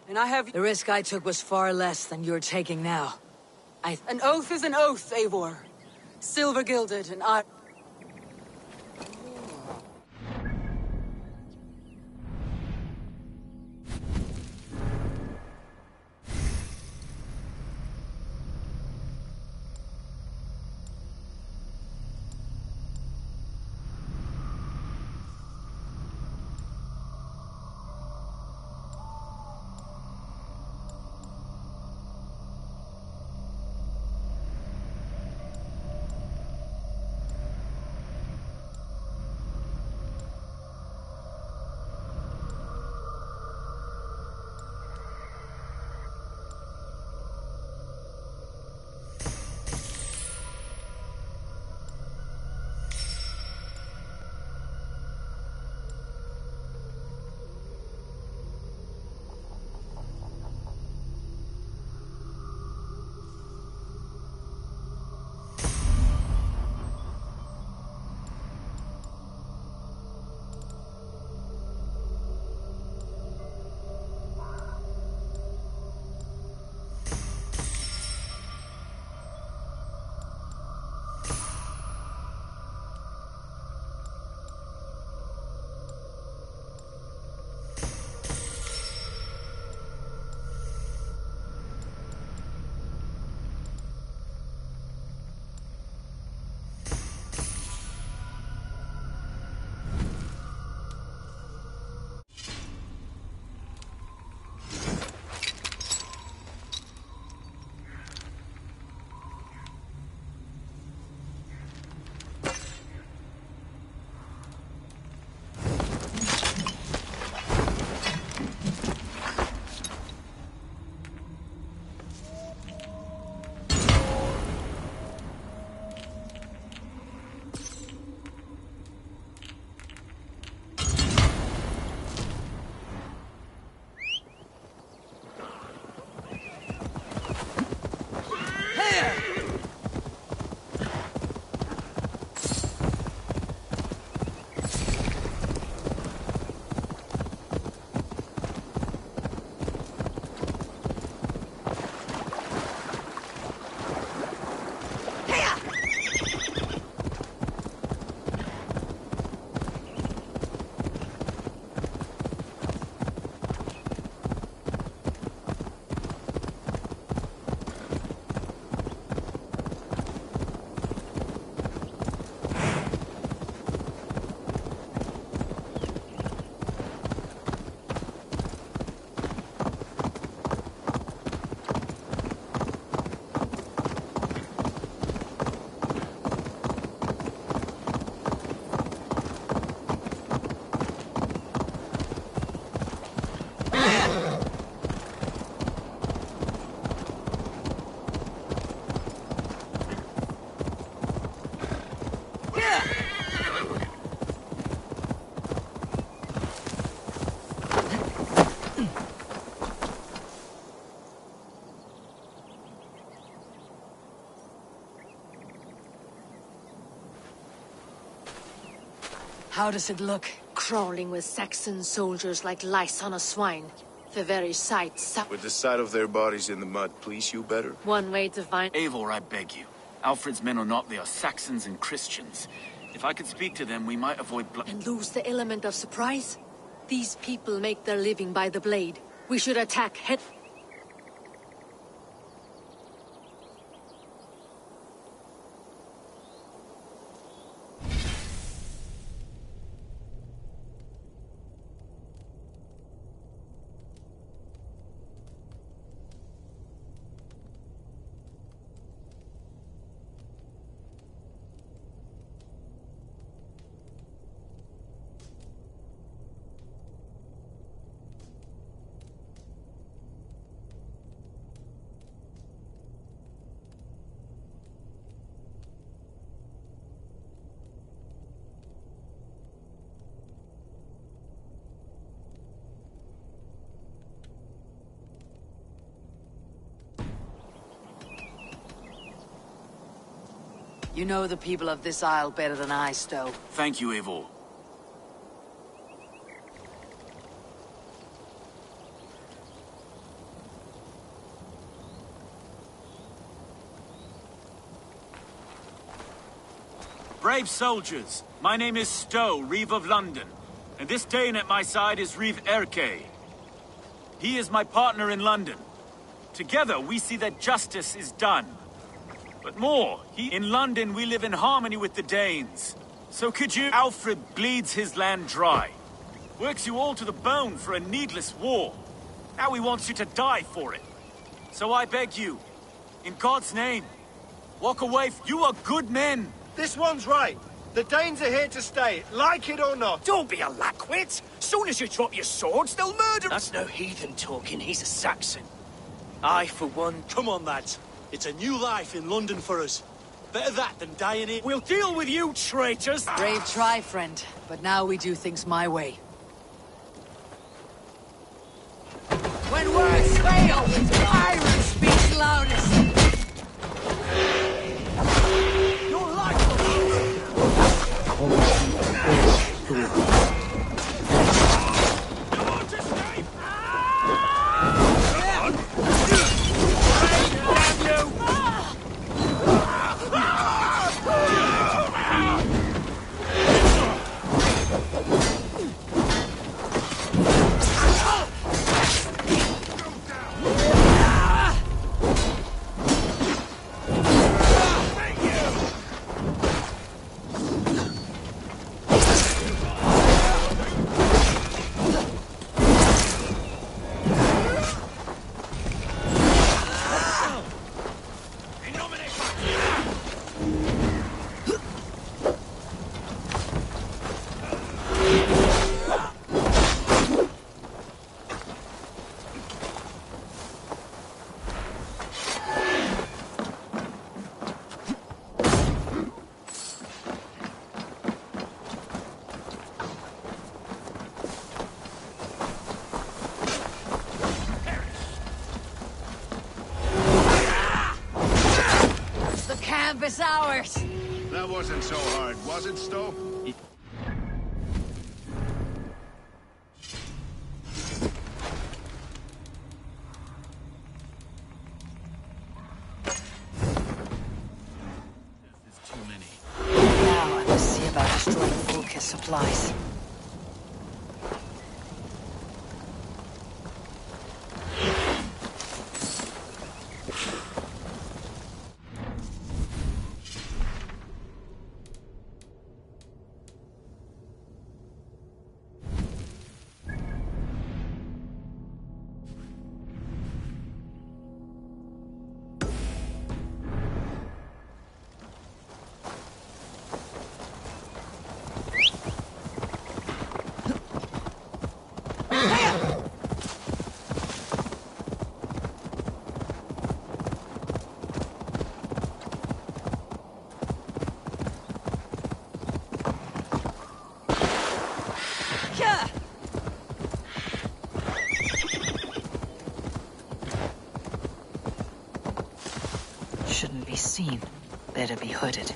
And I have... The risk I took was far less than you're taking now. An oath is an oath, Eivor. Silver-gilded, and I... How does it look? Crawling with Saxon soldiers like lice on a swine. The very sight With the sight of their bodies in the mud, please you better? One way to find... Eivor, I beg you. Alfred's men are not, they are Saxons and Christians. If I could speak to them, we might avoid blood. And lose the element of surprise? These people make their living by the blade. We should attack head... You know the people of this isle better than I, Stowe. Thank you, Eivor. Brave soldiers, my name is Stowe, Reeve of London, and this Dane at my side is Reeve Erke. He is my partner in London. Together we see that justice is done. But more, in London we live in harmony with the Danes. So could you... Alfred bleeds his land dry. Works you all to the bone for a needless war. Now he wants you to die for it. So I beg you, in God's name, walk away. You are good men. This one's right. The Danes are here to stay, like it or not. Don't be a lackwit. Soon as you drop your swords, they'll murder... That's no heathen talking, he's a Saxon. I, for one... Come on, lads. It's a new life in London for us. Better that than dying here. We'll deal with you, traitors! Brave try, friend. But now we do things my way. When words fail, iron speaks loudest. Your life It's ours. That wasn't so hard, was it, Stowe? Now I must see about destroying Fulke's supplies. Shouldn't be seen. Better be hooded.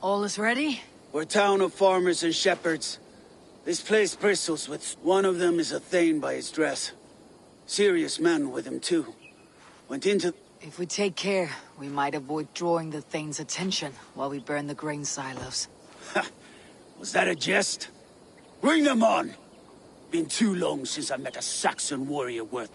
All is ready? We're a town of farmers and shepherds. This place bristles with... One of them is a Thane by his dress. Serious man with him, too. Went into... If we take care, we might avoid drawing the Thane's attention while we burn the grain silos. Ha! Was that a jest? Bring them on! Been too long since I met a Saxon warrior worth...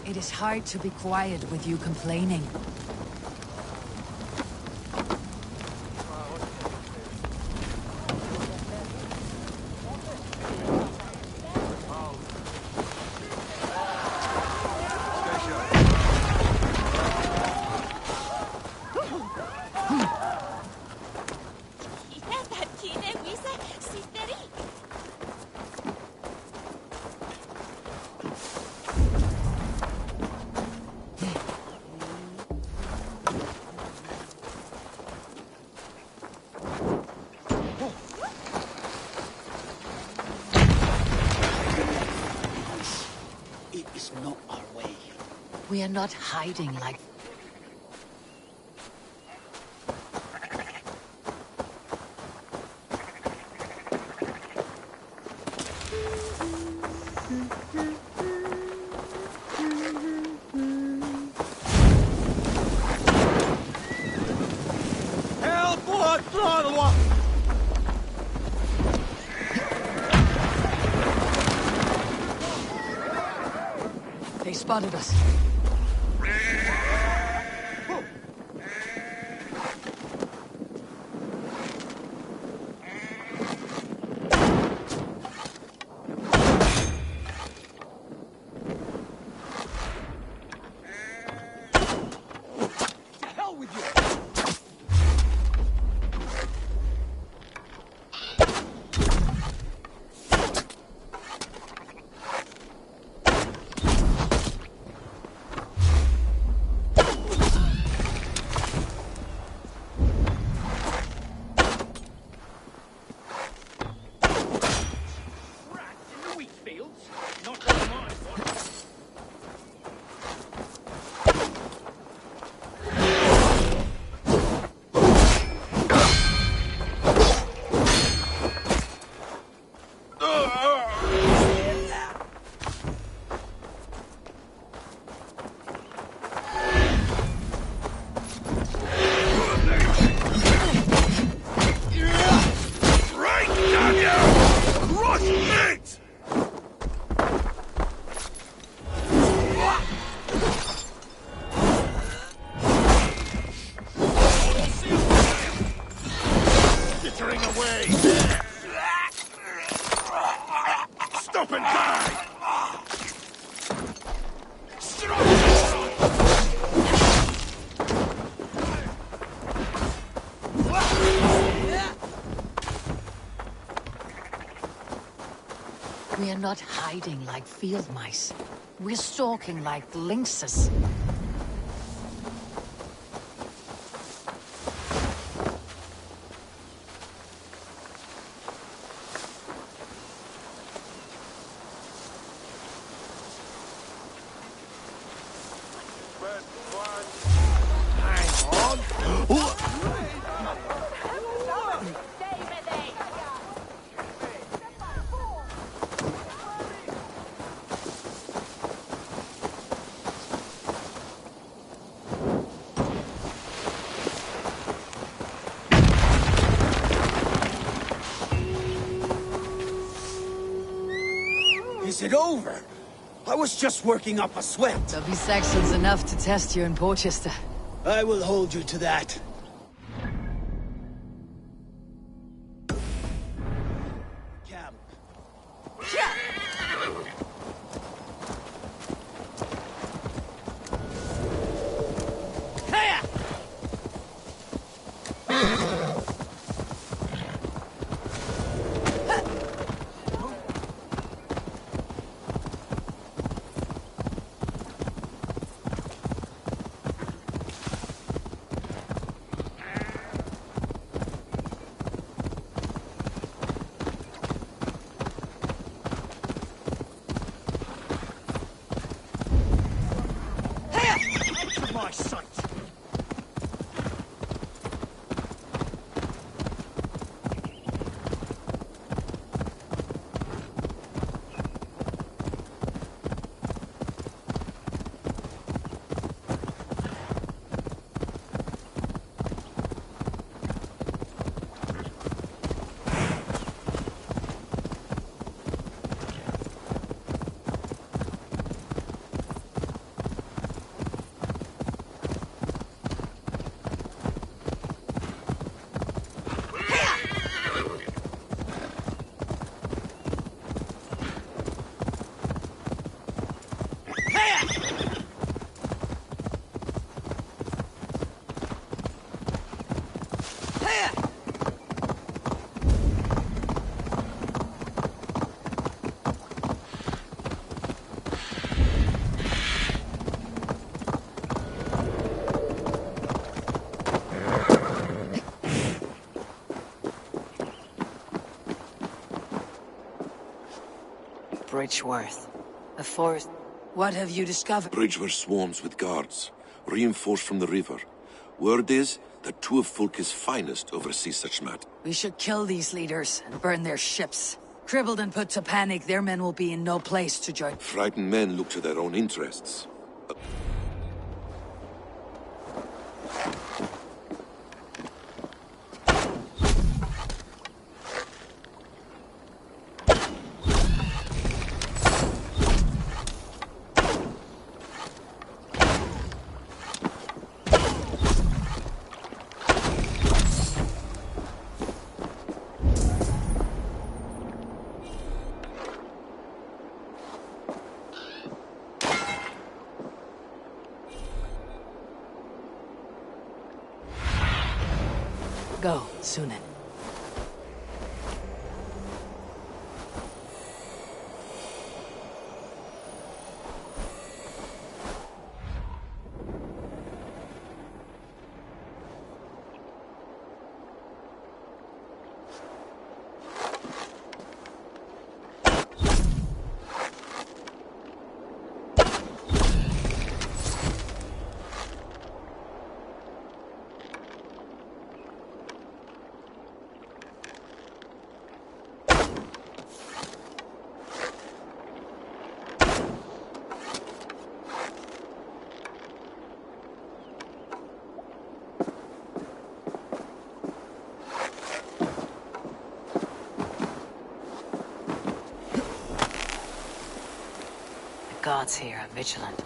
It is hard to be quiet with you complaining. We are not hiding like... They spotted us. We are not hiding like field mice. We're stalking like lynxes. Is it over? I was just working up a sweat. There'll be Saxons enough to test you in Porchester. I will hold you to that. Camp. My sight. Bridgeworth. A forest. What have you discovered? Bridgeworth swarms with guards, reinforced from the river. Word is that two of Fulke's finest oversee such matter. We should kill these leaders and burn their ships. Crippled and put to panic, their men will be in no place to join. Frightened men look to their own interests. Go, Sunan. The gods here are vigilant.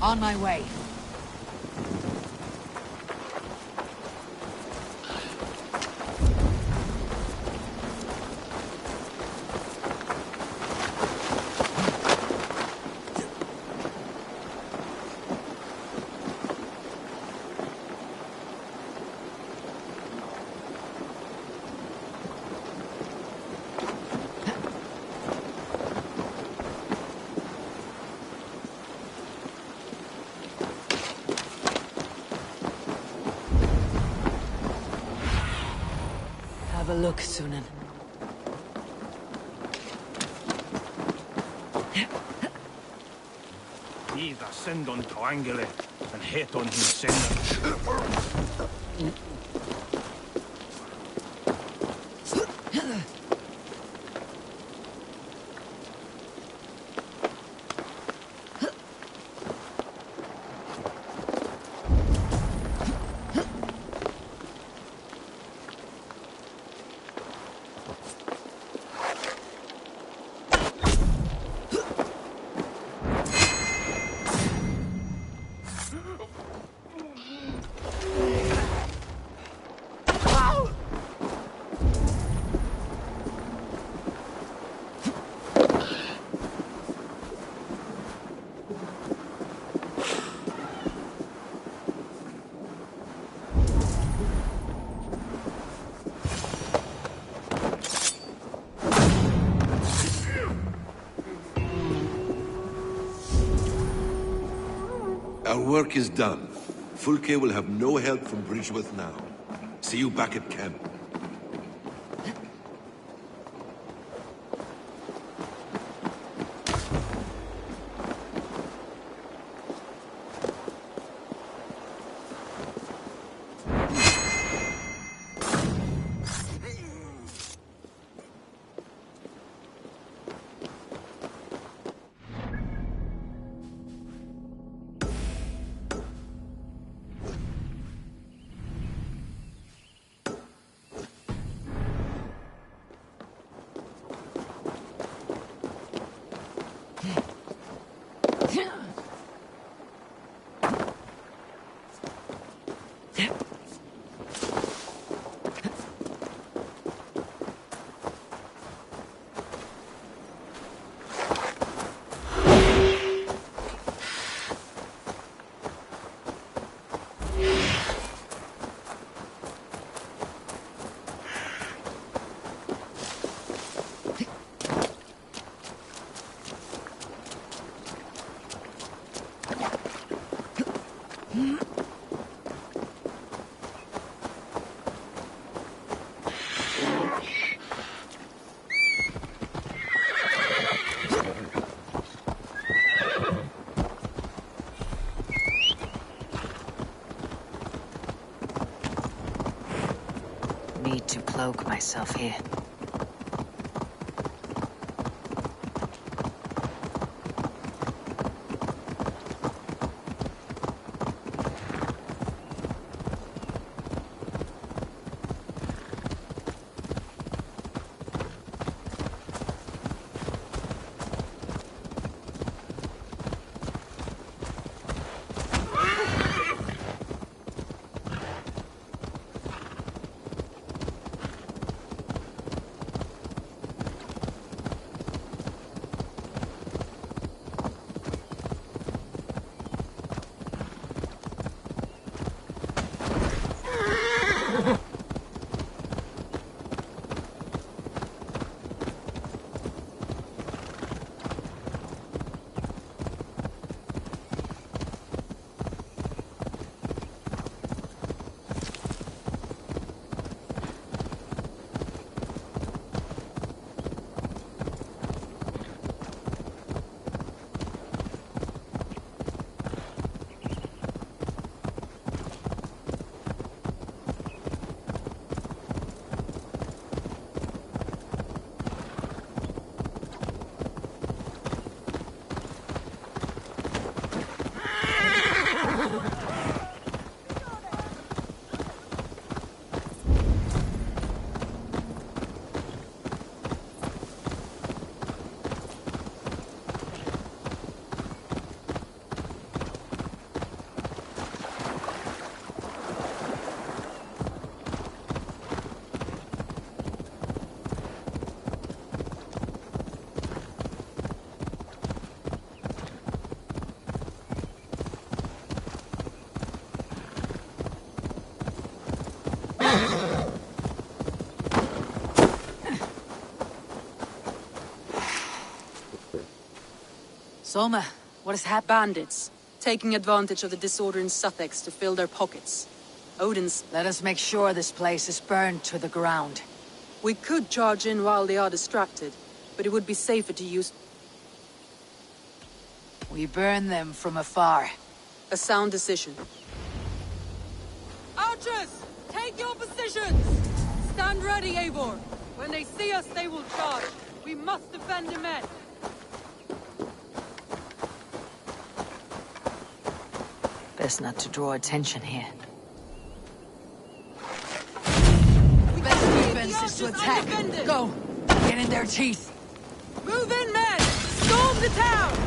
On my way. Have a look, Sunan. Either send on Toangele and hit on his sender. Our work is done. Fulke will have no help from Bridgeworth now. See you back at camp. Need to cloak myself here. Soma, what has happened? Bandits, taking advantage of the disorder in Sussex to fill their pockets. Odin's... Let us make sure this place is burned to the ground. We could charge in while they are distracted, but it would be safer to use... We burn them from afar. A sound decision. Archers! Take your positions! Stand ready, Eivor! When they see us, they will charge. We must defend the men. Best not to draw attention here. Best defense is to attack. Go! Get in their teeth! Move in, men! Storm the town!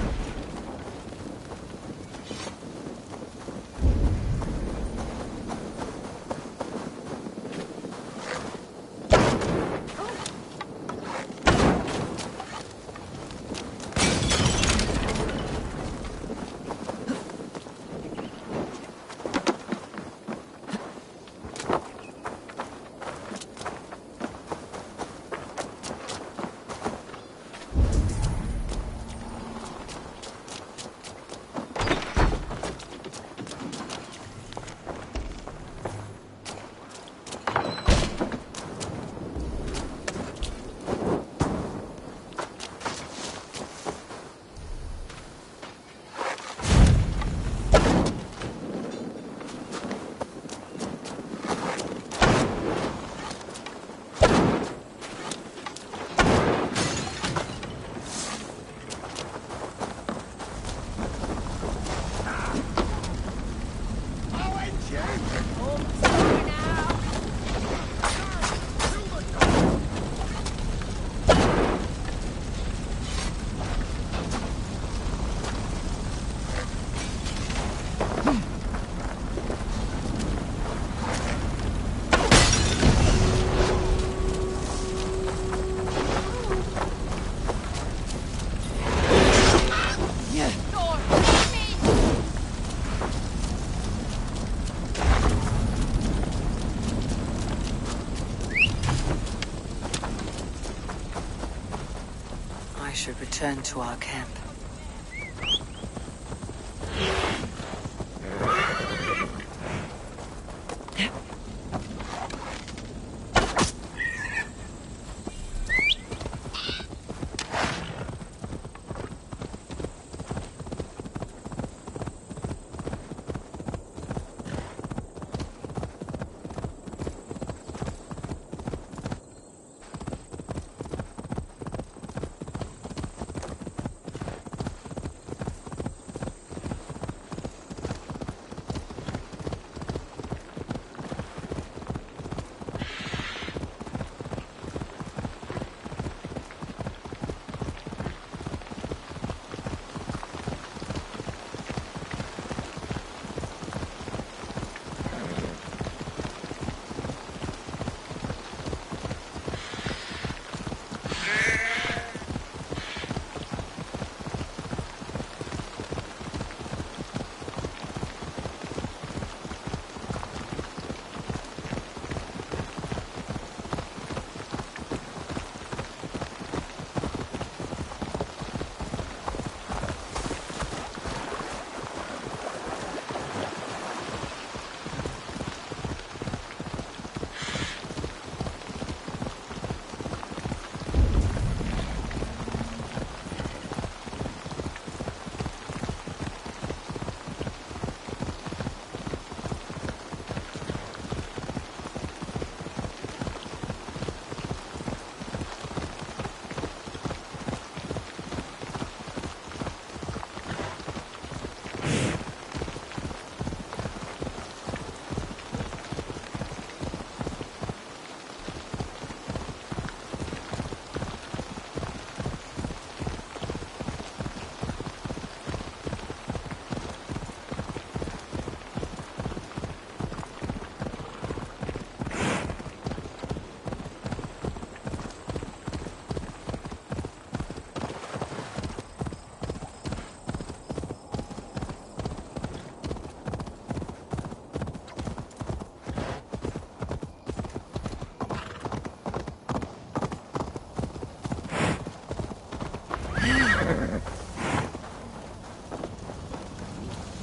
Should return to our camp.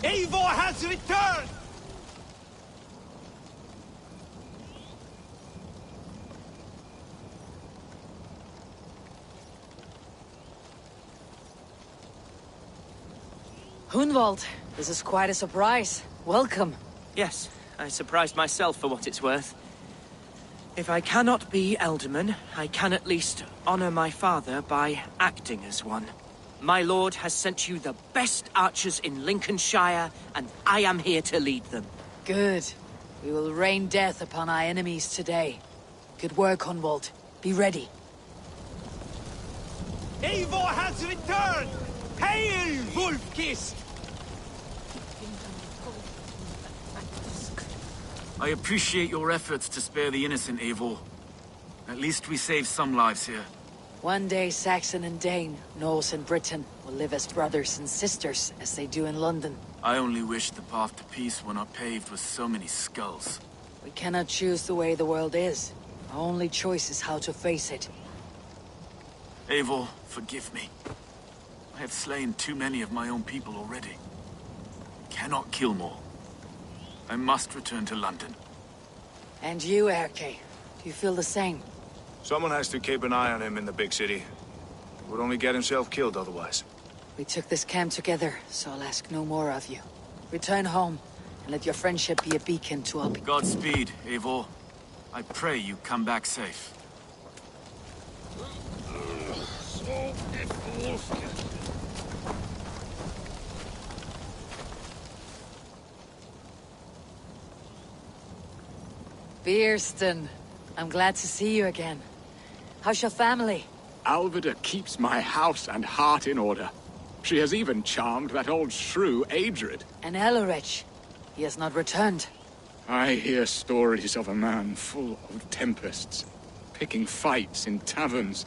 Eivor has returned! Hunwald, this is quite a surprise. Welcome. Yes, I surprised myself for what it's worth. If I cannot be Elderman, I can at least honor my father by acting as one. My lord has sent you the best archers in Lincolnshire, and I am here to lead them. Good. We will rain death upon our enemies today. Good work, Hunwald. Be ready. Eivor has returned! Hail, Wolf-Kissed! I appreciate your efforts to spare the innocent, Eivor. At least we saved some lives here. One day Saxon and Dane, Norse and Briton, will live as brothers and sisters, as they do in London. I only wish the path to peace were not paved with so many skulls. We cannot choose the way the world is. Our only choice is how to face it. Eivor, forgive me. I have slain too many of my own people already. I cannot kill more. I must return to London. And you, Erke, do you feel the same? Someone has to keep an eye on him in the big city. He would only get himself killed otherwise. We took this camp together, so I'll ask no more of you. Return home, and let your friendship be a beacon to all people. Godspeed, Eivor. I pray you come back safe. Beerston, I'm glad to see you again. How's your family? Alvida keeps my house and heart in order. She has even charmed that old shrew, Adrid. And Elorich, he has not returned. I hear stories of a man full of tempests, picking fights in taverns.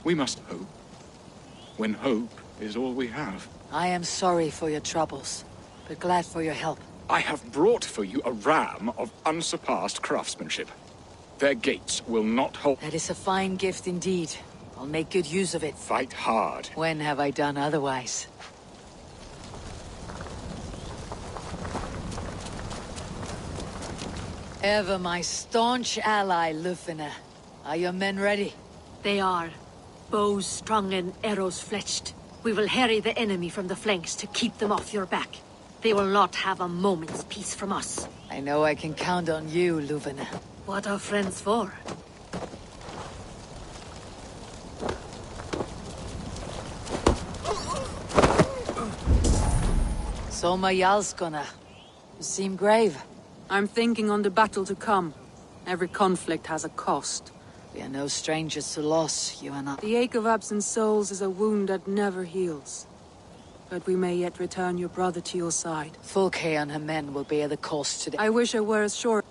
We must hope, when hope is all we have. I am sorry for your troubles, but glad for your help. I have brought for you a ram of unsurpassed craftsmanship. Their gates will not hold. That is a fine gift indeed. I'll make good use of it. Fight hard. When have I done otherwise? Ever my staunch ally, Lufina. Are your men ready? They are. Bows strung and arrows fletched. We will harry the enemy from the flanks to keep them off your back. They will not have a moment's peace from us. I know I can count on you, Lufina. What are friends for? Soma Jarlskona. You seem grave. I'm thinking on the battle to come. Every conflict has a cost. We are no strangers to loss, you and I. The ache of absent souls is a wound that never heals. But we may yet return your brother to your side. Fulke and her men will bear the cost today. I wish I were as sure.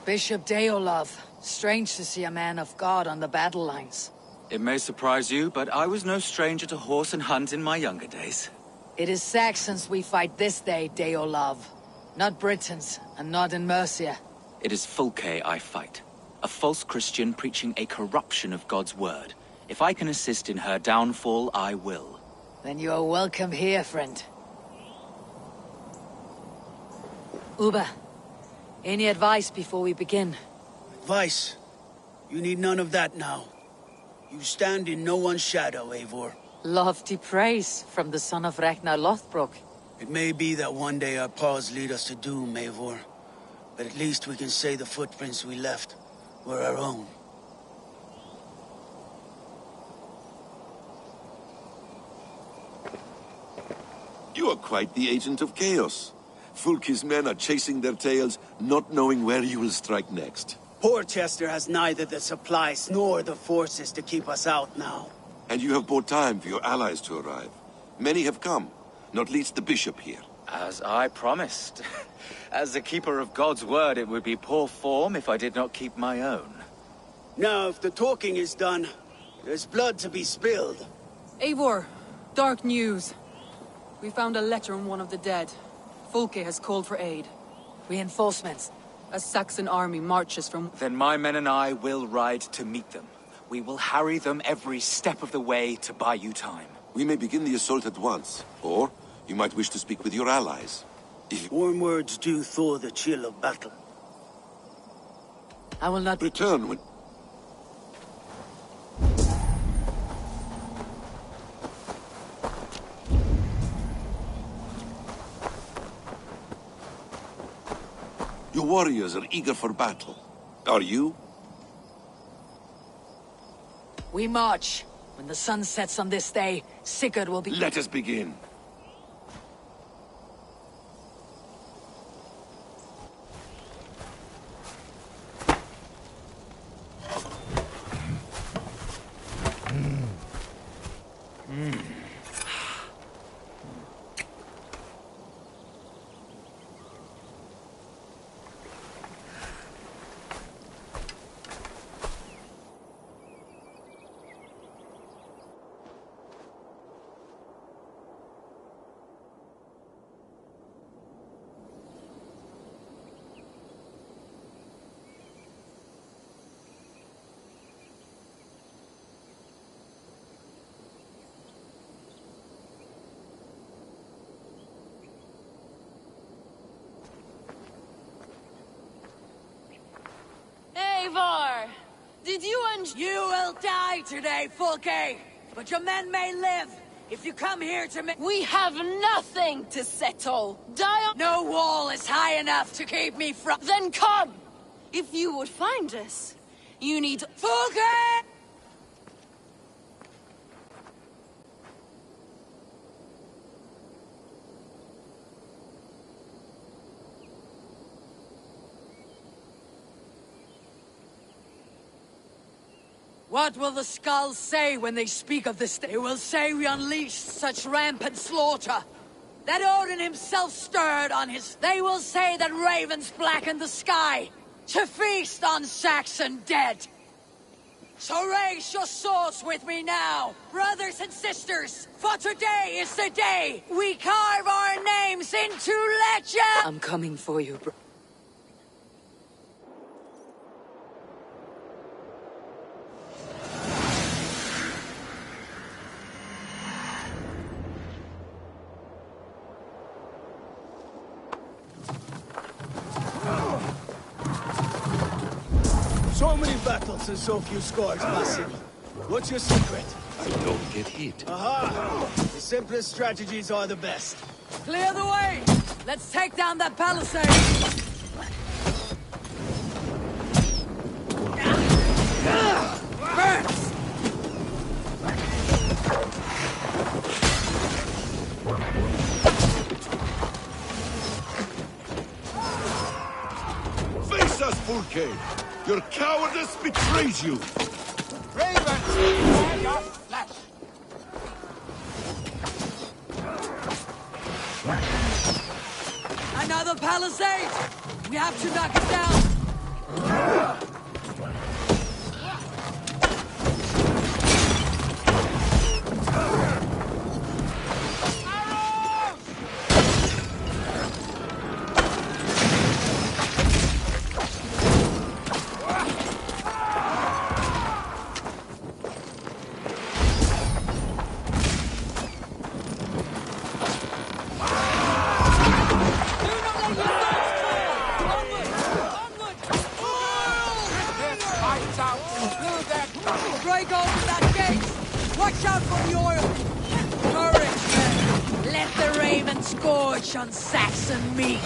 Bishop Deolov. Strange to see a man of God on the battle lines. It may surprise you, but I was no stranger to horse and hunt in my younger days. It is Saxons we fight this day, Deolov. Not Britons, and not in Mercia. It is Fulke I fight. A false Christian preaching a corruption of God's word. If I can assist in her downfall, I will. Then you are welcome here, friend. Uba, any advice before we begin? Advice? You need none of that now. You stand in no one's shadow, Eivor. Lofty praise from the son of Ragnar Lothbrok. It may be that one day our paths lead us to doom, Eivor. But at least we can say the footprints we left were our own. You are quite the agent of chaos. Fulke's men are chasing their tails, not knowing where you will strike next. Porchester has neither the supplies nor the forces to keep us out now. And you have bought time for your allies to arrive. Many have come, not least the bishop here. As I promised. As the keeper of God's word, it would be poor form if I did not keep my own. Now, if the talking is done, there's blood to be spilled. Eivor, dark news. We found a letter on one of the dead. Fulke has called for aid. Reinforcements. A Saxon army marches from... Then my men and I will ride to meet them. We will harry them every step of the way to buy you time. We may begin the assault at once, or you might wish to speak with your allies. Warm words do thaw the chill of battle. I will not return when... Your warriors are eager for battle. Are you? We march. When the sun sets on this day, Sigurd will be... Let us begin. Eivor! Did you and... You will die today, Fulke! But your men may live! If you come here to me... We have nothing to settle! Die on... No wall is high enough to keep me from... Then come! If you would find us, you need... Fulke! What will the skulls say when they speak of this? They will say we unleashed such rampant slaughter, that Odin himself stirred on his... They will say that ravens blackened the sky, to feast on Saxon dead. So raise your swords with me now, brothers and sisters, for today is the day we carve our names into legend! I'm coming for you, bro. So many battles and so few scars, Basim. What's your secret? I don't get hit. Aha! The simplest strategies are the best. Clear the way! Let's take down that palisade! Burns! Face us, Fulke! Your cowardice betrays you! Ravens, spare your flesh! Another palisade! We have to knock it down! Break open that gate! Watch out for the oil! Courage, men! Let the ravens gorge on Saxon meat!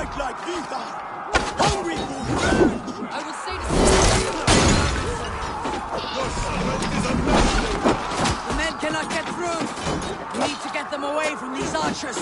fight like Vita! Hungry for revenge! I would say Your strength is amazing! The men cannot get through! We need to get them away from these archers!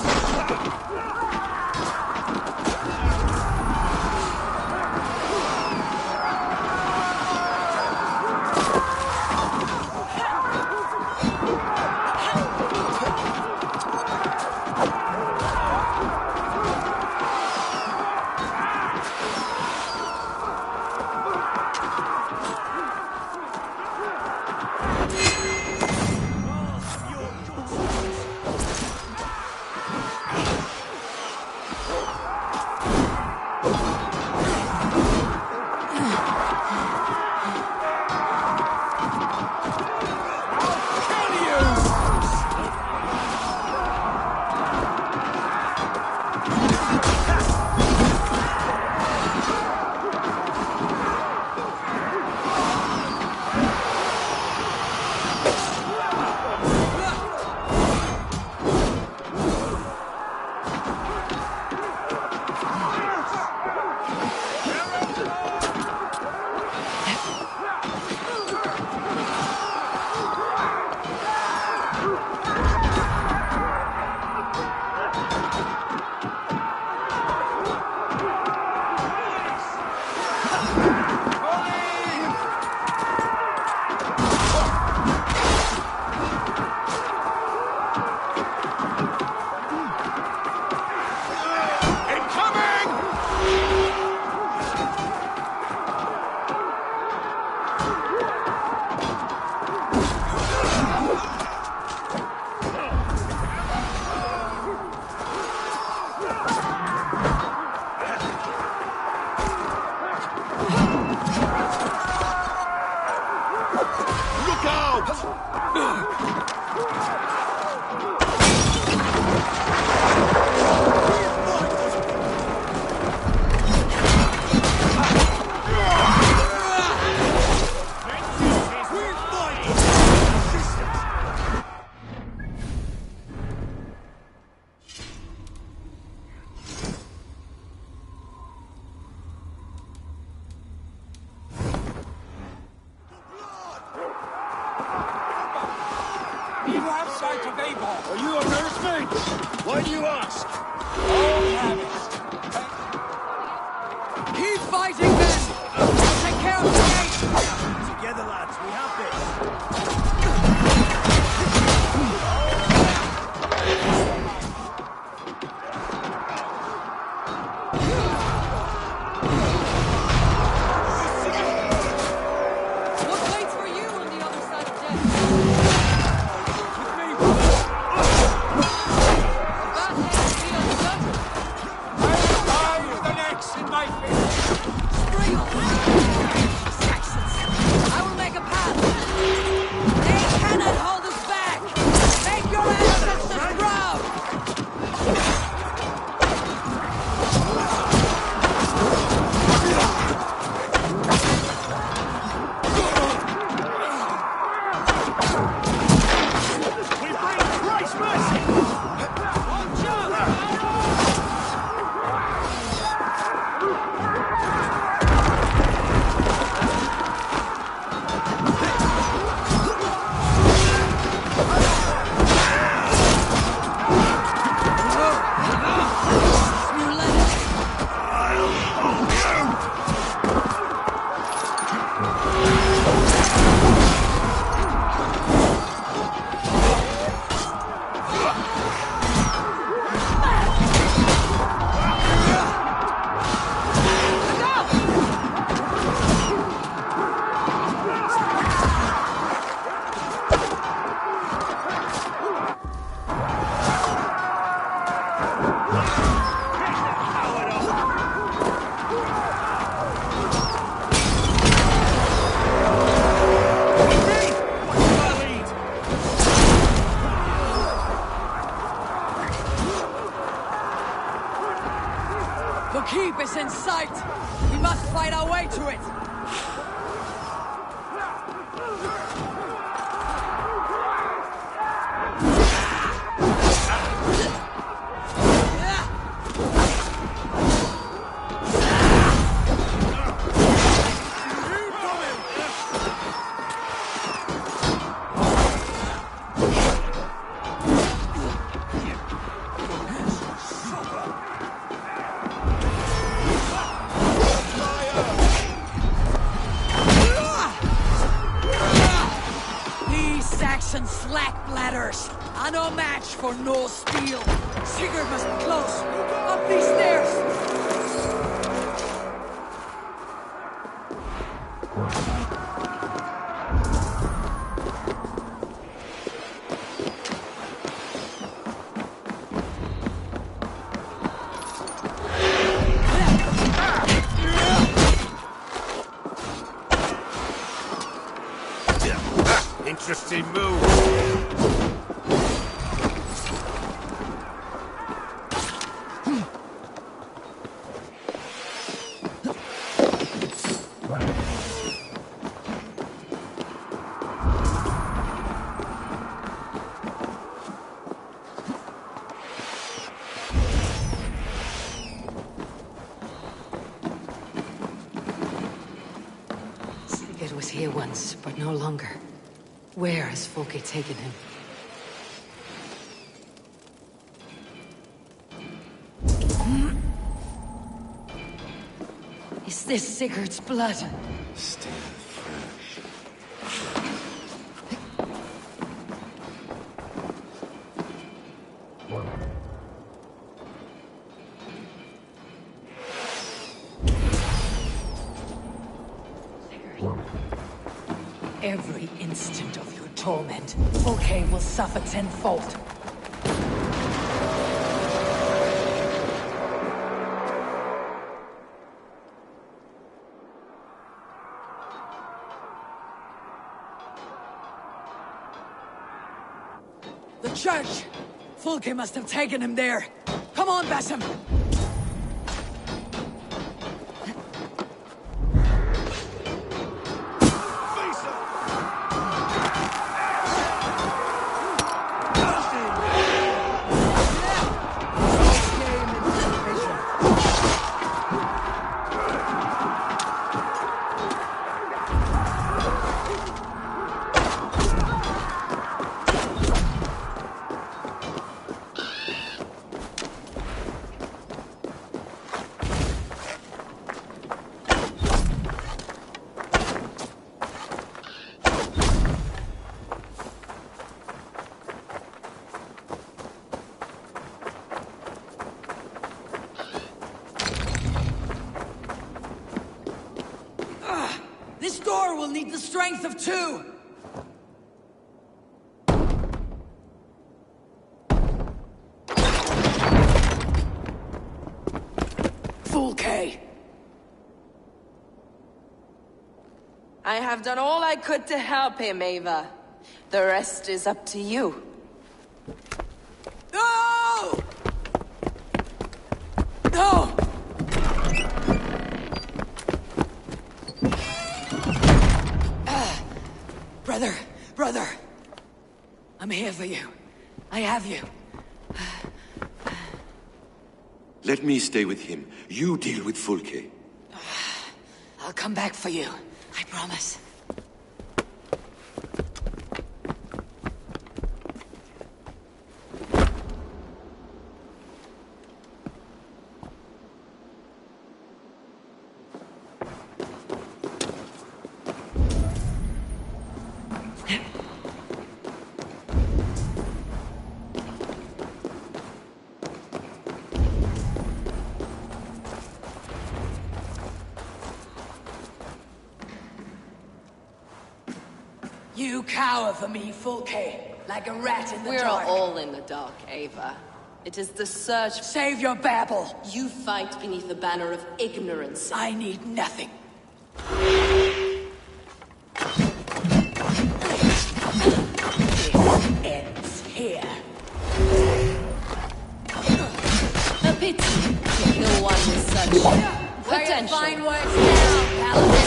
Are you a nursemaid? Why do you ask? Keep fighting then! I'll take care of the gate! Together, lads, we have this. what waits for you on the other side of death? I will make a path! They cannot hold us back! Make your ancestors proud! We bring Christ's mercy! The keep is in sight! We must fight our way to it! I no match for no steel. Sigurd must be close. Up these stairs. Interesting move. Sigurd was here once, but no longer. Where has Folke taken him? Is this Sigurd's blood? Still fresh. Every instant of your torment, Folke will suffer tenfold. The church! Folke must have taken him there. Come on, Basim! This door will need the strength of two! Folke! I have done all I could to help him, Ava. The rest is up to you. No! No! Brother! I'm here for you. I have you. Let me stay with him. You deal with Folke. I'll come back for you. I promise. You cower for me, Folke, like a rat in the dark. We're all in the dark, Ava. It is the search... Save your babble! You fight beneath the banner of ignorance. I need nothing. It ends here. A pity to kill one with such potential. Fine words now, Paladin.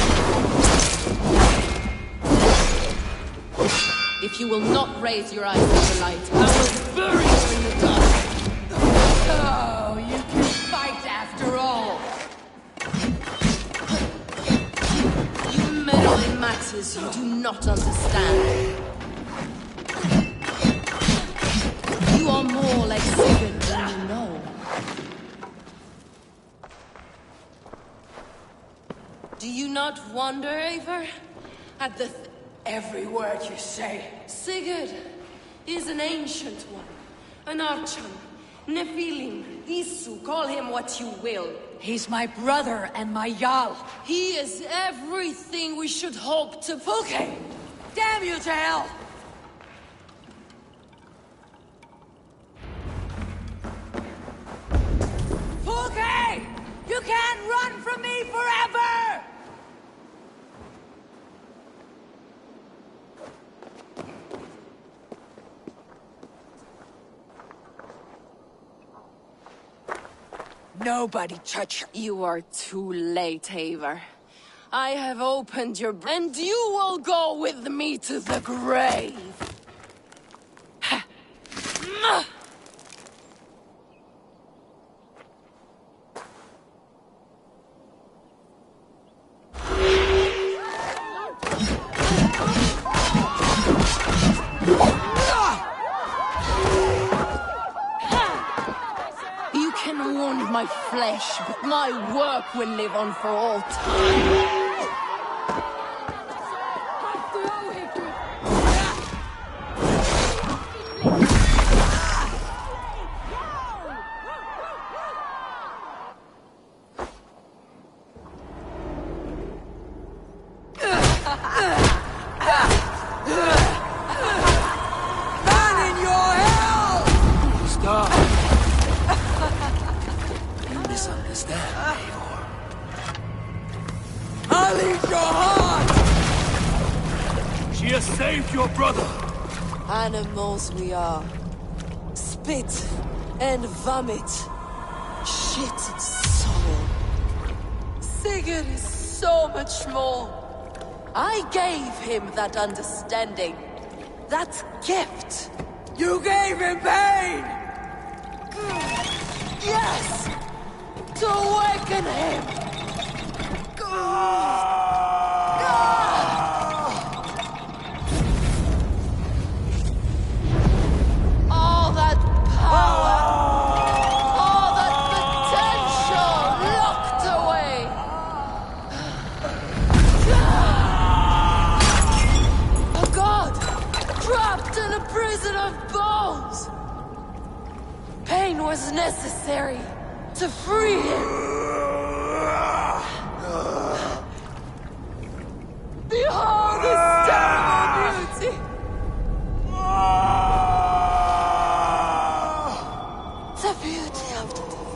If you will not raise your eyes to the light, I will bury you in the dark. Oh, you can fight after all. You meddle in matters you do not understand. You are more like Sigurd than you know. Do you not wonder, Eivor, at the... Every word you say. Sigurd, is an ancient one. An Archon, Nephilim, Isu, call him what you will. He's my brother and my Jarl. He is everything we should hope to... Fulke! Damn you to hell! Fulke! You can't run from me forever! Nobody touch her. You are too late, Eivor. I have opened your... And you will go with me to the grave! You can wound my flesh, but my work will live on for all time. Animals we are. Spit and vomit. Shit and soil. Sigurd is so much more. I gave him that understanding. That gift. You gave him pain! Yes! To awaken him! All that power! All that potential locked away! A god! Trapped in a prison of bones! Pain was necessary to free him! Behold his terrible beauty! The beauty of the devil.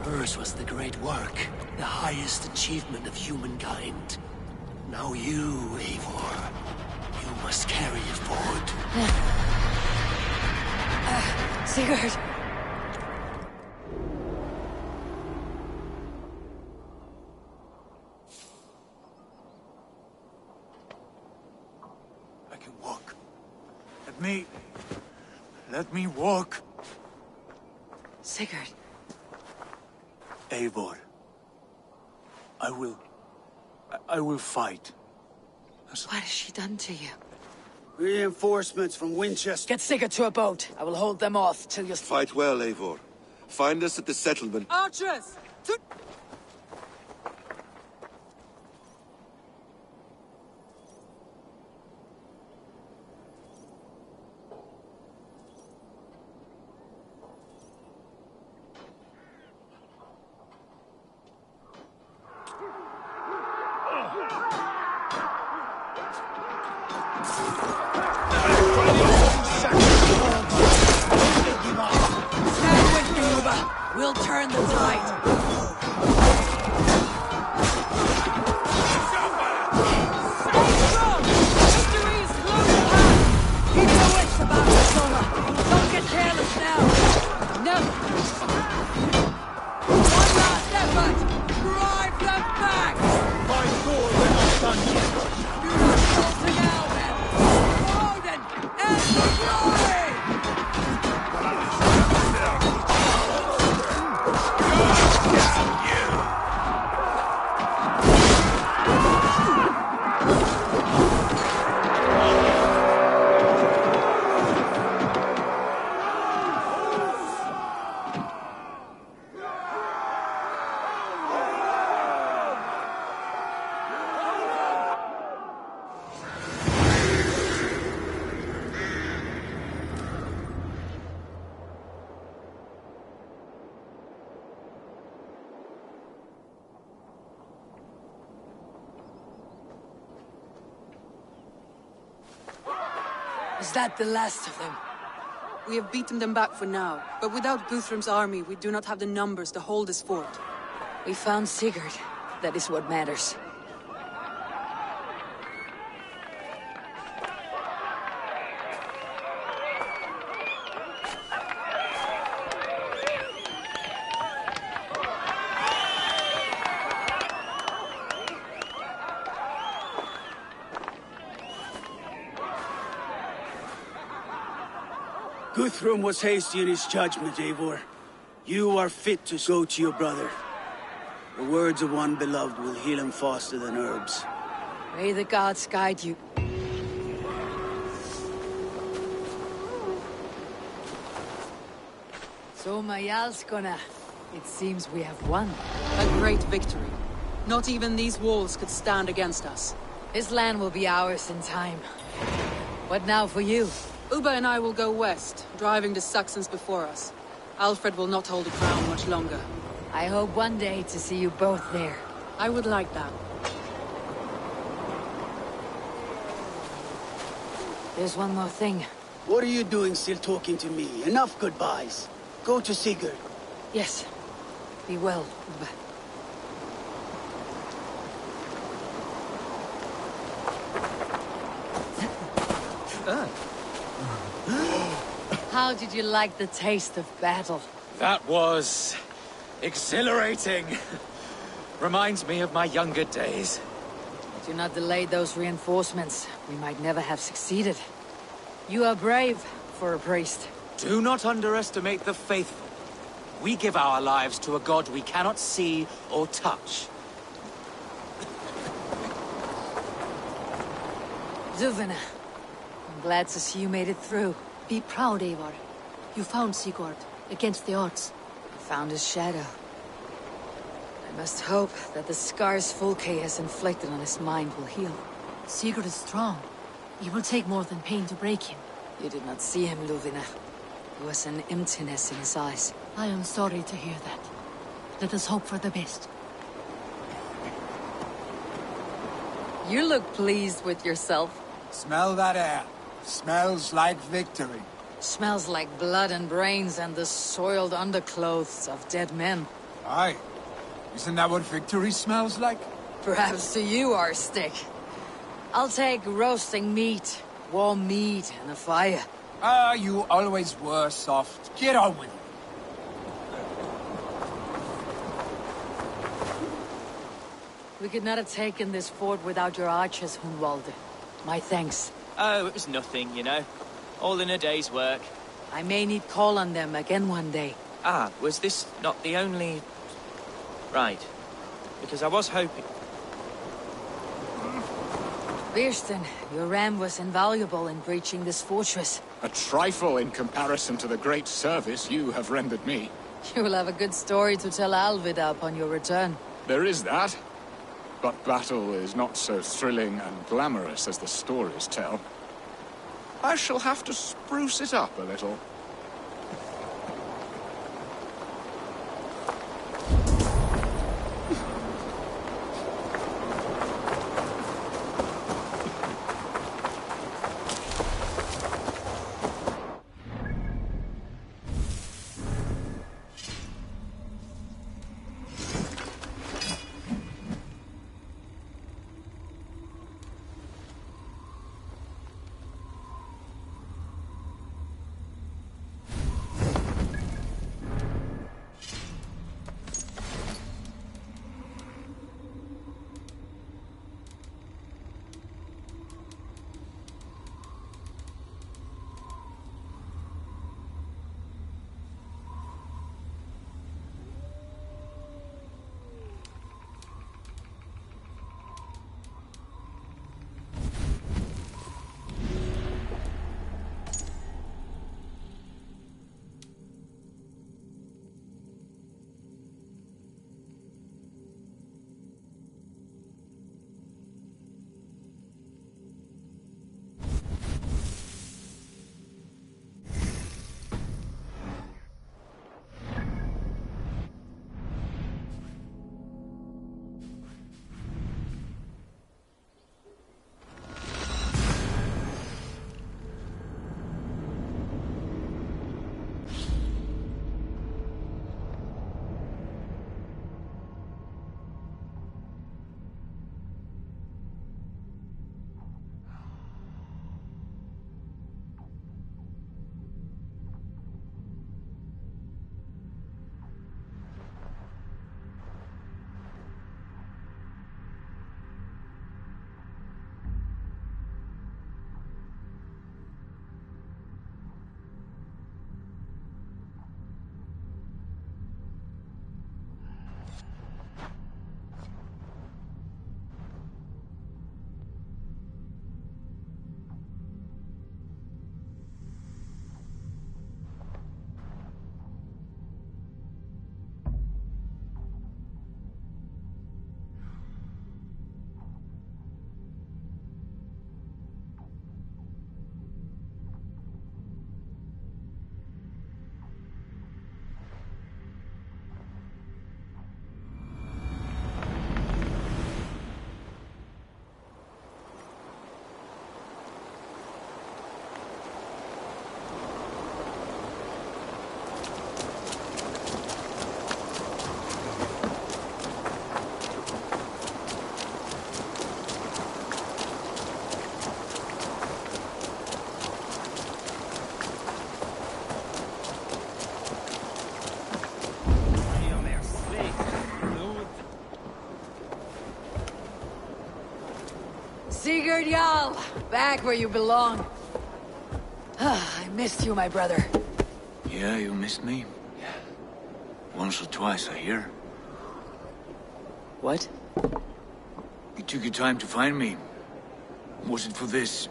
Hers was the great work, the highest achievement of humankind. Now you, Eivor, you must carry it forward. Sigurd! I can walk. Let me walk. Sigurd. Eivor. I will fight. What has she done to you? Reinforcements from Winchester. Get Sigurd to a boat. I will hold them off till you... Fight well, Eivor. Find us at the settlement. Archers! We'll turn the tide. Stay strong! Victory is close at hand! Keep your wits about you, Soma. Don't get careless now. Never. One last effort. Drive them back. My sword, we're not done yet. Do not falter now, then. For Odin and for glory! Is that the last of them? We have beaten them back for now, but without Guthrum's army, we do not have the numbers to hold this fort. We found Sigurd. That is what matters. Guthrum was hasty in his judgment, Eivor. You are fit to go to your brother. The words of one beloved will heal him faster than herbs. May the gods guide you. So, Majalskona, it seems we have won. A great victory. Not even these walls could stand against us. This land will be ours in time. What now for you? Ubba and I will go west, driving the Saxons before us. Alfred will not hold the crown much longer. I hope one day to see you both there. I would like that. There's one more thing. What are you doing still talking to me? Enough goodbyes. Go to Sigurd. Yes. Be well, Ubba. How did you like the taste of battle? That was exhilarating. Reminds me of my younger days. Do not delay those reinforcements. We might never have succeeded. You are brave for a priest. Do not underestimate the faithful. We give our lives to a god we cannot see or touch. Duvina, I'm glad to see you made it through. Be proud, Eivor. You found Sigurd, against the odds. I found his shadow. I must hope that the scars Fulke has inflicted on his mind will heal. Sigurd is strong. It will take more than pain to break him. You did not see him, Luvina. There was an emptiness in his eyes. I am sorry to hear that. Let us hope for the best. You look pleased with yourself. Smell that air. Smells like victory. Smells like blood and brains and the soiled underclothes of dead men. Aye. Isn't that what victory smells like? Perhaps to you, Arstick. I'll take roasting meat, warm meat, and a fire. Ah, you always were soft. Get on with it. We could not have taken this fort without your archers, Hunwalde. My thanks. Oh, it was nothing, you know. All in a day's work. I may need call on them again one day. Ah, was this not the only... Right. Because I was hoping... Birsten, your ram was invaluable in breaching this fortress. A trifle in comparison to the great service you have rendered me. You will have a good story to tell Alvida upon your return. There is that. But battle is not so thrilling and glamorous as the stories tell. I shall have to spruce it up a little. Sigurd Jarl! Back where you belong. I missed you, my brother. Yeah, you missed me? Yeah. Once or twice, I hear. What? You took your time to find me. Was it for this?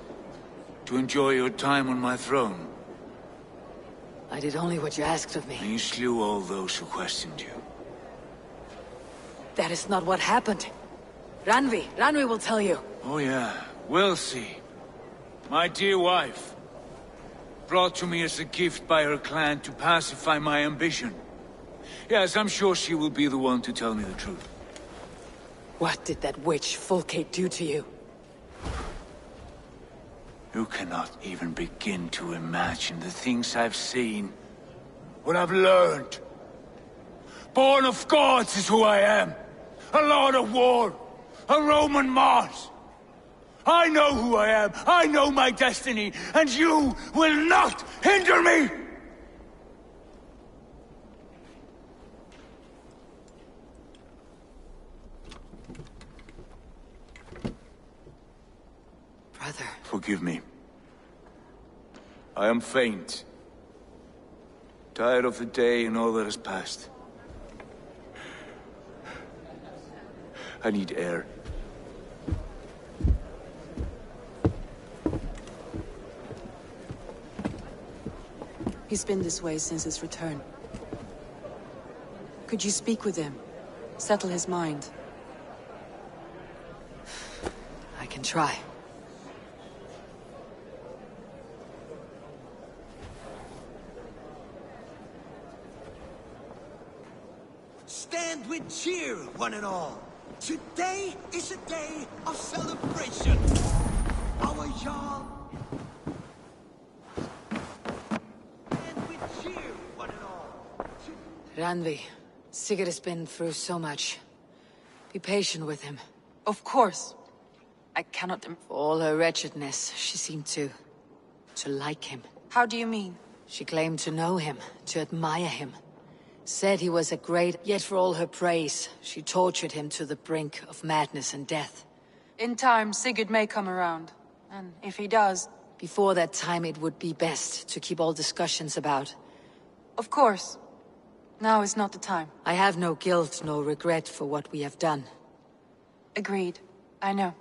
To enjoy your time on my throne? I did only what you asked of me. And you slew all those who questioned you. That is not what happened. Ranvi will tell you. Oh yeah, we'll see. My dear wife, brought to me as a gift by her clan to pacify my ambition. Yes, I'm sure she will be the one to tell me the truth. What did that witch Fulke do to you? You cannot even begin to imagine the things I've seen. What I've learned. Born of gods is who I am. A lord of war. A Roman Mars. I know who I am. I know my destiny. And you will not hinder me! Brother. Forgive me. I am faint. Tired of the day and all that has passed. I need air. He's been this way since his return. Could you speak with him? Settle his mind? I can try. Stand with cheer, one and all. Today is a day of celebration. Our Jarl. Stand with cheer, one and all. Ranvi, Sigurd has been through so much. Be patient with him. Of course. I cannot... For all her wretchedness, she seemed to like him. How do you mean? She claimed to know him, to admire him. Said he was a great... Yet for all her praise, she tortured him to the brink of madness and death. In time, Sigurd may come around. And if he does... Before that time, it would be best to keep all discussions about. Of course. Now is not the time. I have no guilt, no regret for what we have done. Agreed. I know.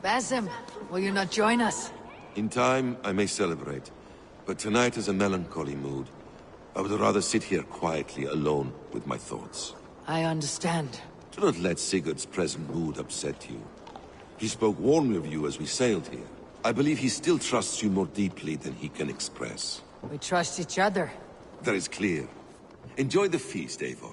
Basim, will you not join us? In time, I may celebrate. But tonight is a melancholy mood. I would rather sit here quietly, alone, with my thoughts. I understand. Do not let Sigurd's present mood upset you. He spoke warmly of you as we sailed here. I believe he still trusts you more deeply than he can express. We trust each other. That is clear. Enjoy the feast, Eivor.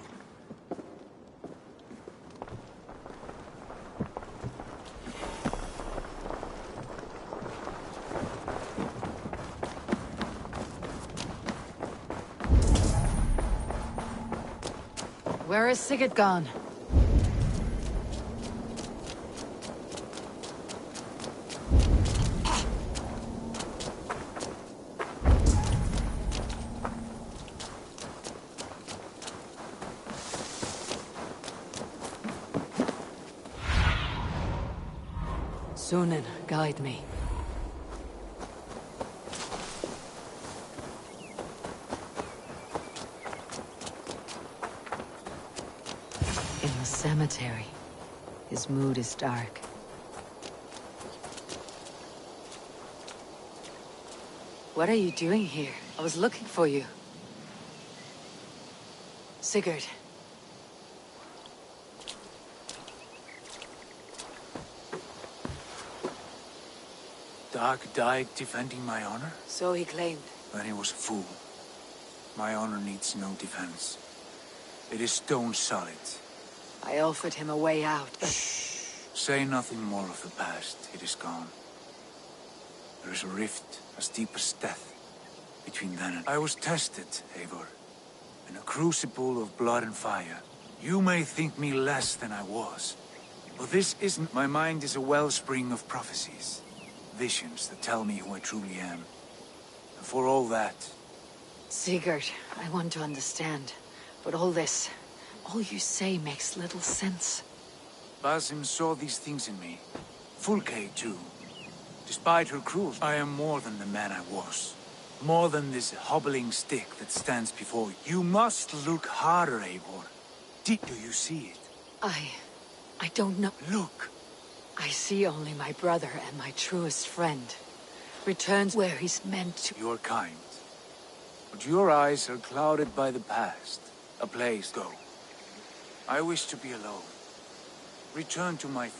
Where is Sigurd gone? Sunan, guide me. In the cemetery, his mood is dark. What are you doing here? I was looking for you. Sigurd. Dag died defending my honor? So he claimed. Then he was a fool. My honor needs no defense. It is stone solid. I offered him a way out, but... Say nothing more of the past. It is gone. There is a rift as deep as death between then and... I was tested, Eivor. In a crucible of blood and fire. You may think me less than I was. But this isn't... My mind is a wellspring of prophecies. Visions that tell me who I truly am. And for all that... Sigurd, I want to understand. But all you say makes little sense. Basim saw these things in me. Fulke, too. Despite her cruelty, I am more than the man I was. More than this hobbling stick that stands before you. You must look harder, Eivor. Do you see it? I don't know. Look. I see only my brother and my truest friend. Returns where he's meant to. You're kind. But your eyes are clouded by the past. A place go. I wish to be alone. Return to my...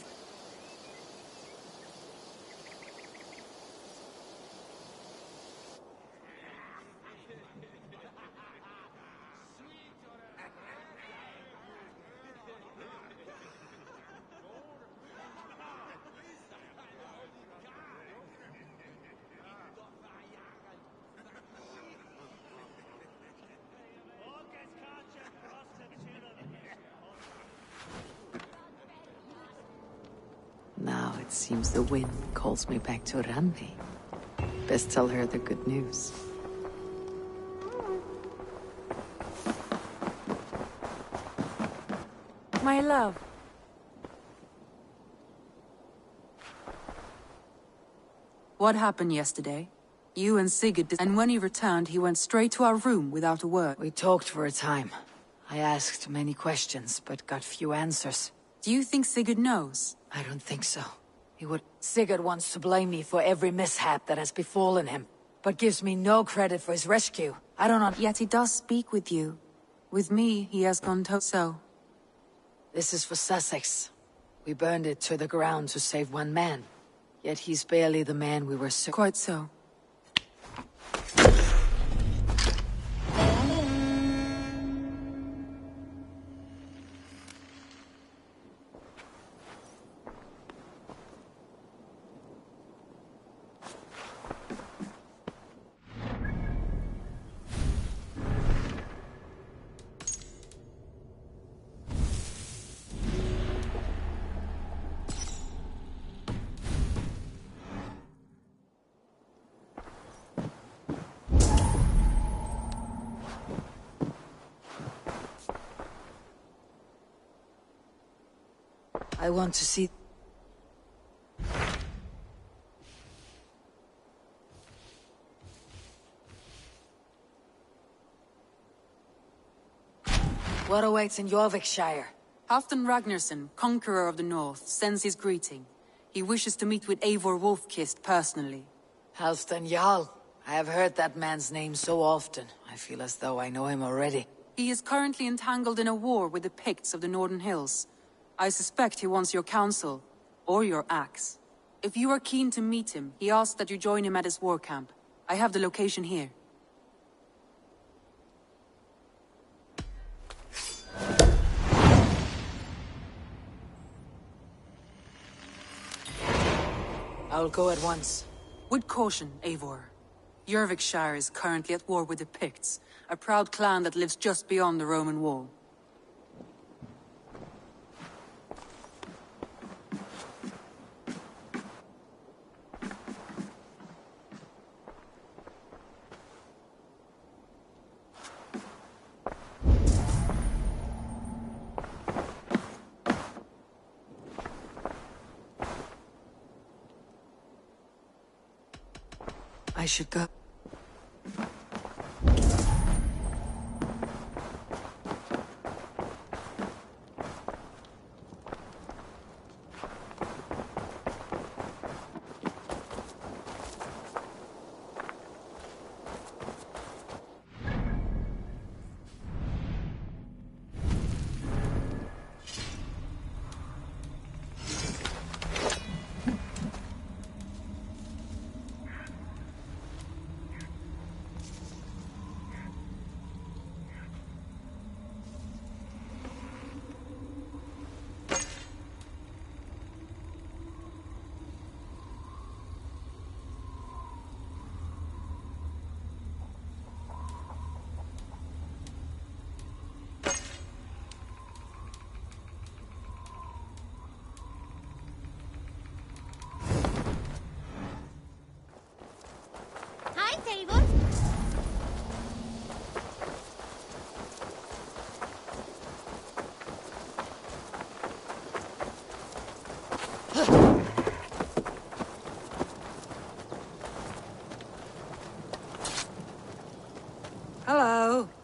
Now it seems the wind calls me back to Randi. Best tell her the good news. My love. What happened yesterday? You and Sigurd and when he returned, he went straight to our room without a word. We talked for a time. I asked many questions, but got few answers. Do you think Sigurd knows? I don't think so. He would... Sigurd wants to blame me for every mishap that has befallen him, but gives me no credit for his rescue. I don't know... Yet he does speak with you. With me, he has gone so. This is for Sussex. We burned it to the ground to save one man. Yet he's barely the man we were so... Quite so. I want to see... What awaits in Jorvikshire? Halfdan Ragnarsson, conqueror of the north, sends his greeting. He wishes to meet with Eivor Wolfkist personally. Halfdan Jarl. I have heard that man's name so often. I feel as though I know him already. He is currently entangled in a war with the Picts of the Northern Hills. I suspect he wants your counsel, or your axe. If you are keen to meet him, he asks that you join him at his war camp. I have the location here. I'll go at once. With caution, Eivor. Jorvikshire is currently at war with the Picts, a proud clan that lives just beyond the Roman wall. I should go.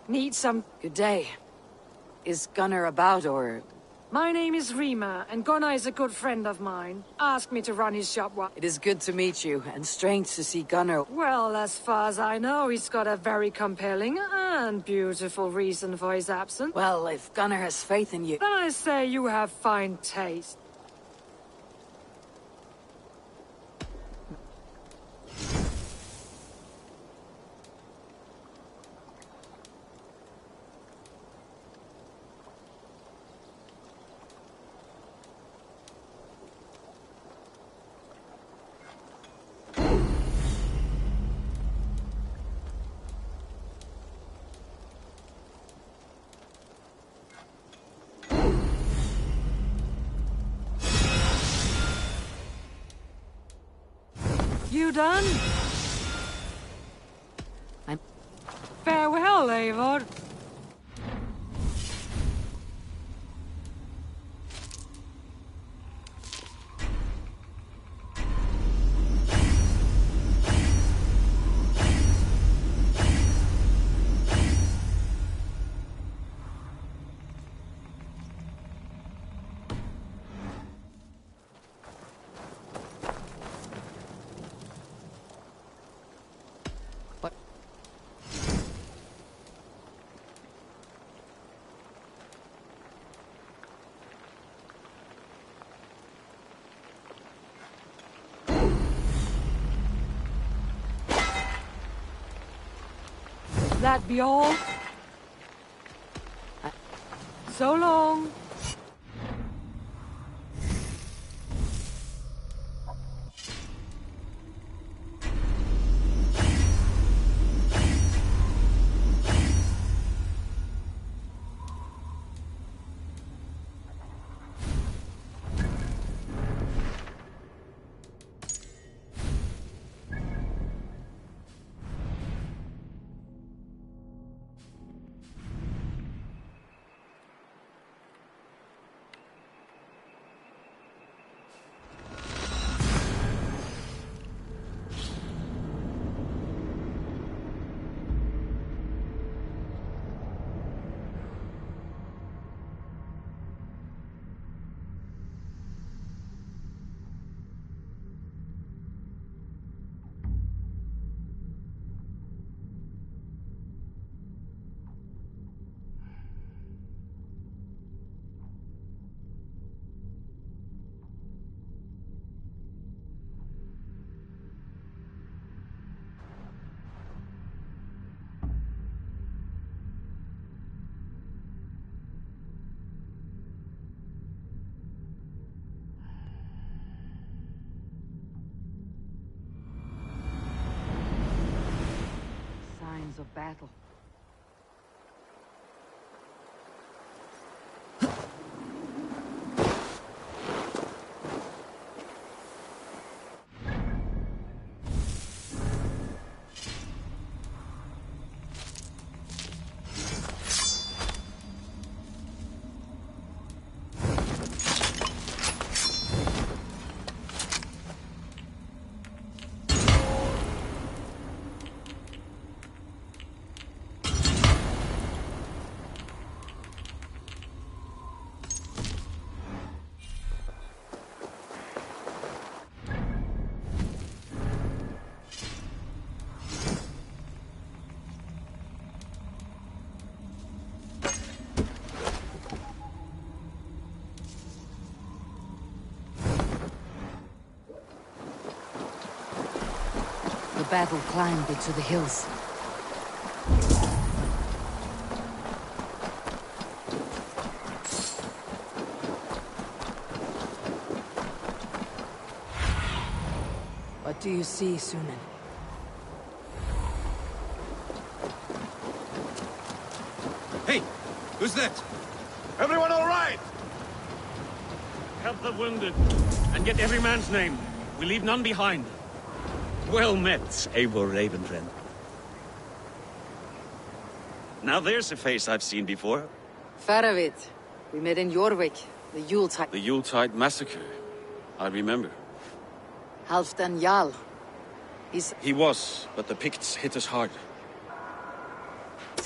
Need some... Good day. Is Gunnar about, or... My name is Rima, and Gunnar is a good friend of mine. Asked me to run his shop while... It is good to meet you, and strange to see Gunnar... Well, as far as I know, he's got a very compelling and beautiful reason for his absence. Well, if Gunnar has faith in you... Then I say you have fine taste. You done? I'm... Farewell, Eivor. That be all? So long. Of battle. The battle climbed into the hills. What do you see, Sunan? Hey! Who's that? Everyone all right? Help the wounded, and get every man's name. We leave none behind. Well met, Eivor Ravenfriend. Now there's a face I've seen before. Faravit. We met in Jorvik, the Yuletide. The Yuletide massacre. I remember. Halfdan Jarl. He was, but the Picts hit us hard.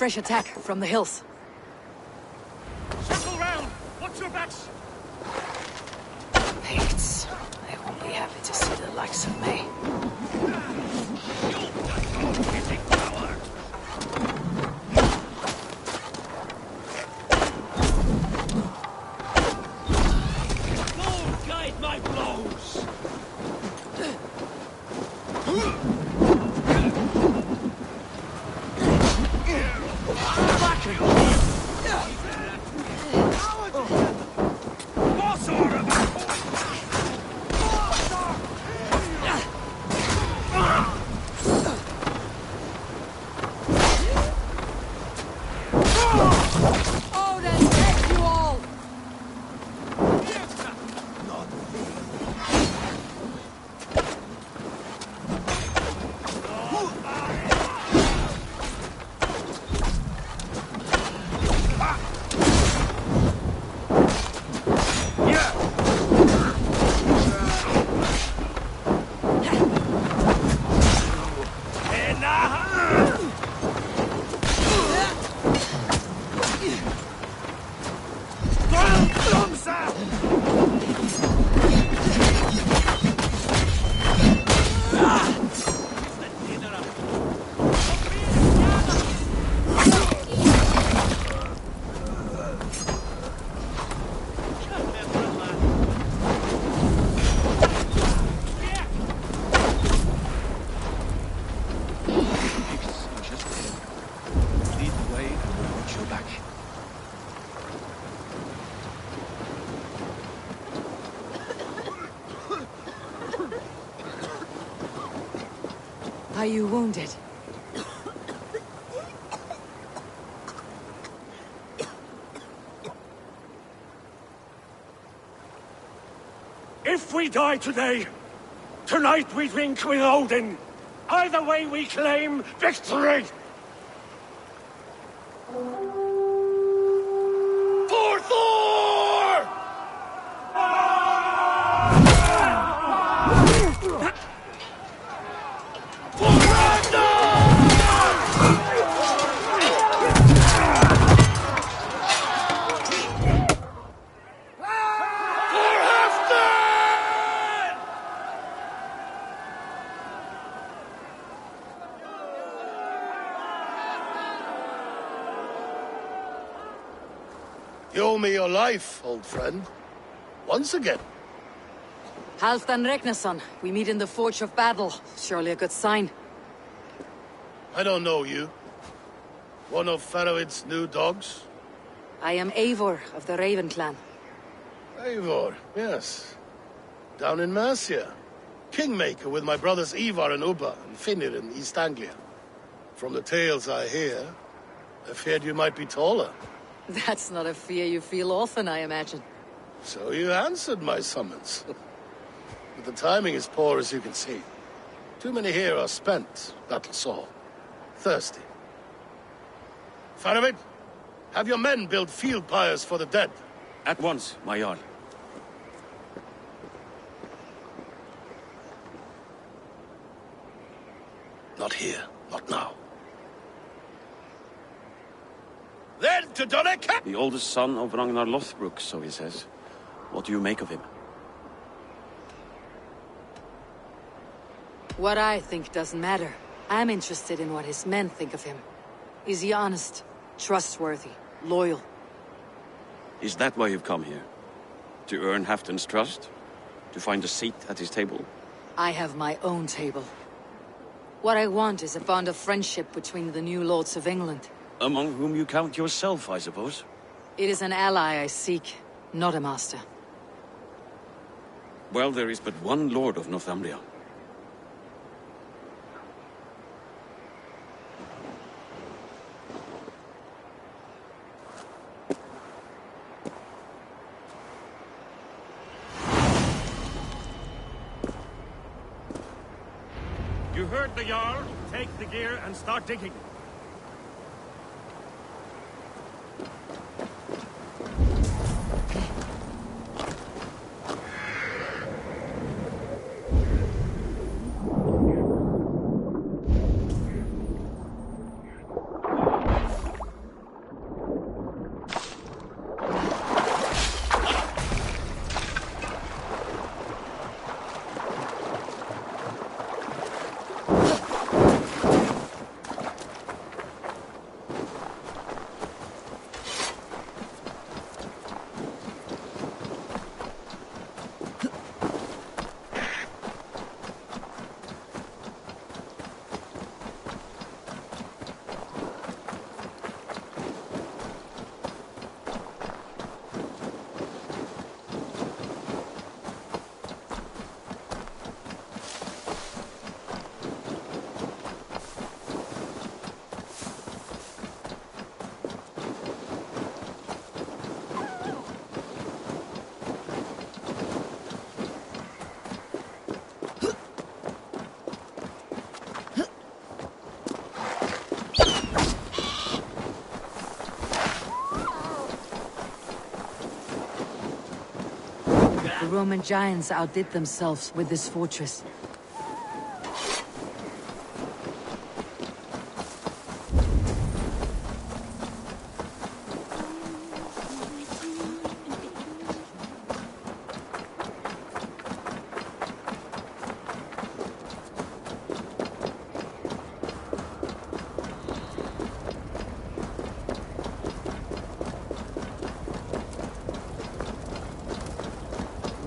fresh attack from the hills. Circle round! Watch your backs! Picts. They won't be happy to see the likes of me. Lord, guide my blows! Oh, then take you all! Lead the way and we'll watch your back. Are you wounded? If we die today, tonight we drink with Odin. Either way we claim victory! For Thor! You owe me your life, old friend. Once again. Halfdan Ragnarsson, we meet in the Forge of Battle. Surely a good sign. I don't know you. One of Faroid's new dogs? I am Eivor of the Raven clan. Eivor, yes. Down in Mercia. Kingmaker with my brothers Ivar and Ubba and Finnr in East Anglia. From the tales I hear, I feared you might be taller. That's not a fear you feel often, I imagine. So you answered my summons. But the timing is poor, as you can see. Too many here are spent, battle-sore. Thirsty. Faroid, have your men build field pyres for the dead. At once, my Jarl. Not here, not now. Then to Donnercap! The oldest son of Ragnar Lothbrok, so he says. What do you make of him? What I think doesn't matter. I'm interested in what his men think of him. Is he honest, trustworthy, loyal? Is that why you've come here? To earn Halfdan's trust? To find a seat at his table? I have my own table. What I want is a bond of friendship between the new lords of England. Among whom you count yourself, I suppose? It is an ally I seek, not a master. Well, there is but one lord of Northumbria. You heard the Jarl. Take the gear and start digging. Roman giants outdid themselves with this fortress.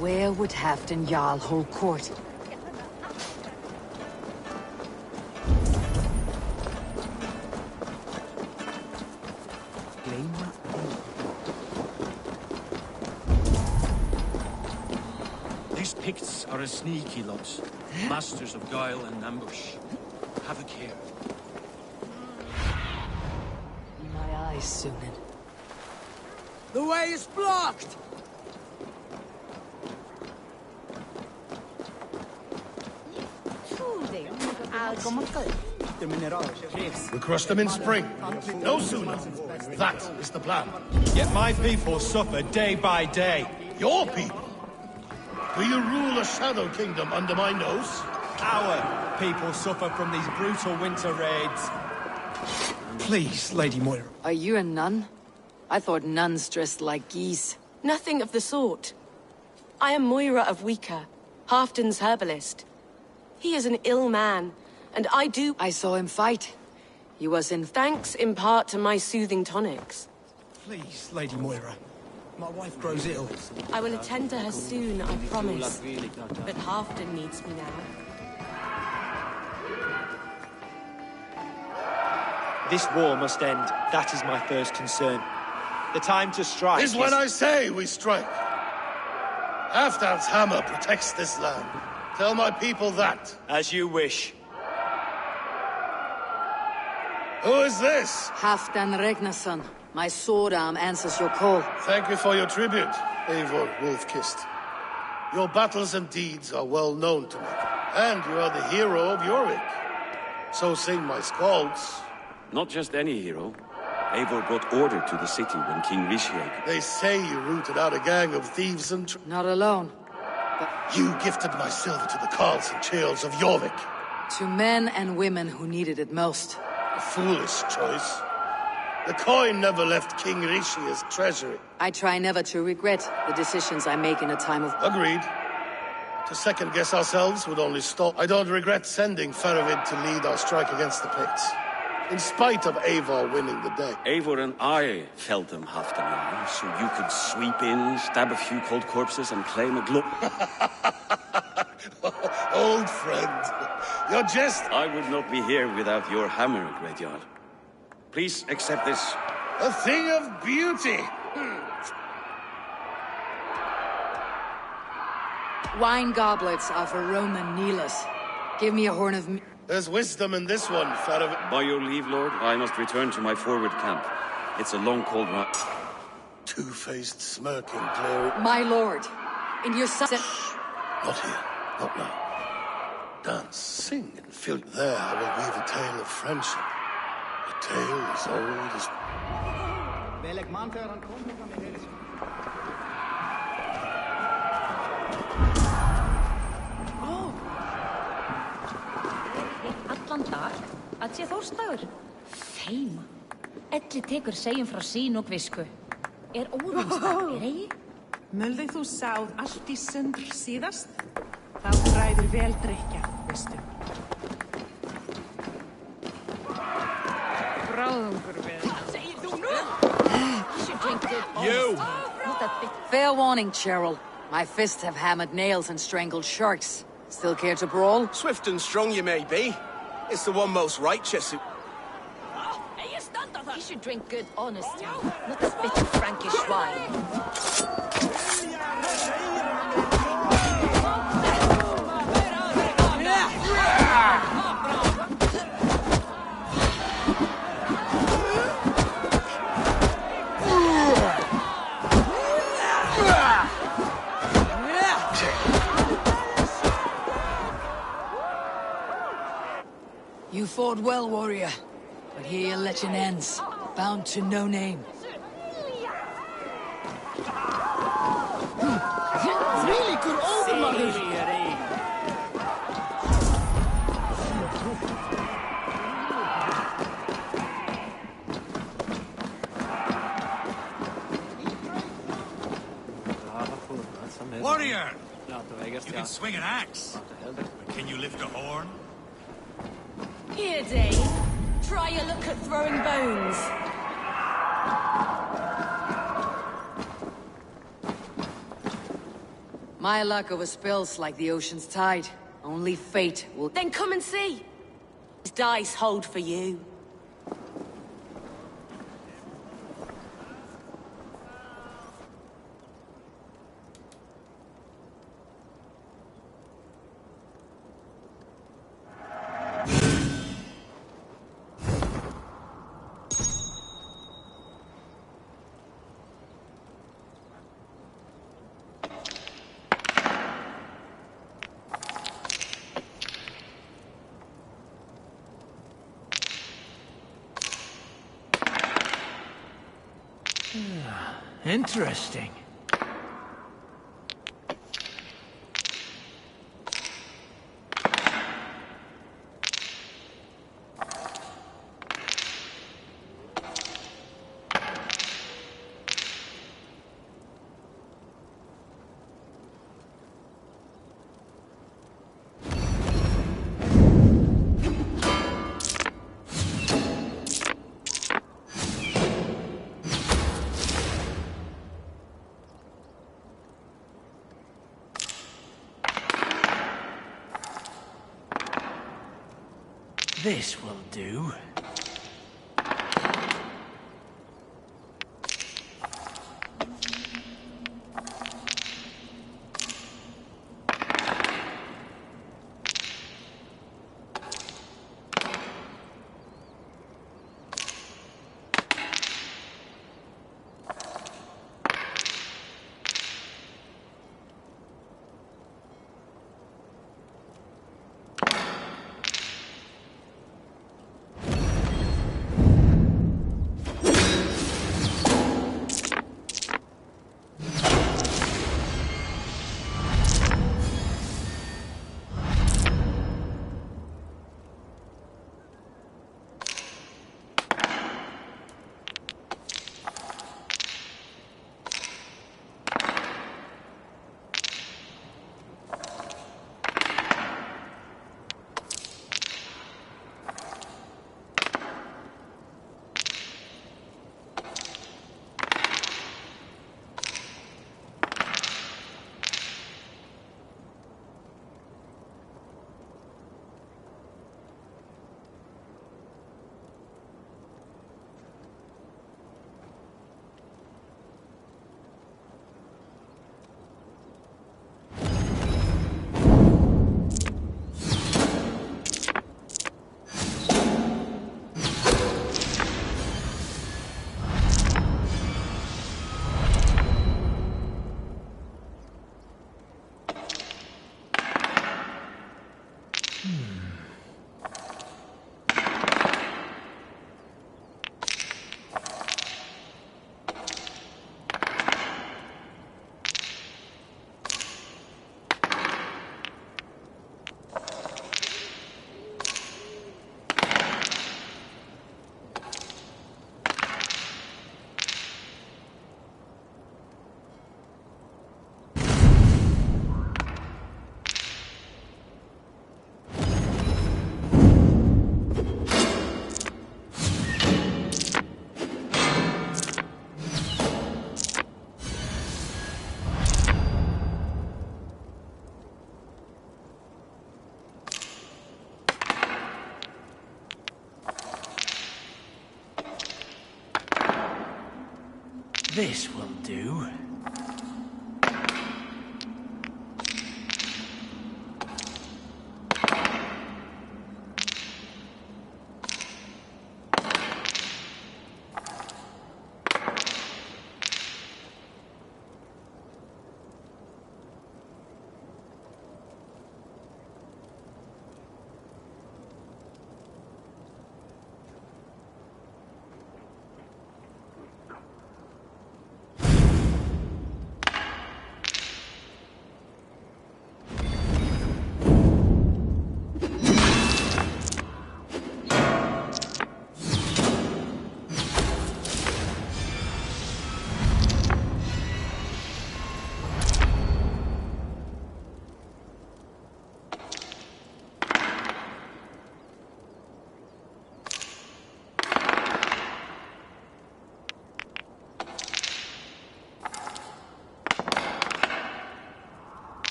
Where would Halfdan Jarl hold court? These Picts are a sneaky lot. Masters of guile and ambush. Have a care. My eyes, Sunan. The way is blocked! We crush them in spring. No sooner. That is the plan. Yet my people suffer day by day. Your people? Do you rule a shadow kingdom under my nose? Our people suffer from these brutal winter raids. Please, Lady Moira. Are you a nun? I thought nuns dressed like geese. Nothing of the sort. I am Moira of Wika, Halfdan's herbalist. He is an ill man, and I saw him fight. He was in... Thanks in part to my soothing tonics. Please, Lady Moira. My wife grows ill. I will attend to her soon, I promise. But Halfdan needs me now. This war must end. That is my first concern. The time to strike is when I say we strike. Halfdan's hammer protects this land. Tell my people that. As you wish. Who is this? Halfdan Ragnarsson. My sword arm answers your call. Thank you for your tribute, Eivor Wolf-Kissed. Your battles and deeds are well known to me. And you are the hero of Jorvik. So sing my skalds. Not just any hero. Eivor brought order to the city when King Rishieg... They say you rooted out a gang of thieves and... Not alone. You gifted my silver to the carls and churls of Jorvik. To men and women who needed it most. A foolish choice. The coin never left King Rishieg's treasury. I try never to regret the decisions I make in a time of... Agreed. To second-guess ourselves would only stop. I don't regret sending Faravid to lead our strike against the Picts. In spite of Eivor winning the day. Eivor and I felled them, Halfdan, so you could sweep in, stab a few cold corpses, and claim a Old friend, your jest... I would not be here without your hammer, Great Jarl. Please accept this. A thing of beauty! Wine goblets are for Roman kneelers. Give me a horn of... There's wisdom in this one, Faravid. By your leave, Lord, I must return to my forward camp. It's a long, cold ride. Two-faced, smirking, glaring... My lord, in your son... Not here, not now. Dance, sing, and fill... There I will weave a tale of friendship. A tale as old as... Allan dag, að sé Þórsdagur. Feima. Elli tekur segjum frá sín og visku. Óðinsdagur, eigi? Mölði þú sáð allt í sundr síðast? Þá ræður vel drykja, veistu. Bráðungur við. Segir þú nú? You! Fair warning, Cheryl. My fists have hammered nails and strangled sharks. Still care to brawl? Swift and strong you may be. It's the one most righteous who... You should drink good, honest tea, not this bit of Frankish wine. You fought well, warrior. But here your legend ends, bound to no name. Really can swing an axe. But can you lift a horn? Here, Dane. Try your luck at throwing bones. My luck over spills like the ocean's tide. Only fate will... Then come and see. These dice hold for you. Interesting. This will do. This will do.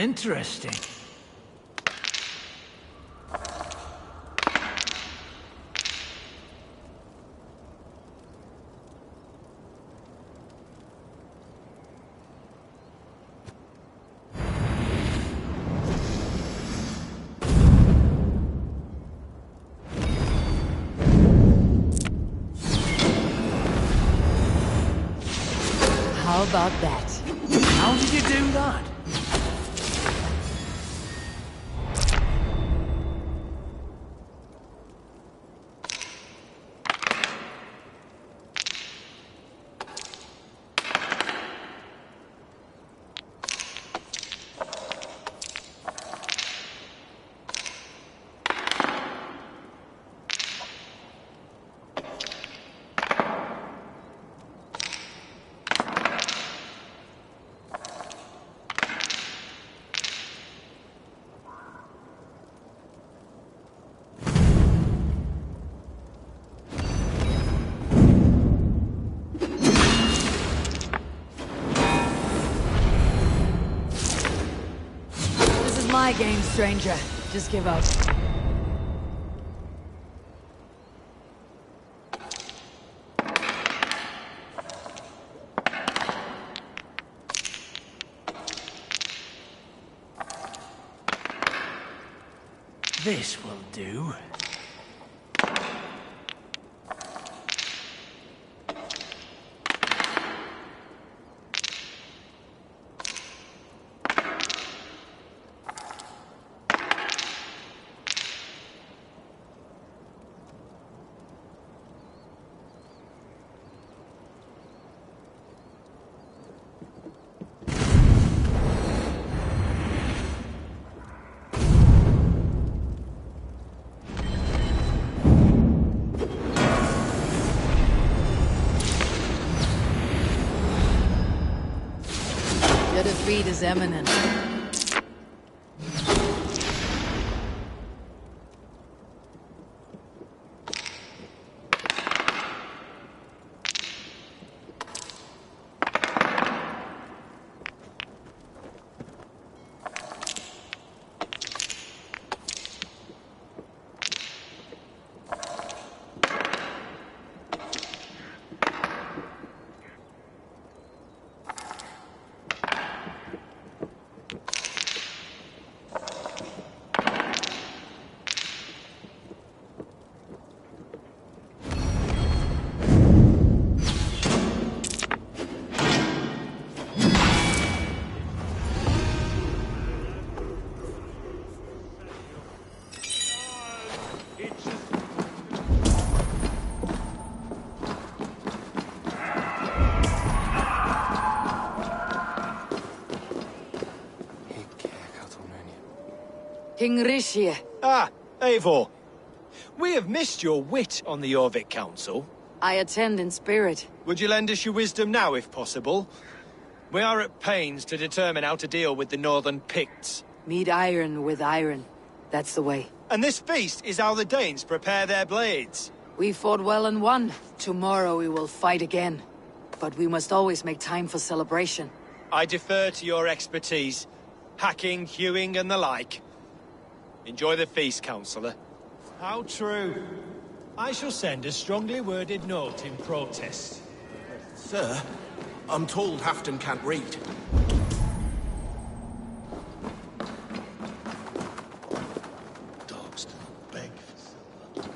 Interesting. How about that? How did you do that? My game, stranger. Just give up. This will do. Your defeat is imminent. King Rishie. Ah, Eivor. We have missed your wit on the Jorvik Council. I attend in spirit. Would you lend us your wisdom now, if possible? We are at pains to determine how to deal with the Northern Picts. Meet iron with iron. That's the way. And this feast is how the Danes prepare their blades. We fought well and won. Tomorrow we will fight again. But we must always make time for celebration. I defer to your expertise. Hacking, hewing, and the like. Enjoy the feast, Councillor. How true. I shall send a strongly worded note in protest. Sir, I'm told Halfdan can't read. Dogs do not beg for silver.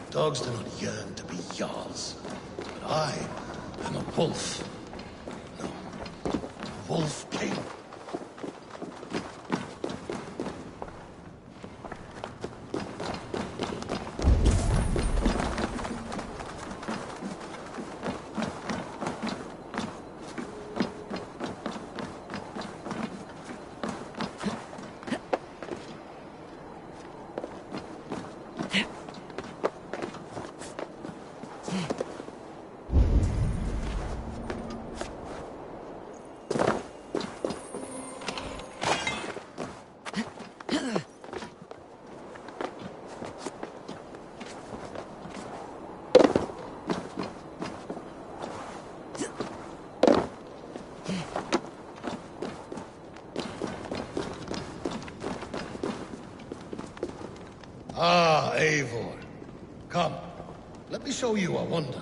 Dogs do not yearn to be Jarls. But I am a wolf. No, a wolf king. Come, let me show you a wonder.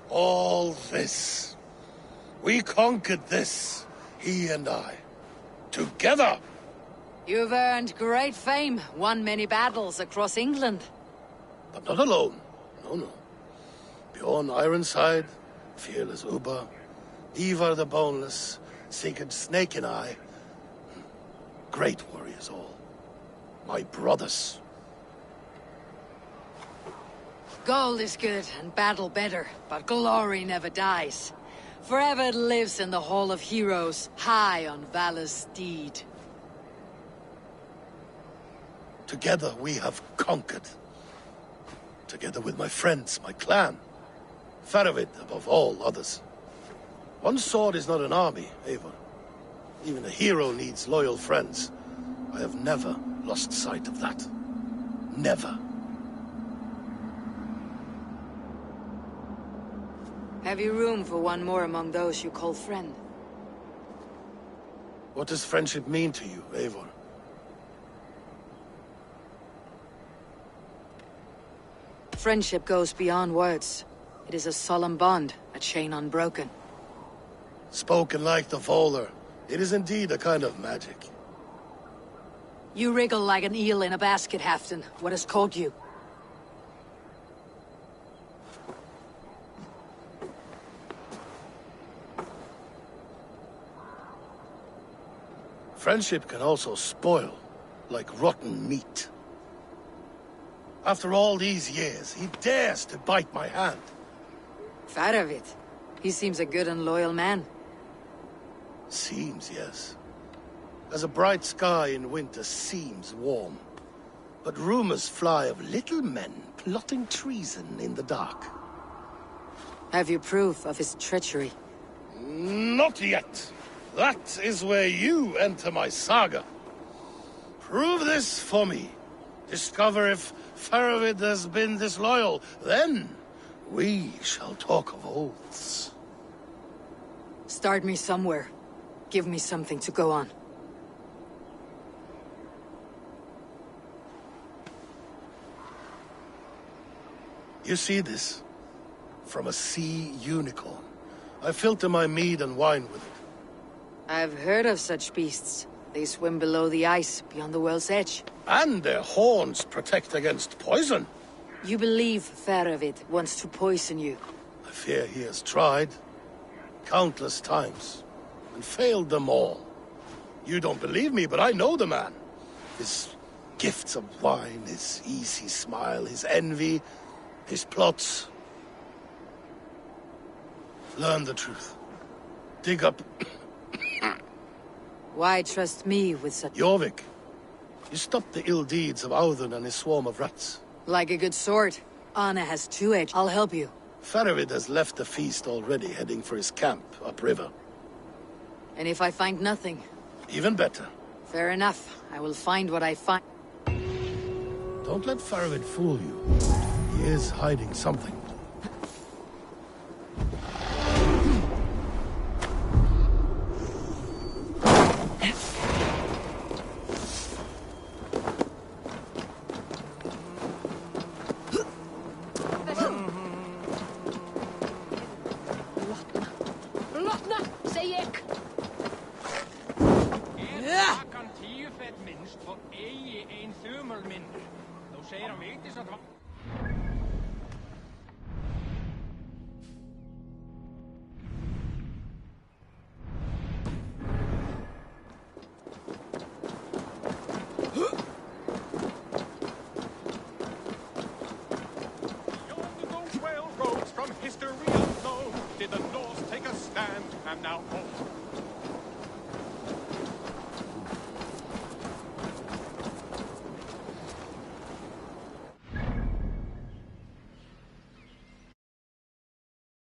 All this. We conquered this, he and I. Together! You've earned great fame, won many battles across England. But not alone. No. Bjorn Ironside, fearless Ubba, Ivar the Boneless, Sigurd Snake and I. Great warriors all. My brothers. Gold is good and battle better, but glory never dies. Forever it lives in the Hall of Heroes, high on valor's steed. Together we have conquered. Together with my friends, my clan. Faravid above all others. One sword is not an army, Eivor. Even a hero needs loyal friends. I have never lost sight of that. Never. Have you room for one more among those you call friend? What does friendship mean to you, Eivor? Friendship goes beyond words. It is a solemn bond, a chain unbroken. Spoken like the Volar, it is indeed a kind of magic. You wriggle like an eel in a basket, Halfdan. What has caught you? Friendship can also spoil, like rotten meat. After all these years, he dares to bite my hand. Faravid. He seems a good and loyal man. Seems, yes. As a bright sky in winter seems warm. But rumors fly of little men plotting treason in the dark. Have you proof of his treachery? Not yet. That is where you enter my saga. Prove this for me. Discover if Faravid has been disloyal. Then we shall talk of oaths. Start me somewhere. Give me something to go on. You see this? From a sea unicorn. I filter my mead and wine with it. I've heard of such beasts. They swim below the ice, beyond the world's edge. And their horns protect against poison. You believe Faravid wants to poison you? I fear he has tried. Countless times. And failed them all. You don't believe me, but I know the man. His gifts of wine, his easy smile, his envy, his plots. Learn the truth. Dig up... Why trust me with such... Jorvik, you stopped the ill deeds of Audun and his swarm of rats. Like a good sword. Anna has two edges. I'll help you. Faravid has left the feast already, heading for his camp upriver. And if I find nothing? Even better. Fair enough. I will find what I find. Don't let Faravid fool you. He is hiding something. History unknown, did the Norse take a stand, and now